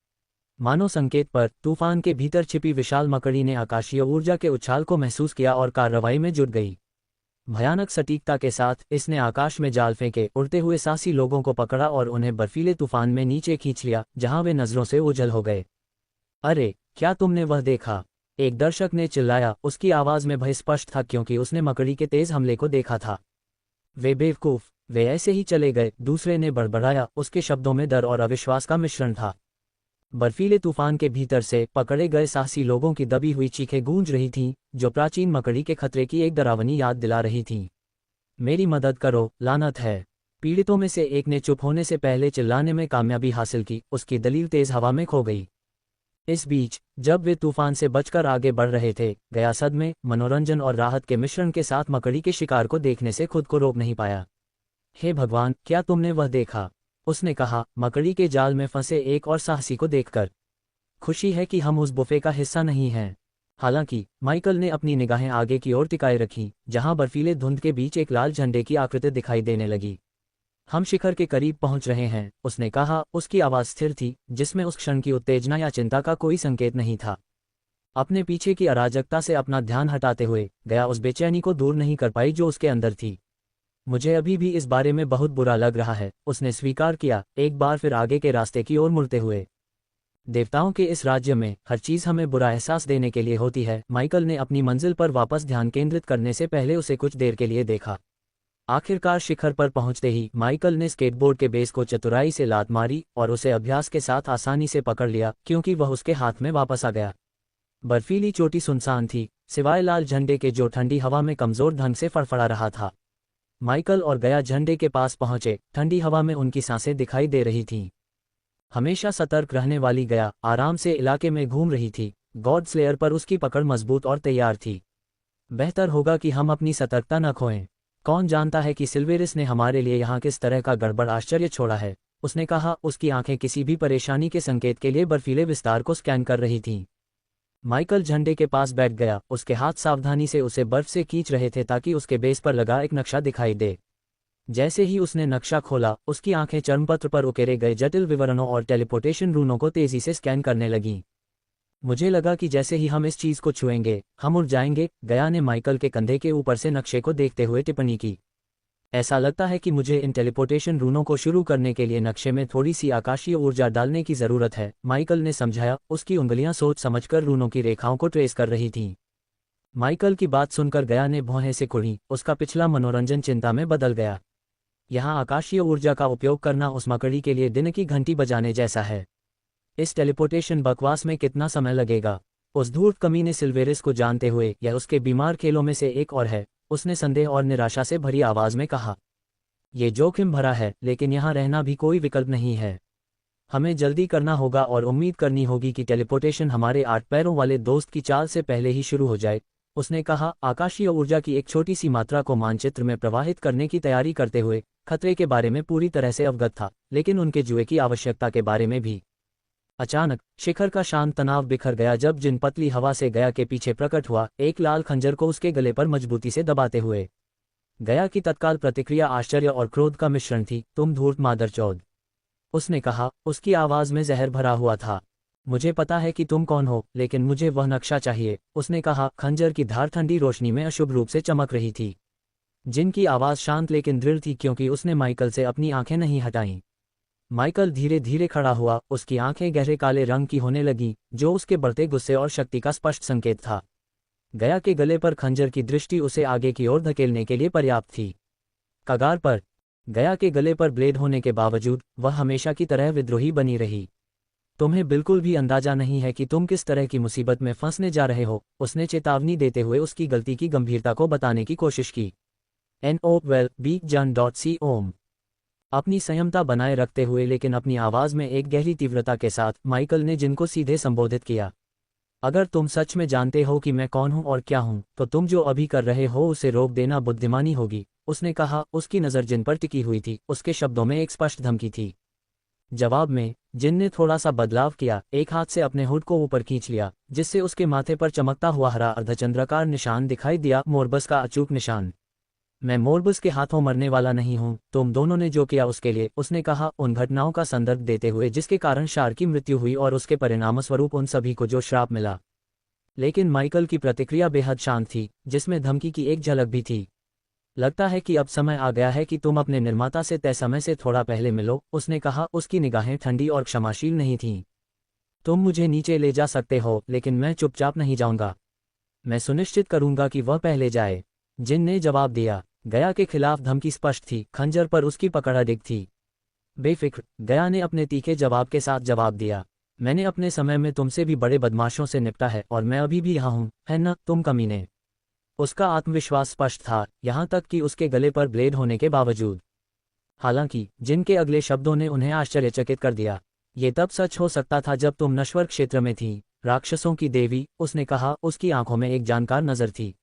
मानो संकेत पर तूफान के भीतर छिपी विशाल मकड़ी ने आकाशीय ऊर्जा के उछाल को महसूस किया और कार्रवाई में जुट गई। भयानक सटीकता के साथ इसने आकाश में जाल फेंके, उड़ते हुए साहसी लोगों को पकड़ा और उन्हें बर्फीले तूफान में नीचे खींच लिया जहां वे नजरों से ओझल हो गए। अरे, क्या तुमने वह देखा? एक दर्शक ने चिल्लाया, उसकी आवाज में भय स्पष्ट था क्योंकि उसने मकड़ी के तेज हमले को देखा था। वे बेवकूफ, वे ऐसे ही चले गए, दूसरे ने बड़बड़ाया, उसके शब्दों में डर और अविश्वास का मिश्रण था। बर्फीले तूफान के भीतर से पकड़े गए साहसी लोगों की दबी हुई चीखें गूंज रही थीं, जो प्राचीन मकड़ी के खतरे की एक डरावनी याद दिला रही थीं। मेरी मदद करो, लानत है। पीड़ितों में से एक ने चुप होने से पहले चिल्लाने में कामयाबी हासिल की, उसकी दलील तेज हवा में खो गई। इस बीच जब वे तूफान से बचकर आगे बढ़ रहे थे, गया सदमे, मनोरंजन और राहत के मिश्रण के साथ मकड़ी के शिकार को देखने से खुद को रोक नहीं पाया। हे भगवान, क्या तुमने वह देखा? उसने कहा, मकड़ी के जाल में फंसे एक और साहसी को देखकर। खुशी है कि हम उस बुफे का हिस्सा नहीं हैं। हालांकि माइकल ने अपनी निगाहें आगे की ओर टिकाए रखीं, जहां बर्फीले धुंध के बीच एक लाल झंडे की आकृति दिखाई देने लगी। हम शिखर के करीब पहुंच रहे हैं, उसने कहा। उसकी आवाज़ स्थिर थी, जिसमें उस क्षण की उत्तेजना या चिंता का कोई संकेत नहीं था। अपने पीछे की अराजकता से अपना ध्यान हटाते हुए गया उस बेचैनी को दूर नहीं कर पाई जो उसके अंदर थी। मुझे अभी भी इस बारे में बहुत बुरा लग रहा है, उसने स्वीकार किया, एक बार फिर आगे के रास्ते की ओर मुड़ते हुए। देवताओं के इस राज्य में हर चीज़ हमें बुरा एहसास देने के लिए होती है। माइकल ने अपनी मंजिल पर वापस ध्यान केंद्रित करने से पहले उसे कुछ देर के लिए देखा। आखिरकार शिखर पर पहुंचते ही माइकल ने स्केटबोर्ड के बेस को चतुराई से लात मारी और उसे अभ्यास के साथ आसानी से पकड़ लिया, क्योंकि वह उसके हाथ में वापस आ गया। बर्फीली चोटी सुनसान थी, सिवाय लाल झंडे के जो ठंडी हवा में कमजोर ढंग से फड़फड़ा रहा था। माइकल और गया झंडे के पास पहुंचे। ठंडी हवा में उनकी सांसें दिखाई दे रही थीं। हमेशा सतर्क रहने वाली गया आराम से इलाके में घूम रही थी। गॉड स्लेयर पर उसकी पकड़ मजबूत और तैयार थी। बेहतर होगा कि हम अपनी सतर्कता न खोएं। कौन जानता है कि सिल्वेरिस ने हमारे लिए यहाँ किस तरह का गड़बड़ आश्चर्य छोड़ा है, उसने कहा। उसकी आंखें किसी भी परेशानी के संकेत के लिए बर्फीले विस्तार को स्कैन कर रही थीं। माइकल झंडे के पास बैठ गया। उसके हाथ सावधानी से उसे बर्फ से खींच रहे थे ताकि उसके बेस पर लगा एक नक्शा दिखाई दे। जैसे ही उसने नक्शा खोला, उसकी आंखें चर्मपत्र पर उकेरे गए जटिल विवरणों और टेलीपोर्टेशन रूनों को तेजी से स्कैन करने लगीं। मुझे लगा कि जैसे ही हम इस चीज को छुएंगे, हम उड़ जाएंगे, गया ने माइकल के कंधे के ऊपर से नक्शे को देखते हुए टिप्पणी की। ऐसा लगता है कि मुझे इन टेलीपोर्टेशन रूनों को शुरू करने के लिए नक्शे में थोड़ी सी आकाशीय ऊर्जा डालने की जरूरत है, माइकल ने समझाया। उसकी उंगलियां सोच समझकर रूनों की रेखाओं को ट्रेस कर रही थीं। माइकल की बात सुनकर गया ने भौहें से कुड़ी। उसका पिछला मनोरंजन चिंता में बदल गया। यहाँ आकाशीय ऊर्जा का उपयोग करना उस मकड़ी के लिए दिन की घंटी बजाने जैसा है। इस टेलीपोर्टेशन बकवास में कितना समय लगेगा? उस धूर्त कमीने सिल्वेरिस को जानते हुए यह उसके बीमार खेलों में से एक और है, उसने संदेह और निराशा से भरी आवाज में कहा। ये जोखिम भरा है, लेकिन यहाँ रहना भी कोई विकल्प नहीं है। हमें जल्दी करना होगा और उम्मीद करनी होगी कि टेलीपोर्टेशन हमारे 8 पैरों वाले दोस्त की चाल से पहले ही शुरू हो जाए, उसने कहा। आकाशीय ऊर्जा की एक छोटी सी मात्रा को मानचित्र में प्रवाहित करने की तैयारी करते हुए खतरे के बारे में पूरी तरह से अवगत था, लेकिन उनके जुए की आवश्यकता के बारे में भी। अचानक शिखर का शांत तनाव बिखर गया जब जिन पतली हवा से गया के पीछे प्रकट हुआ, एक लाल खंजर को उसके गले पर मजबूती से दबाते हुए। गया की तत्काल प्रतिक्रिया आश्चर्य और क्रोध का मिश्रण थी। तुम धूर्त मादरचौद, उसने कहा, उसकी आवाज में जहर भरा हुआ था। मुझे पता है कि तुम कौन हो, लेकिन मुझे वह नक्शा चाहिए, उसने कहा। खंजर की धार ठंडी रोशनी में अशुभ रूप से चमक रही थी। जिनकी आवाज शांत लेकिन दृढ़ थी, क्योंकि उसने माइकल से अपनी आंखें नहीं हटाईं। माइकल धीरे धीरे खड़ा हुआ। उसकी आंखें गहरे काले रंग की होने लगीं, जो उसके बढ़ते गुस्से और शक्ति का स्पष्ट संकेत था। गया के गले पर खंजर की दृष्टि उसे आगे की ओर धकेलने के लिए पर्याप्त थी। कगार पर गया के गले पर ब्लेड होने के बावजूद वह हमेशा की तरह विद्रोही बनी रही। तुम्हें बिल्कुल भी अंदाजा नहीं है कि तुम किस तरह की मुसीबत में फंसने जा रहे हो, उसने चेतावनी देते हुए उसकी गलती की गंभीरता को बताने की कोशिश की। NOWELL-BEACON अपनी संयमता बनाए रखते हुए लेकिन अपनी आवाज में एक गहरी तीव्रता के साथ माइकल ने जिनको सीधे संबोधित किया। अगर तुम सच में जानते हो कि मैं कौन हूं और क्या हूं, तो तुम जो अभी कर रहे हो उसे रोक देना बुद्धिमानी होगी, उसने कहा। उसकी नज़र जिन पर टिकी हुई थी, उसके शब्दों में एक स्पष्ट धमकी थी। जवाब में जिन ने थोड़ा सा बदलाव किया, एक हाथ से अपने हुड को ऊपर खींच लिया, जिससे उसके माथे पर चमकता हुआ हरा अर्धचंद्राकार निशान दिखाई दिया, मोरबस का अचूक निशान। मैं मोरबस के हाथों मरने वाला नहीं हूं, तुम दोनों ने जो किया उसके लिए, उसने कहा, उन घटनाओं का संदर्भ देते हुए जिसके कारण शार की मृत्यु हुई और उसके परिणामस्वरूप उन सभी को जो श्राप मिला। लेकिन माइकल की प्रतिक्रिया बेहद शांत थी, जिसमें धमकी की एक झलक भी थी। लगता है कि अब समय आ गया है कि तुम अपने निर्माता से तय समय से थोड़ा पहले मिलो, उसने कहा। उसकी निगाहें ठंडी और क्षमाशील नहीं थीं। तुम मुझे नीचे ले जा सकते हो, लेकिन मैं चुपचाप नहीं जाऊंगा। मैं सुनिश्चित करूंगा कि वह पहले जाए, जिन ने जवाब दिया। गया के खिलाफ धमकी स्पष्ट थी, खंजर पर उसकी पकड़ अडिग थी। बेफिक्र, गया ने अपने तीखे जवाब के साथ जवाब दिया। मैंने अपने समय में तुमसे भी बड़े बदमाशों से निपटा है और मैं अभी भी यहाँ हूँ, है न, तुम कमीने। उसका आत्मविश्वास स्पष्ट था, यहाँ तक कि उसके गले पर ब्लेड होने के बावजूद। हालांकि जिनके अगले शब्दों ने उन्हें आश्चर्यचकित कर दिया। ये तब सच हो सकता था जब तुम नश्वर क्षेत्र में थी, राक्षसों की देवी, उसने कहा। उसकी आंखों में एक जानकार नजर थी।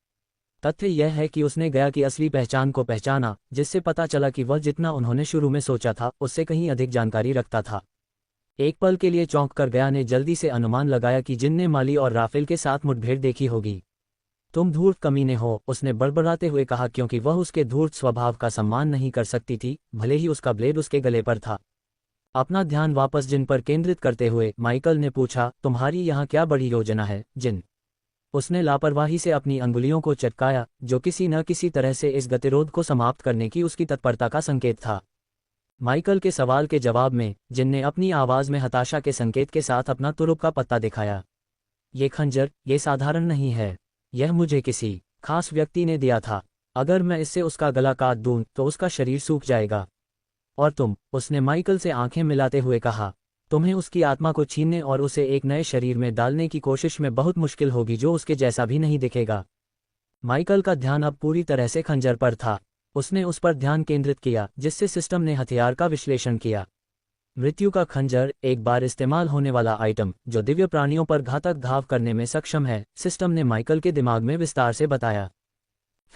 तथ्य यह है कि उसने गया की असली पहचान को पहचाना, जिससे पता चला कि वह जितना उन्होंने शुरू में सोचा था उससे कहीं अधिक जानकारी रखता था। एक पल के लिए चौंक कर गया ने जल्दी से अनुमान लगाया कि जिन ने माली और राफेल के साथ मुठभेड़ देखी होगी। तुम धूर्त कमीने हो, उसने बड़बड़ाते हुए कहा, क्योंकि वह उसके धूर्त स्वभाव का सम्मान नहीं कर सकती थी, भले ही उसका ब्लेड उसके गले पर था। अपना ध्यान वापस जिन पर केंद्रित करते हुए माइकल ने पूछा, तुम्हारी यहाँ क्या बड़ी योजना है, जिन? उसने लापरवाही से अपनी अंगुलियों को चटकाया, जो किसी न किसी तरह से इस गतिरोध को समाप्त करने की उसकी तत्परता का संकेत था। माइकल के सवाल के जवाब में जिन ने अपनी आवाज में हताशा के संकेत के साथ अपना तुरुप का पत्ता दिखाया। ये खंजर, ये साधारण नहीं है। यह मुझे किसी खास व्यक्ति ने दिया था। अगर मैं इससे उसका गला काट दूं तो उसका शरीर सूख जाएगा। और तुम, उसने माइकल से आंखें मिलाते हुए कहा, तुम्हें उसकी आत्मा को छीनने और उसे एक नए शरीर में डालने की कोशिश में बहुत मुश्किल होगी जो उसके जैसा भी नहीं दिखेगा। माइकल का ध्यान अब पूरी तरह से खंजर पर था। उसने उस पर ध्यान केंद्रित किया जिससे सिस्टम ने हथियार का विश्लेषण किया। मृत्यु का खंजर, एक बार इस्तेमाल होने वाला आइटम जो दिव्य प्राणियों पर घातक घाव करने में सक्षम है, सिस्टम ने माइकल के दिमाग में विस्तार से बताया।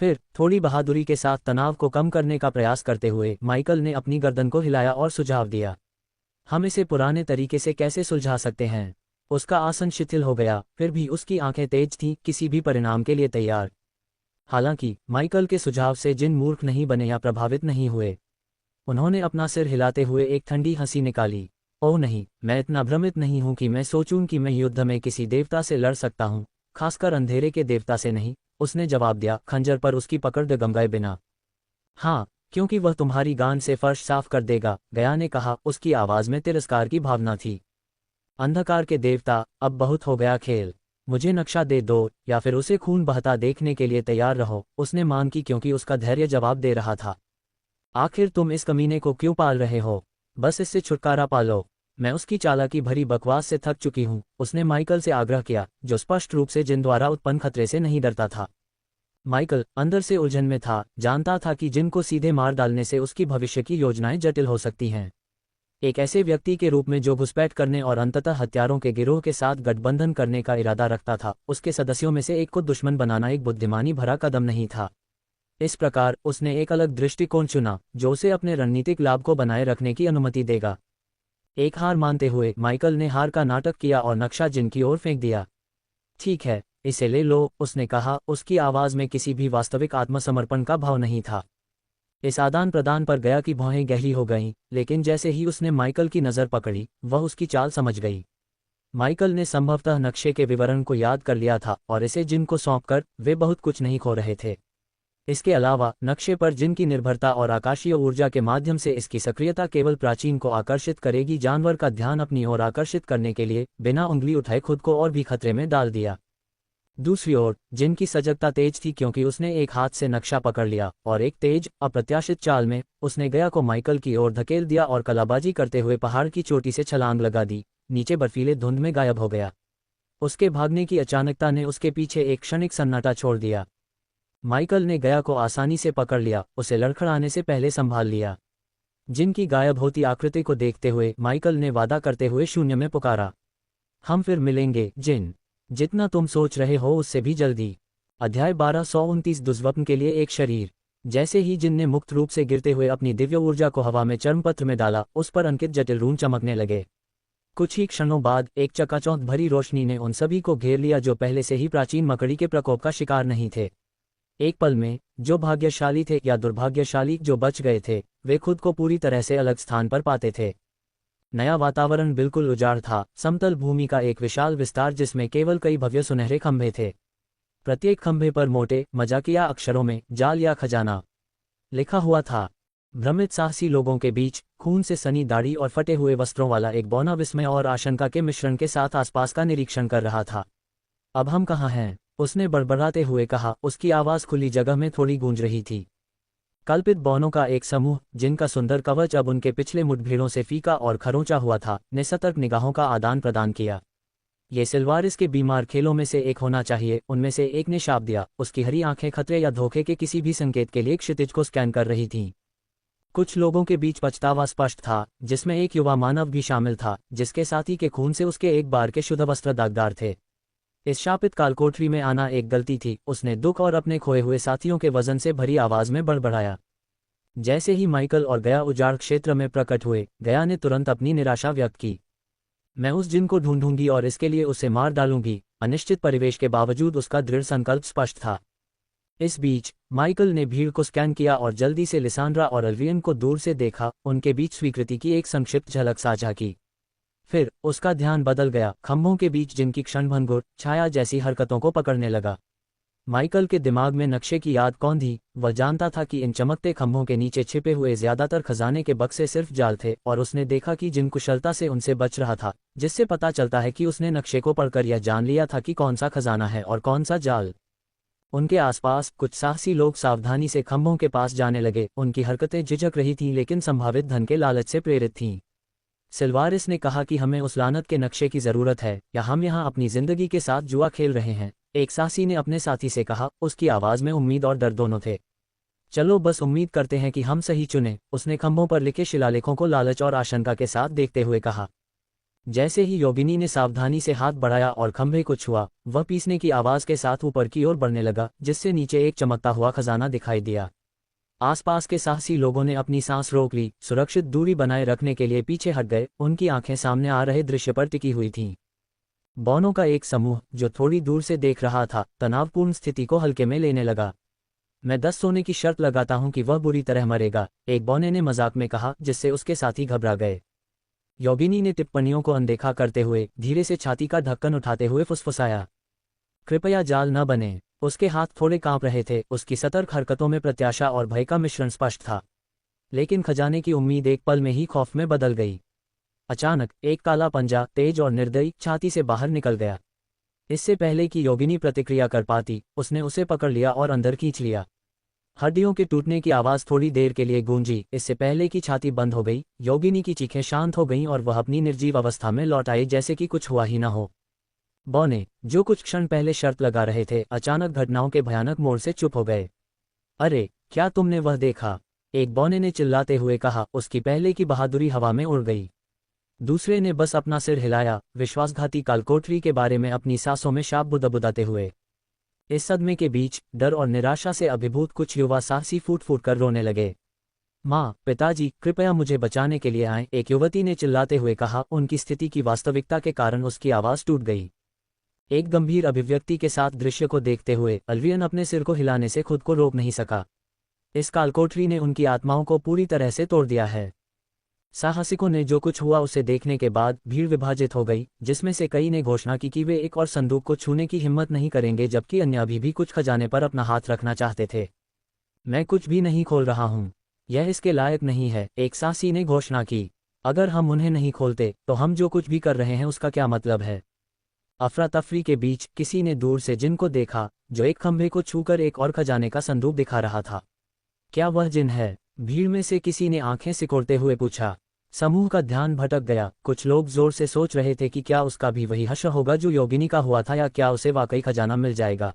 फिर थोड़ी बहादुरी के साथ तनाव को कम करने का प्रयास करते हुए माइकल ने अपनी गर्दन को हिलाया और सुझाव दिया, हम इसे पुराने तरीके से कैसे सुलझा सकते हैं? उसका आसन शिथिल हो गया, फिर भी उसकी आंखें तेज थीं, किसी भी परिणाम के लिए तैयार। हालांकि माइकल के सुझाव से जिन मूर्ख नहीं बने या प्रभावित नहीं हुए। उन्होंने अपना सिर हिलाते हुए एक ठंडी हंसी निकाली। ओह नहीं, मैं इतना भ्रमित नहीं हूं कि मैं सोचूं कि मैं युद्ध में किसी देवता से लड़ सकता हूं, खासकर अंधेरे के देवता से नहीं, उसने जवाब दिया, खंजर पर उसकी पकड़ दगमगाए बिना। हाँ, क्योंकि वह तुम्हारी गांड से फर्श साफ कर देगा, गया ने कहा। उसकी आवाज में तिरस्कार की भावना थी। अंधकार के देवता, अब बहुत हो गया खेल। मुझे नक्शा दे दो या फिर उसे खून बहता देखने के लिए तैयार रहो, उसने मांग की, क्योंकि उसका धैर्य जवाब दे रहा था। आखिर तुम इस कमीने को क्यों पाल रहे हो? बस इससे छुटकारा पालो। मैं उसकी चालाकी भरी बकवास से थक चुकी हूं, उसने माइकल से आग्रह किया, जो स्पष्ट रूप से जिन द्वारा उत्पन्न खतरे से नहीं डरता था। माइकल अंदर से उलझन में था, जानता था कि जिन को सीधे मार डालने से उसकी भविष्य की योजनाएं जटिल हो सकती हैं। एक ऐसे व्यक्ति के रूप में जो घुसपैठ करने और अंततः हत्यारों के गिरोह के साथ गठबंधन करने का इरादा रखता था, उसके सदस्यों में से एक को दुश्मन बनाना एक बुद्धिमानी भरा कदम नहीं था। इस प्रकार उसने एक अलग दृष्टिकोण चुना जो उसे अपने रणनीतिक लाभ को बनाए रखने की अनुमति देगा। एक हार मानते हुए माइकल ने हार का नाटक किया और नक्शा जिन की ओर फेंक दिया। ठीक है, इसे ले लो, उसने कहा। उसकी आवाज में किसी भी वास्तविक आत्मसमर्पण का भाव नहीं था। इस आदान प्रदान पर गया की भौहें गहरी हो गईं, लेकिन जैसे ही उसने माइकल की नज़र पकड़ी, वह उसकी चाल समझ गई। माइकल ने संभवतः नक्शे के विवरण को याद कर लिया था और इसे जिन को सौंपकर वे बहुत कुछ नहीं खो रहे थे। इसके अलावा नक्शे पर जिन की निर्भरता और आकाशीय ऊर्जा के माध्यम से इसकी सक्रियता केवल प्राचीन को आकर्षित करेगी। जानवर का ध्यान अपनी ओर आकर्षित करने के लिए बिना उंगली उठाए खुद को और भी खतरे में डाल दिया। दूसरी ओर जिन की सजगता तेज थी, क्योंकि उसने एक हाथ से नक्शा पकड़ लिया और एक तेज अप्रत्याशित चाल में उसने गया को माइकल की ओर धकेल दिया और कलाबाजी करते हुए पहाड़ की चोटी से छलांग लगा दी, नीचे बर्फीले धुंध में गायब हो गया। उसके भागने की अचानकता ने उसके पीछे एक क्षणिक सन्नाटा छोड़ दिया। माइकल ने गया को आसानी से पकड़ लिया, उसे लड़खड़ाने से पहले संभाल लिया। जिन की गायब होती आकृति को देखते हुए माइकल ने वादा करते हुए शून्य में पुकारा, हम फिर मिलेंगे जिन, जितना तुम सोच रहे हो उससे भी जल्दी। अध्याय 1229 दुष्स्वप्न के लिए एक शरीर। जैसे ही जिन ने मुक्त रूप से गिरते हुए अपनी दिव्य ऊर्जा को हवा में चर्मपत्र में डाला, उस पर अंकित जटिल रून चमकने लगे। कुछ ही क्षणों बाद एक चकाचौंध भरी रोशनी ने उन सभी को घेर लिया जो पहले से ही प्राचीन मकड़ी के प्रकोप का शिकार नहीं थे। एक पल में जो भाग्यशाली थे या दुर्भाग्यशाली जो बच गए थे, वे खुद को पूरी तरह से अलग स्थान पर पाते थे। नया वातावरण बिल्कुल उजाड़ था, समतल भूमि का एक विशाल विस्तार जिसमें केवल कई भव्य सुनहरे खंभे थे। प्रत्येक खंभे पर मोटे मजाकिया अक्षरों में जाल या खजाना लिखा हुआ था। भ्रमित साहसी लोगों के बीच खून से सनी दाढ़ी और फटे हुए वस्त्रों वाला एक बौना विस्मय और आशंका के मिश्रण के साथ आसपास का निरीक्षण कर रहा था। अब हम कहाँ हैं? उसने बड़बड़ाते हुए कहा, उसकी आवाज खुली जगह में थोड़ी गूंज रही थी। कल्पित बौनों का एक समूह, जिनका सुंदर कवच अब उनके पिछले मुठभेड़ों से फीका और खरोंचा हुआ था, ने सतर्क निगाहों का आदान प्रदान किया। ये सिल्वारिस के बीमार खेलों में से एक होना चाहिए, उनमें से एक ने शाप दिया। उसकी हरी आंखें खतरे या धोखे के किसी भी संकेत के लिए क्षितिज को स्कैन कर रही थीं। कुछ लोगों के बीच पछतावा स्पष्ट था, जिसमें एक युवा मानव भी शामिल था, जिसके साथी के खून से उसके एक बार के शुद्ध वस्त्र दागदार थे। इस शापित कालकोठरी में आना एक गलती थी, उसने दुख और अपने खोए हुए साथियों के वजन से भरी आवाज में बड़बड़ाया। जैसे ही माइकल और गया उजाड़ क्षेत्र में प्रकट हुए, गया ने तुरंत अपनी निराशा व्यक्त की। मैं उस जिन को ढूंढूंगी और इसके लिए उसे मार डालूंगी। अनिश्चित परिवेश के बावजूद उसका दृढ़ संकल्प स्पष्ट था। इस बीच माइकल ने भीड़ को स्कैन किया और जल्दी से लिसांड्रा और अल्वियन को दूर से देखा, उनके बीच स्वीकृति की एक संक्षिप्त झलक साझा की। फिर उसका ध्यान बदल गया, खंभों के बीच जिनकी क्षणभंगुर छाया जैसी हरकतों को पकड़ने लगा। माइकल के दिमाग में नक्शे की याद कौन थी? वह जानता था कि इन चमकते खंभों के नीचे छिपे हुए ज्यादातर खजाने के बक्से सिर्फ जाल थे, और उसने देखा कि जिन कुशलता से उनसे बच रहा था, जिससे पता चलता है कि उसने नक्शे को पढ़कर यह जान लिया था कि कौन सा खजाना है और कौन सा जाल। उनके आसपास कुछ साहसी लोग सावधानी से खंभों के पास जाने लगे। उनकी हरकतें झिझक रही थीं, लेकिन संभावित धन के लालच से प्रेरित थीं। सिल्वारिस ने कहा कि हमें उस लानत के नक्शे की जरूरत है, या हम यहाँ अपनी जिंदगी के साथ जुआ खेल रहे हैं, एक साहसी ने अपने साथी से कहा। उसकी आवाज में उम्मीद और डर दोनों थे। चलो बस उम्मीद करते हैं कि हम सही चुने, उसने खंभों पर लिखे शिलालेखों को लालच और आशंका के साथ देखते हुए कहा। जैसे ही योगिनी ने सावधानी से हाथ बढ़ाया और खंभे को छुआ, वह पीसने की आवाज के साथ ऊपर की ओर बढ़ने लगा, जिससे नीचे एक चमकता हुआ खजाना दिखाई दिया। आसपास के साहसी लोगों ने अपनी सांस रोक ली, सुरक्षित दूरी बनाए रखने के लिए पीछे हट गए। उनकी आंखें सामने आ रहे दृश्य पर टिकी हुई थीं। बौनों का एक समूह जो थोड़ी दूर से देख रहा था, तनावपूर्ण स्थिति को हल्के में लेने लगा। मैं 10 सोने की शर्त लगाता हूं कि वह बुरी तरह मरेगा, एक बौने ने मजाक में कहा, जिससे उसके साथी घबरा गए। योगिनी ने टिप्पणियों को अनदेखा करते हुए धीरे से छाती का ढक्कन उठाते हुए फुसफुसाया, कृपया जाल न बने। उसके हाथ थोड़े कांप रहे थे, उसकी सतर्क हरकतों में प्रत्याशा और भय का मिश्रण स्पष्ट था। लेकिन खजाने की उम्मीद एक पल में ही खौफ में बदल गई। अचानक एक काला पंजा तेज और निर्दयी छाती से बाहर निकल गया। इससे पहले कि योगिनी प्रतिक्रिया कर पाती, उसने उसे पकड़ लिया और अंदर खींच लिया। हड्डियों के टूटने की आवाज थोड़ी देर के लिए गूंजी। इससे पहले कि छाती बंद हो गई, योगिनी की चीखें शांत हो गईं और वह अपनी निर्जीव अवस्था में लौट आई, जैसे कि कुछ हुआ ही न हो। बौने, जो कुछ क्षण पहले शर्त लगा रहे थे, अचानक घटनाओं के भयानक मोड़ से चुप हो गए। अरे, क्या तुमने वह देखा? एक बौने ने चिल्लाते हुए कहा। उसकी पहले की बहादुरी हवा में उड़ गई। दूसरे ने बस अपना सिर हिलाया, विश्वासघाती कालकोठरी के बारे में अपनी सांसों में शाप बुदबुदाते हुए। इस सदमे के बीच डर और निराशा से अभिभूत कुछ युवा साहसी फूट फूट कर रोने लगे। माँ, पिताजी, कृपया मुझे बचाने के लिए आएं, एक युवती ने चिल्लाते हुए कहा। उनकी स्थिति की वास्तविकता के कारण उसकी आवाज टूट गई। एक गंभीर अभिव्यक्ति के साथ दृश्य को देखते हुए अल्वियन अपने सिर को हिलाने से खुद को रोक नहीं सका। इस कालकोठरी ने उनकी आत्माओं को पूरी तरह से तोड़ दिया है। साहसिकों ने जो कुछ हुआ उसे देखने के बाद भीड़ विभाजित हो गई, जिसमें से कई ने घोषणा की कि वे एक और संदूक को छूने की हिम्मत नहीं करेंगे, जबकि अन्य अभी भी कुछ खजाने पर अपना हाथ रखना चाहते थे। मैं कुछ भी नहीं खोल रहा हूँ, यह इसके लायक नहीं है, एक साहसी ने घोषणा की। अगर हम उन्हें नहीं खोलते तो हम जो कुछ भी कर रहे हैं उसका क्या मतलब है? अफरा तफरी के बीच किसी ने दूर से जिन को देखा, जो एक खंभे को छूकर एक और खजाने का संदूक दिखा रहा था। क्या वह जिन है? भीड़ में से किसी ने आंखें सिकोड़ते हुए पूछा। समूह का ध्यान भटक गया। कुछ लोग जोर से सोच रहे थे कि क्या उसका भी वही हश्र होगा जो योगिनी का हुआ था, या क्या उसे वाकई खजाना मिल जाएगा।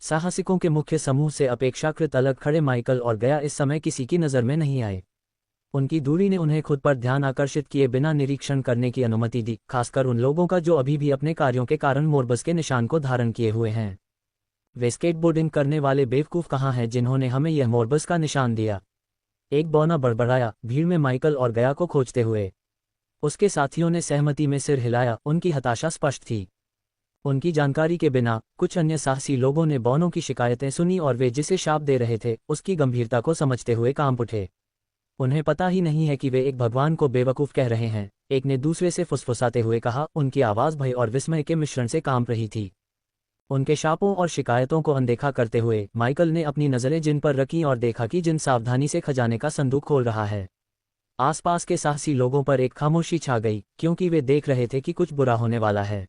साहसिकों के मुख्य समूह से अपेक्षाकृत अलग खड़े माइकल और गया इस समय किसी की नज़र में नहीं आए। उनकी दूरी ने उन्हें खुद पर ध्यान आकर्षित किए बिना निरीक्षण करने की अनुमति दी, खासकर उन लोगों का जो अभी भी अपने कार्यों के कारण मोरबस के निशान को धारण किए हुए हैं। वे स्केटबोर्डिंग करने वाले बेवकूफ़ कहाँ हैं जिन्होंने हमें यह मोरबस का निशान दिया? एक बौना बड़बड़ाया, भीड़ में माइकल और गया को खोजते हुए। उसके साथियों ने सहमति में सिर हिलाया, उनकी हताशा स्पष्ट थी। उनकी जानकारी के बिना कुछ अन्य साहसी लोगों ने बौनों की शिकायतें सुनी और वे जिसे शाप दे रहे थे उसकी गंभीरता को समझते हुए कांप उठे। उन्हें पता ही नहीं है कि वे एक भगवान को बेवकूफ़ कह रहे हैं, एक ने दूसरे से फुसफुसाते हुए कहा। उनकी आवाज़ भय और विस्मय के मिश्रण से कांप रही थी। उनके शापों और शिकायतों को अनदेखा करते हुए माइकल ने अपनी नज़रें जिन पर रखीं और देखा कि जिन सावधानी से खजाने का संदूक खोल रहा है। आसपास के साहसी लोगों पर एक खामोशी छा गई, क्योंकि वे देख रहे थे कि कुछ बुरा होने वाला है।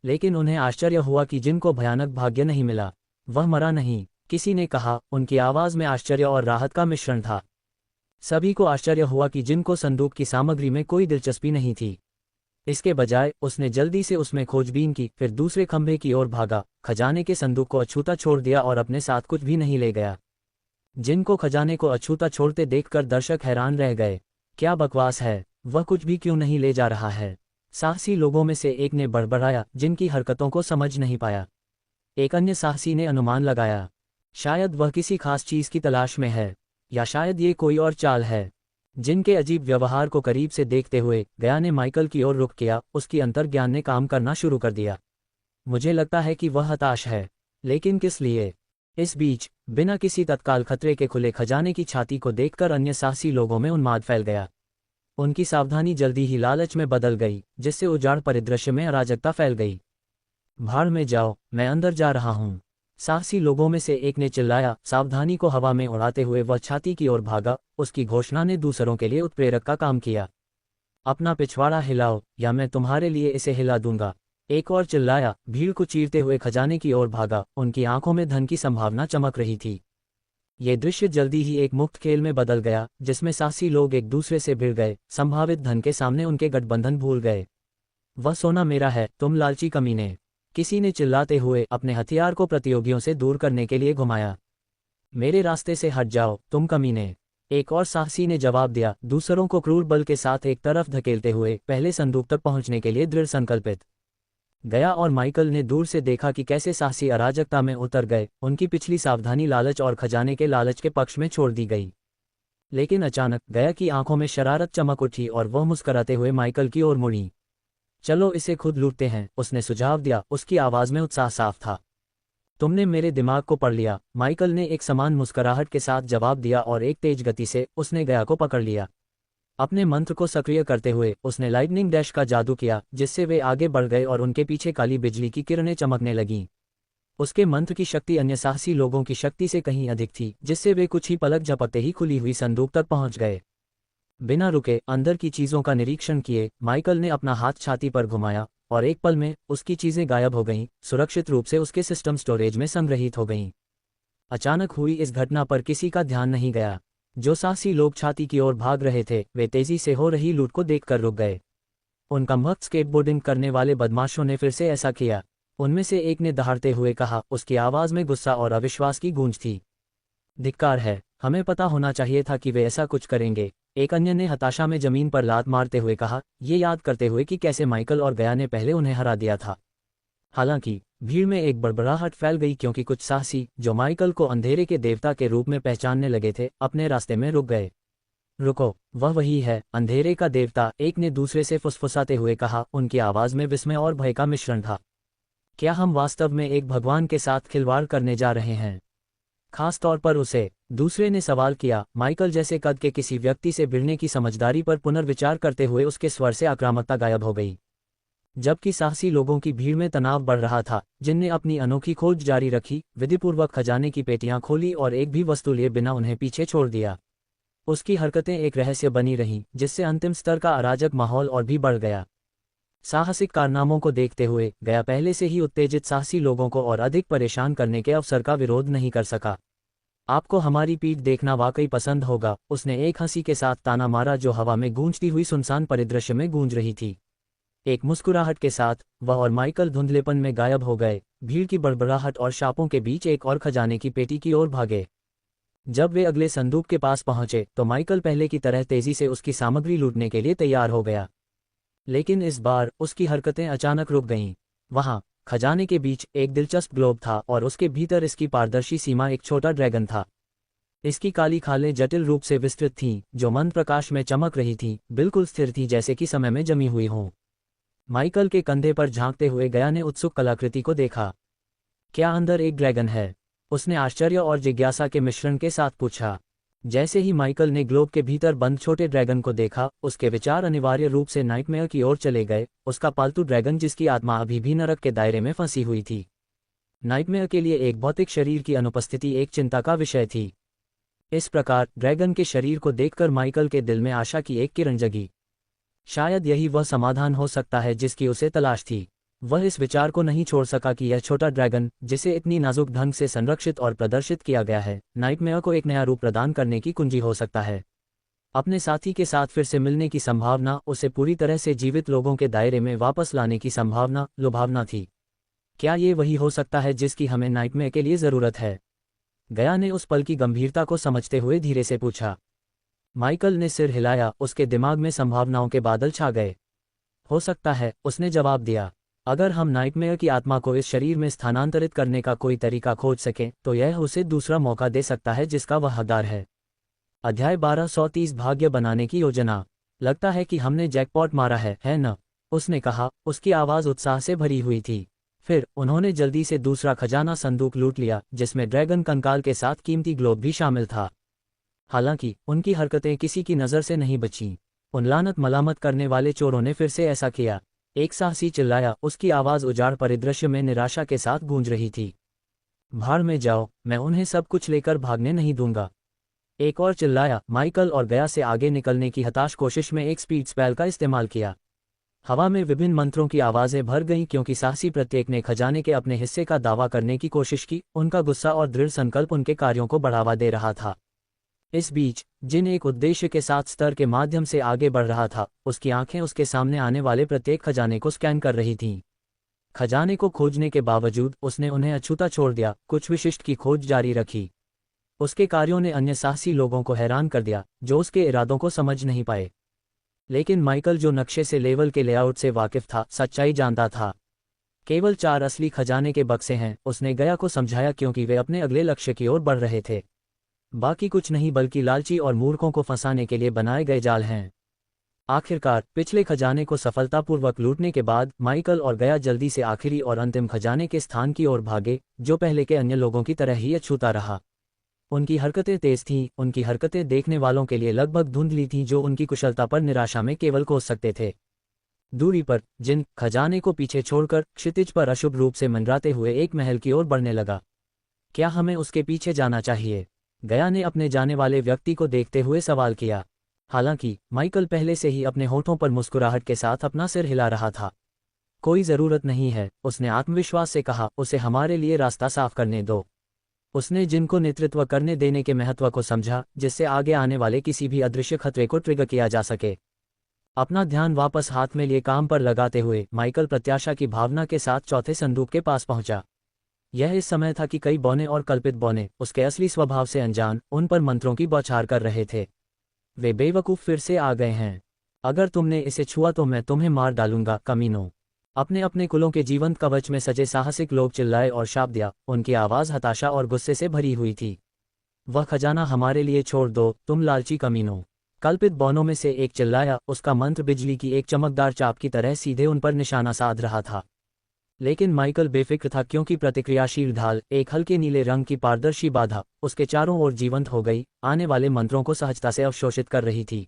लेकिन उन्हें आश्चर्य हुआ कि जिन को भयानक भाग्य नहीं मिला, वह मरा नहीं, किसी ने कहा। उनकी आवाज़ में आश्चर्य और राहत का मिश्रण था। सभी को आश्चर्य हुआ कि जिन को संदूक की सामग्री में कोई दिलचस्पी नहीं थी। इसके बजाय उसने जल्दी से उसमें खोजबीन की, फिर दूसरे खंभे की ओर भागा, खजाने के संदूक को अछूता छोड़ दिया और अपने साथ कुछ भी नहीं ले गया। जिनको खजाने को अछूता छोड़ते देखकर दर्शक हैरान रह गए। क्या बकवास है, वह कुछ भी क्यों नहीं ले जा रहा है? साहसी लोगों में से एक ने बड़बड़ाया, जिनकी हरकतों को समझ नहीं पाया। एक अन्य साहसी ने अनुमान लगाया, शायद वह किसी खास चीज की तलाश में है, या शायद ये कोई और चाल है। जिनके अजीब व्यवहार को करीब से देखते हुए गया ने माइकल की ओर रुख किया, उसकी अंतर्ज्ञान ने काम करना शुरू कर दिया। मुझे लगता है कि वह हताश है, लेकिन किस लिए? इस बीच बिना किसी तत्काल खतरे के खुले खजाने की छाती को देखकर अन्य साहसी लोगों में उन्माद फैल गया। उनकी सावधानी जल्दी ही लालच में बदल गई, जिससे उजाड़ परिदृश्य में अराजकता फैल गई। भाड़ में जाओ, मैं अंदर जा रहा हूं, साहसी लोगों में से एक ने चिल्लाया। सावधानी को हवा में उड़ाते हुए वह छाती की ओर भागा। उसकी घोषणा ने दूसरों के लिए उत्प्रेरक का काम किया। अपना पिछवाड़ा हिलाओ या मैं तुम्हारे लिए इसे हिला दूंगा, एक और चिल्लाया। भीड़ को चीरते हुए खजाने की ओर भागा। उनकी आंखों में धन की संभावना चमक रही थी। ये दृश्य जल्दी ही एक मुक्त खेल में बदल गया, जिसमें साहसी लोग एक दूसरे से भिड़ गए, संभावित धन के सामने उनके गठबंधन भूल गए। वह सोना मेरा है, तुम लालची कमीने, किसी ने चिल्लाते हुए अपने हथियार को प्रतियोगियों से दूर करने के लिए घुमाया। मेरे रास्ते से हट जाओ, तुम कमीने, एक और साहसी ने जवाब दिया, दूसरों को क्रूर बल के साथ एक तरफ धकेलते हुए पहले संदूक तक पहुंचने के लिए दृढ़ संकल्पित। गया और माइकल ने दूर से देखा कि कैसे साहसी अराजकता में उतर गए। उनकी पिछली सावधानी लालच और खजाने के लालच के पक्ष में छोड़ दी गई। लेकिन अचानक गया की आंखों में शरारत चमक उठी और वह मुस्कुराते हुए माइकल की ओर मुड़ी। चलो इसे खुद लूटते हैं, उसने सुझाव दिया। उसकी आवाज में उत्साह साफ था। तुमने मेरे दिमाग को पढ़ लिया, माइकल ने एक समान मुस्कुराहट के साथ जवाब दिया और एक तेज गति से उसने गया को पकड़ लिया। अपने मंत्र को सक्रिय करते हुए उसने लाइटनिंग डैश का जादू किया, जिससे वे आगे बढ़ गए और उनके पीछे काली बिजली की किरणें चमकने लगीं। उसके मंत्र की शक्ति अन्य साहसी लोगों की शक्ति से कहीं अधिक थी, जिससे वे कुछ ही पलक झपकते ही खुली हुई संदूक तक पहुंच गए। बिना रुके अंदर की चीजों का निरीक्षण किए माइकल ने अपना हाथ छाती पर घुमाया और एक पल में उसकी चीजें गायब हो गईं, सुरक्षित रूप से उसके सिस्टम स्टोरेज में संग्रहित हो गईं। अचानक हुई इस घटना पर किसी का ध्यान नहीं गया। जो साहसी लोग छाती की ओर भाग रहे थे, वे तेजी से हो रही लूट को देखकर रुक गए। उनका मक्त स्केटबोर्डिंग करने वाले बदमाशों ने फिर से ऐसा किया, उनमें से एक ने दहाड़ते हुए कहा। उसकी आवाज में गुस्सा और अविश्वास की गूंज थी। धिक्कार है, हमें पता होना चाहिए था कि वे ऐसा कुछ करेंगे, एक अन्य ने हताशा में जमीन पर लात मारते हुए कहा, ये याद करते हुए कि कैसे माइकल और गया ने पहले उन्हें हरा दिया था। हालांकि भीड़ में एक बड़बड़ाहट फैल गई, क्योंकि कुछ साहसी जो माइकल को अंधेरे के देवता के रूप में पहचानने लगे थे, अपने रास्ते में रुक गए। रुको, वह वही है, अंधेरे का देवता, एक ने दूसरे से फुसफुसाते हुए कहा। उनकी आवाज में विस्मय और भय का मिश्रण था। क्या हम वास्तव में एक भगवान के साथ खिलवाड़ करने जा रहे हैं, खास तौर पर उसे? दूसरे ने सवाल किया। माइकल जैसे कद के किसी व्यक्ति से भिड़ने की समझदारी पर पुनर्विचार करते हुए उसके स्वर से आक्रामकता गायब हो गई। जबकि साहसी लोगों की भीड़ में तनाव बढ़ रहा था, जिनने अपनी अनोखी खोज जारी रखी, विधिपूर्वक खजाने की पेटियां खोली और एक भी वस्तु लिए बिना उन्हें पीछे छोड़ दिया। उसकी हरकतें एक रहस्य बनी रहीं, जिससे अंतिम स्तर का अराजक माहौल और भी बढ़ गया। साहसिक कारनामों को देखते हुए गया पहले से ही उत्तेजित साहसी लोगों को और अधिक परेशान करने के अवसर का विरोध नहीं कर सका। आपको हमारी पीठ देखना वाकई पसंद होगा, उसने एक हंसी के साथ ताना मारा जो हवा में गूंजती हुई सुनसान परिदृश्य में गूंज रही थी। एक मुस्कुराहट के साथ वह और माइकल धुंधलेपन में गायब हो गए, भीड़ की बड़बड़ाहट और शापों के बीच एक और खजाने की पेटी की ओर भागे। जब वे अगले संदूक के पास पहुंचे तो माइकल पहले की तरह तेजी से उसकी सामग्री लूटने के लिए तैयार हो गया। लेकिन इस बार उसकी हरकतें अचानक रुक गईं। वहां खजाने के बीच एक दिलचस्प ग्लोब था और उसके भीतर इसकी पारदर्शी सीमा एक छोटा ड्रैगन था। इसकी काली खालें जटिल रूप से विस्तृत थीं, जो मंद प्रकाश में चमक रही थीं, बिल्कुल स्थिर थी जैसे कि समय में जमी हुई हों। माइकल के कंधे पर झांकते हुए गया ने उत्सुक कलाकृति को देखा। क्या अंदर एक ड्रैगन है? उसने आश्चर्य और जिज्ञासा के मिश्रण के साथ पूछा। जैसे ही माइकल ने ग्लोब के भीतर बंद छोटे ड्रैगन को देखा, उसके विचार अनिवार्य रूप से नाइटमेयर की ओर चले गए, उसका पालतू ड्रैगन जिसकी आत्मा अभी भी नरक के दायरे में फंसी हुई थी। नाइटमेयर के लिए एक भौतिक शरीर की अनुपस्थिति एक चिंता का विषय थी। इस प्रकार ड्रैगन के शरीर को देखकर माइकल के दिल में आशा की एक किरण जगी। शायद यही वह समाधान हो सकता है जिसकी उसे तलाश थी। वह इस विचार को नहीं छोड़ सका कि यह छोटा ड्रैगन, जिसे इतनी नाजुक ढंग से संरक्षित और प्रदर्शित किया गया है, नाइटमेयर को एक नया रूप प्रदान करने की कुंजी हो सकता है। अपने साथी के साथ फिर से मिलने की संभावना, उसे पूरी तरह से जीवित लोगों के दायरे में वापस लाने की संभावना, लुभावना थी। क्या ये वही हो सकता है जिसकी हमें नाइटमेयर के लिए ज़रूरत है? गया ने उस पल की गंभीरता को समझते हुए धीरे से पूछा। माइकल ने सिर हिलाया, उसके दिमाग में संभावनाओं के बादल छा गए। हो सकता है, उसने जवाब दिया। अगर हम नाइटमेयर की आत्मा को इस शरीर में स्थानांतरित करने का कोई तरीका खोज सकें तो यह उसे दूसरा मौका दे सकता है जिसका वह हकदार है। अध्याय 1230 भाग्य बनाने की योजना। लगता है कि हमने जैकपॉट मारा है न? उसने कहा, उसकी आवाज़ उत्साह से भरी हुई थी। फिर उन्होंने जल्दी से दूसरा खजाना संदूक लूट लिया जिसमें ड्रैगन कंकाल के साथ कीमती ग्लोब भी शामिल था। हालांकि उनकी हरकतें किसी की नज़र से नहीं बचीं। उन लानत मलामत करने वाले चोरों ने फिर से ऐसा किया। एक साहसी चिल्लाया, उसकी आवाज़ उजाड़ परिदृश्य में निराशा के साथ गूंज रही थी। भाड़ में जाओ, मैं उन्हें सब कुछ लेकर भागने नहीं दूंगा। एक और चिल्लाया। माइकल और गया से आगे निकलने की हताश कोशिश में एक स्पीड स्पेल का इस्तेमाल किया। हवा में विभिन्न मंत्रों की आवाज़ें भर गईं क्योंकि साहसी प्रत्येक ने खजाने के अपने हिस्से का दावा करने की कोशिश की। उनका गुस्सा और दृढ़ संकल्प उनके कार्यों को बढ़ावा दे रहा था। इस बीच जिन एक उद्देश्य के साथ स्तर के माध्यम से आगे बढ़ रहा था, उसकी आंखें उसके सामने आने वाले प्रत्येक खजाने को स्कैन कर रही थीं। खजाने को खोजने के बावजूद उसने उन्हें अछूता छोड़ दिया, कुछ विशिष्ट की खोज जारी रखी। उसके कार्यों ने अन्य साहसी लोगों को हैरान कर दिया जो उसके इरादों को समझ नहीं पाए। लेकिन माइकल, जो नक्शे से लेवल के लेआउट से वाकिफ था, सच्चाई जानता था। केवल 4 असली खजाने के बक्से हैं, उसने गया को समझाया, क्योंकि वे अपने अगले लक्ष्य की ओर बढ़ रहे थे। बाकी कुछ नहीं बल्कि लालची और मूर्खों को फंसाने के लिए बनाए गए जाल हैं। आखिरकार पिछले खजाने को सफलतापूर्वक लूटने के बाद माइकल और गया जल्दी से आखिरी और अंतिम खजाने के स्थान की ओर भागे, जो पहले के अन्य लोगों की तरह ही अछूता रहा। उनकी हरकतें तेज थीं, उनकी हरकतें देखने वालों के लिए लगभग धुंधली थीं, जो उनकी कुशलता पर निराशा में केवल कोस सकते थे। दूरी पर जिन खजाने को पीछे छोड़कर क्षितिज पर अशुभ रूप से मंडराते हुए एक महल की ओर बढ़ने लगा। क्या हमें उसके पीछे जाना चाहिए? गया ने अपने जाने वाले व्यक्ति को देखते हुए सवाल किया। हालांकि माइकल पहले से ही अपने होठों पर मुस्कुराहट के साथ अपना सिर हिला रहा था। कोई ज़रूरत नहीं है, उसने आत्मविश्वास से कहा, उसे हमारे लिए रास्ता साफ करने दो। उसने जिनको नेतृत्व करने देने के महत्व को समझा, जिससे आगे आने वाले किसी भी अदृश्य खतरे को ट्रिगर किया जा सके। अपना ध्यान वापस हाथ में लिए काम पर लगाते हुए माइकल प्रत्याशा की भावना के साथ चौथे संदूक के पास पहुंचा। यह इस समय था कि कई बौने और कल्पित बौने, उसके असली स्वभाव से अनजान, उन पर मंत्रों की बौछार कर रहे थे। वे बेवकूफ़ फिर से आ गए हैं। अगर तुमने इसे छुआ तो मैं तुम्हें मार डालूंगा, कमीनों। अपने अपने कुलों के जीवंत कवच में सजे साहसिक लोग चिल्लाए और शाप दिया। उनकी आवाज़ हताशा और गुस्से से भरी हुई थी। वह खजाना हमारे लिए छोड़ दो, तुम लालची कमीनों। कल्पित बौनों में से एक चिल्लाया, उसका मंत्र बिजली की एक चमकदार चाप की तरह सीधे उन पर निशाना साध रहा था। लेकिन माइकल बेफिक्र था, क्योंकि प्रतिक्रियाशील ढाल, एक हल्के नीले रंग की पारदर्शी बाधा, उसके चारों ओर जीवंत हो गई, आने वाले मंत्रों को सहजता से अवशोषित कर रही थी।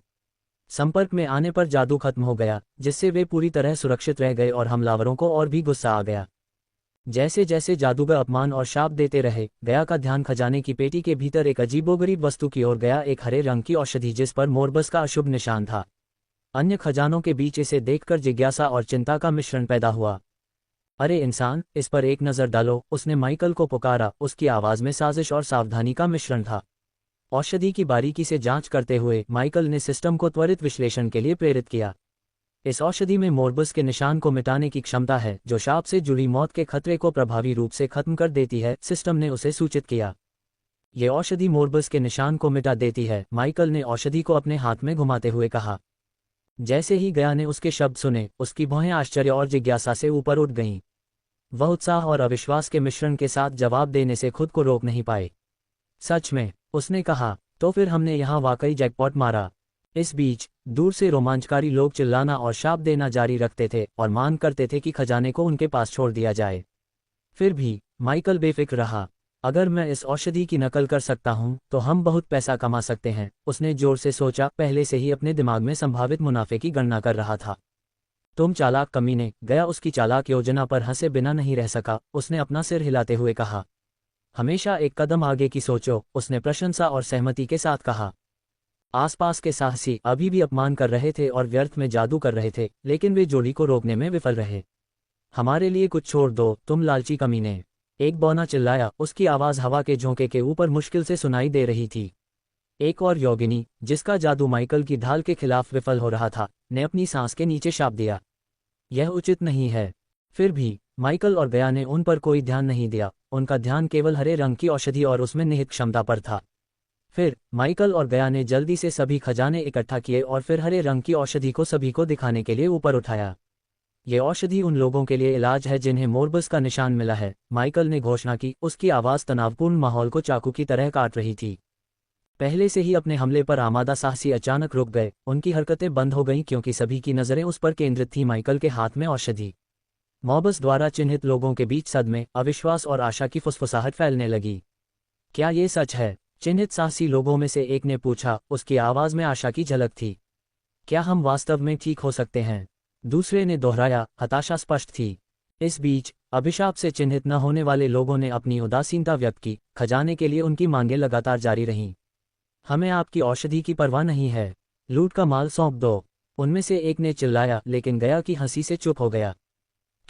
संपर्क में आने पर जादू खत्म हो गया, जिससे वे पूरी तरह सुरक्षित रह गए और हमलावरों को और भी गुस्सा आ गया। जैसे जैसे जादूगर अपमान और शाप देते रहे, गया का ध्यान खजाने की पेटी के भीतर एक अजीबोगरीब वस्तु की ओर गया, एक हरे रंग की औषधि जिस पर मोरबस का अशुभ निशान था। अन्य खजानों के बीच इसे देखकर जिज्ञासा और चिंता का मिश्रण पैदा हुआ। अरे इंसान, इस पर एक नज़र डालो, उसने माइकल को पुकारा। उसकी आवाज़ में साजिश और सावधानी का मिश्रण था। औषधि की बारीकी से जांच करते हुए माइकल ने सिस्टम को त्वरित विश्लेषण के लिए प्रेरित किया। इस औषधि में मोरबस के निशान को मिटाने की क्षमता है, जो शाप से जुड़ी मौत के खतरे को प्रभावी रूप से खत्म कर देती है, सिस्टम ने उसे सूचित किया। ये औषधि मोरबस के निशान को मिटा देती है, माइकल ने औषधि को अपने हाथ में घुमाते हुए कहा। जैसे ही गया ने उसके शब्द सुने, उसकी भौहें आश्चर्य और जिज्ञासा से ऊपर उठ गईं। वह उत्साह और अविश्वास के मिश्रण के साथ जवाब देने से खुद को रोक नहीं पाए। सच में, उसने कहा, तो फिर हमने यहाँ वाकई जैकपॉट मारा। इस बीच दूर से रोमांचकारी लोग चिल्लाना और शाप देना जारी रखते थे और मांग करते थे कि खजाने को उनके पास छोड़ दिया जाए। फिर भी माइकल बेफिक्र रहा। अगर मैं इस औषधि की नकल कर सकता हूँ तो हम बहुत पैसा कमा सकते हैं, उसने जोर से सोचा, पहले से ही अपने दिमाग में संभावित मुनाफे की गणना कर रहा था। तुम चालाक कमीने, गया उसकी चालाक योजना पर हंसे बिना नहीं रह सका। उसने अपना सिर हिलाते हुए कहा। हमेशा एक कदम आगे की सोचो, उसने प्रशंसा और सहमति के साथ कहा। आसपास के साहसी अभी भी अपमान कर रहे थे और व्यर्थ में जादू कर रहे थे, लेकिन वे जोड़ी को रोकने में विफल रहे। हमारे लिए कुछ छोड़ दो, तुम लालची कमीने, एक बौना चिल्लाया। उसकी आवाज़ हवा के झोंके के ऊपर मुश्किल से सुनाई दे रही थी। एक और योगिनी, जिसका जादू माइकल की ढाल के खिलाफ विफल हो रहा था, ने अपनी सांस के नीचे शाप दिया। यह उचित नहीं है। फिर भी माइकल और गया ने उन पर कोई ध्यान नहीं दिया। उनका ध्यान केवल हरे रंग की औषधि और उसमें निहित क्षमता पर था। फिर माइकल और गया ने जल्दी से सभी खजाने इकट्ठा किए और फिर हरे रंग की औषधि को सभी को दिखाने के लिए ऊपर उठाया। ये औषधि उन लोगों के लिए इलाज है जिन्हें मोरबस का निशान मिला है, माइकल ने घोषणा की। उसकी आवाज़ तनावपूर्ण माहौल को चाकू की तरह काट रही थी। पहले से ही अपने हमले पर आमादा साहसी अचानक रुक गए। उनकी हरकतें बंद हो गईं क्योंकि सभी की नज़रें उस पर केंद्रित थीं। माइकल के हाथ में औषधि। मोरबस द्वारा चिन्हित लोगों के बीच सदमे, अविश्वास और आशा की फुसफुसाहट फैलने लगी। क्या ये सच है? चिन्हित साहसी लोगों में से एक ने पूछा। उसकी आवाज़ में आशा की झलक थी। क्या हम वास्तव में ठीक हो सकते हैं? दूसरे ने दोहराया। हताशा स्पष्ट थी। इस बीच अभिशाप से चिन्हित न होने वाले लोगों ने अपनी उदासीनता व्यक्त की। खजाने के लिए उनकी मांगें लगातार जारी रहीं। हमें आपकी औषधि की परवाह नहीं है, लूट का माल सौंप दो, उनमें से एक ने चिल्लाया, लेकिन गया की हंसी से चुप हो गया।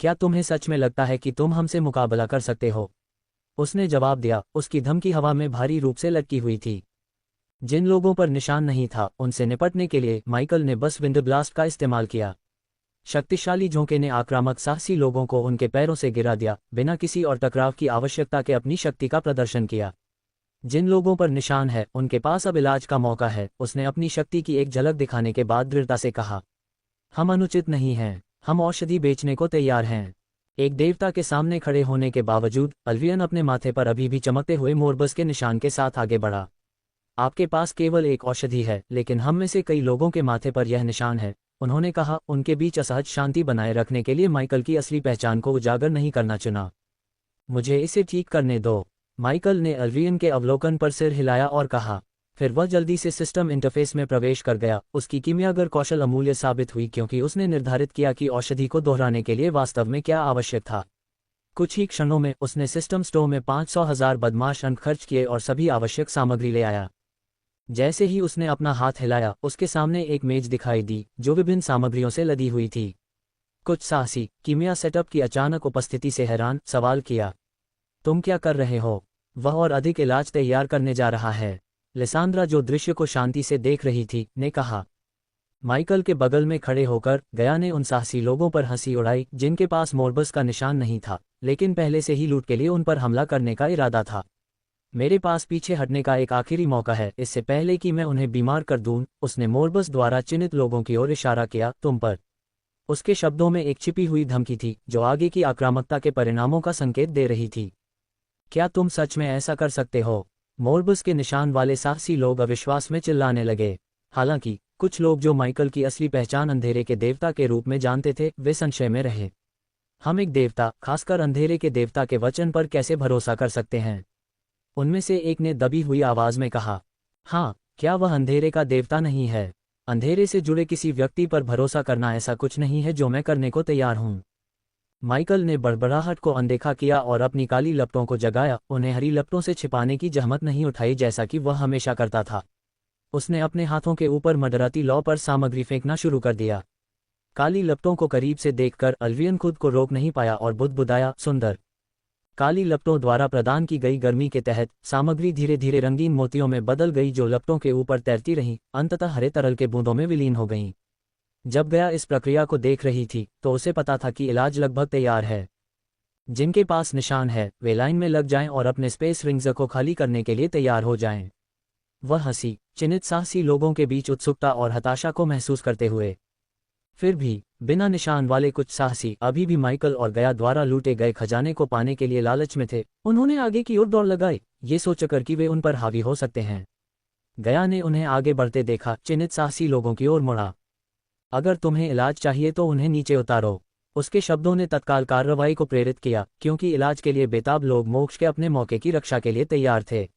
क्या तुम्हें सच में लगता है कि तुम हमसे मुकाबला कर सकते हो? उसने जवाब दिया। उसकी धमकी हवा में भारी रूप से लटकी हुई थी। जिन लोगों पर निशान नहीं था उनसे निपटने के लिए माइकल ने बस विंड ब्लास्ट का इस्तेमाल किया। शक्तिशाली झोंके ने आक्रामक साहसी लोगों को उनके पैरों से गिरा दिया, बिना किसी और टकराव की आवश्यकता के अपनी शक्ति का प्रदर्शन किया। जिन लोगों पर निशान है उनके पास अब इलाज का मौका है, उसने अपनी शक्ति की एक झलक दिखाने के बाद दृढ़ता से कहा। हम अनुचित नहीं हैं, हम औषधि बेचने को तैयार हैं। एक देवता के सामने खड़े होने के बावजूद अल्वियन अपने माथे पर अभी भी चमकते हुए मोरबस के निशान के साथ आगे बढ़ा। आपके पास केवल एक औषधि है, लेकिन हम में से कई लोगों के माथे पर यह निशान है, उन्होंने कहा। उनके बीच असहज शांति बनाए रखने के लिए माइकल की असली पहचान को उजागर नहीं करना चुना। मुझे इसे ठीक करने दो, माइकल ने अल्वियन के अवलोकन पर सिर हिलाया और कहा। फिर वह जल्दी से सिस्टम इंटरफेस में प्रवेश कर गया। उसकी कीमियागर कौशल अमूल्य साबित हुई क्योंकि उसने निर्धारित किया कि औषधि को दोहराने के लिए वास्तव में क्या आवश्यक था। कुछ ही क्षणों में उसने सिस्टम स्टोर में 500,000 बदमाश अंक खर्च किए और सभी आवश्यक सामग्री ले आया। जैसे ही उसने अपना हाथ हिलाया, उसके सामने एक मेज दिखाई दी जो विभिन्न सामग्रियों से लदी हुई थी। कुछ साहसी कीमिया सेटअप की अचानक उपस्थिति से हैरान सवाल किया, तुम क्या कर रहे हो? वह और अधिक इलाज तैयार करने जा रहा है, लिसांद्रा जो दृश्य को शांति से देख रही थी ने कहा। माइकल के बगल में खड़े होकर गया ने उन साहसी लोगों पर हंसी उड़ाई जिनके पास मोरबस का निशान नहीं था, लेकिन पहले से ही लूट के लिए उन पर हमला करने का इरादा था। मेरे पास पीछे हटने का एक आखिरी मौका है, इससे पहले कि मैं उन्हें बीमार कर दूं। उसने मोरबस द्वारा चिन्हित लोगों की ओर इशारा किया। तुम पर। उसके शब्दों में एक छिपी हुई धमकी थी जो आगे की आक्रामकता के परिणामों का संकेत दे रही थी। क्या तुम सच में ऐसा कर सकते हो? मोरबस के निशान वाले साहसी लोग अविश्वास में चिल्लाने लगे। हालांकि कुछ लोग जो माइकल की असली पहचान अंधेरे के देवता के रूप में जानते थे, वे संशय में रहे। हम एक देवता, खासकर अंधेरे के देवता के वचन पर कैसे भरोसा कर सकते हैं? उनमें से एक ने दबी हुई आवाज में कहा। हाँ, क्या वह अंधेरे का देवता नहीं है? अंधेरे से जुड़े किसी व्यक्ति पर भरोसा करना ऐसा कुछ नहीं है जो मैं करने को तैयार हूं। माइकल ने बड़बड़ाहट को अनदेखा किया और अपनी काली लपटों को जगाया। उन्हें हरी लपटों से छिपाने की जहमत नहीं उठाई जैसा कि वह हमेशा करता था। उसने अपने हाथों के ऊपर मडराती लौ पर सामग्री फेंकना शुरू कर दिया। काली लपटों को करीब से देखकर अल्वियन खुद को रोक नहीं पाया और बुदबुदाया, सुंदर। काली लपटों द्वारा प्रदान की गई गर्मी के तहत सामग्री धीरे धीरे रंगीन मोतियों में बदल गई जो लपटों के ऊपर तैरती रहीं, अंततः हरे तरल के बूंदों में विलीन हो गईं। जब गया इस प्रक्रिया को देख रही थी तो उसे पता था कि इलाज लगभग तैयार है। जिनके पास निशान है वे लाइन में लग जाएं और अपने स्पेस रिंग्स को खाली करने के लिए तैयार हो जाएं। वह हंसी, चिन्हित साहसी लोगों के बीच उत्सुकता और हताशा को महसूस करते हुए। फिर भी बिना निशान वाले कुछ साहसी अभी भी माइकल और गया द्वारा लूटे गए खजाने को पाने के लिए लालच में थे। उन्होंने आगे की ओर दौड़ लगाई, ये सोचकर कि वे उन पर हावी हो सकते हैं। गया ने उन्हें आगे बढ़ते देखा, चिन्हित साहसी लोगों की ओर मुड़ा। अगर तुम्हें इलाज चाहिए तो उन्हें नीचे उतारो। उसके शब्दों ने तत्काल कार्रवाई को प्रेरित किया, क्योंकि इलाज के लिए बेताब लोग मोक्ष के अपने मौके की रक्षा के लिए तैयार थे।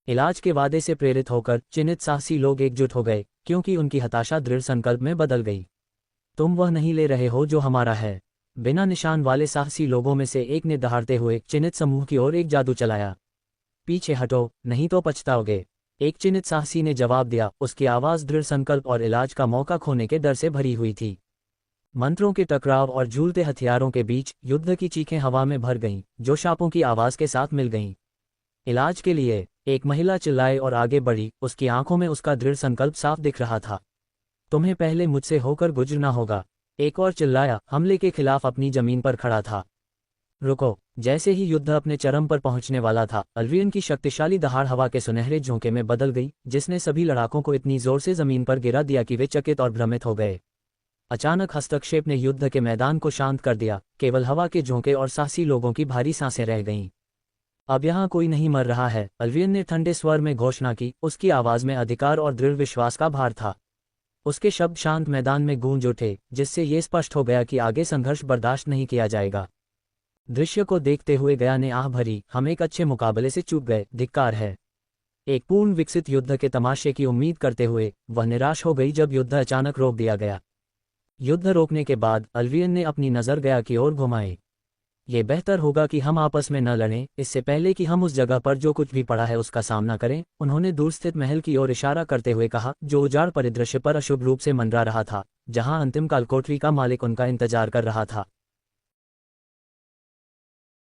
इलाज के वादे से प्रेरित होकर चिन्हित साहसी लोग एकजुट हो गए, क्योंकि उनकी हताशा दृढ़ संकल्प में बदल गई। तुम वह नहीं ले रहे हो जो हमारा है। बिना निशान वाले साहसी लोगों में से एक ने दहाड़ते हुए चिन्हित समूह की ओर एक जादू चलाया। पीछे हटो, नहीं तो पछताओगे, एक चिन्हित साहसी ने जवाब दिया। उसकी आवाज़ दृढ़ संकल्प और इलाज का मौका खोने के डर से भरी हुई थी। मंत्रों के टकराव और झूलते हथियारों के बीच युद्ध की चीखें हवा में भर गईं, जो शापों की आवाज़ के साथ मिल गईं। इलाज के लिए, एक महिला चिल्लाई और आगे बढ़ी। उसकी आंखों में उसका दृढ़ संकल्प साफ दिख रहा था। तुम्हें पहले मुझसे होकर गुजरना होगा, एक और चिल्लाया, हमले के खिलाफ अपनी जमीन पर खड़ा था। रुको। जैसे ही युद्ध अपने चरम पर पहुंचने वाला था, अल्वियन की शक्तिशाली दहाड़ हवा के सुनहरे झोंके में बदल गई, जिसने सभी लड़ाकों को इतनी जोर से जमीन पर गिरा दिया कि वे चकित और भ्रमित हो गए। अचानक हस्तक्षेप ने युद्ध के मैदान को शांत कर दिया, केवल हवा के झोंके और साहसी लोगों की भारी सांसें रह गईं। अब यहाँ कोई नहीं मर रहा है, अल्वियन ने ठंडे स्वर में घोषणा की, उसकी आवाज में अधिकार और दृढ़ विश्वास का भार था। उसके शब्द शांत मैदान में गूंज उठे, जिससे ये स्पष्ट हो गया कि आगे संघर्ष बर्दाश्त नहीं किया जाएगा। दृश्य को देखते हुए गया ने आह भरी, हम एक अच्छे मुकाबले से चूक गए, धिक्कार है। एक पूर्ण विकसित युद्ध के तमाशे की उम्मीद करते हुए वह निराश हो गई जब युद्ध अचानक रोक दिया गया। युद्ध रोकने के बाद अल्वियन ने अपनी नज़र गया की ओर घुमाई। ये बेहतर होगा कि हम आपस में न लड़ें, इससे पहले कि हम उस जगह पर जो कुछ भी पड़ा है उसका सामना करें। उन्होंने दूर स्थित महल की ओर इशारा करते हुए कहा, जो उजाड़ परिदृश्य पर अशुभ रूप से मंडरा रहा था, जहां अंतिम काल कोठरी का मालिक उनका इंतजार कर रहा था।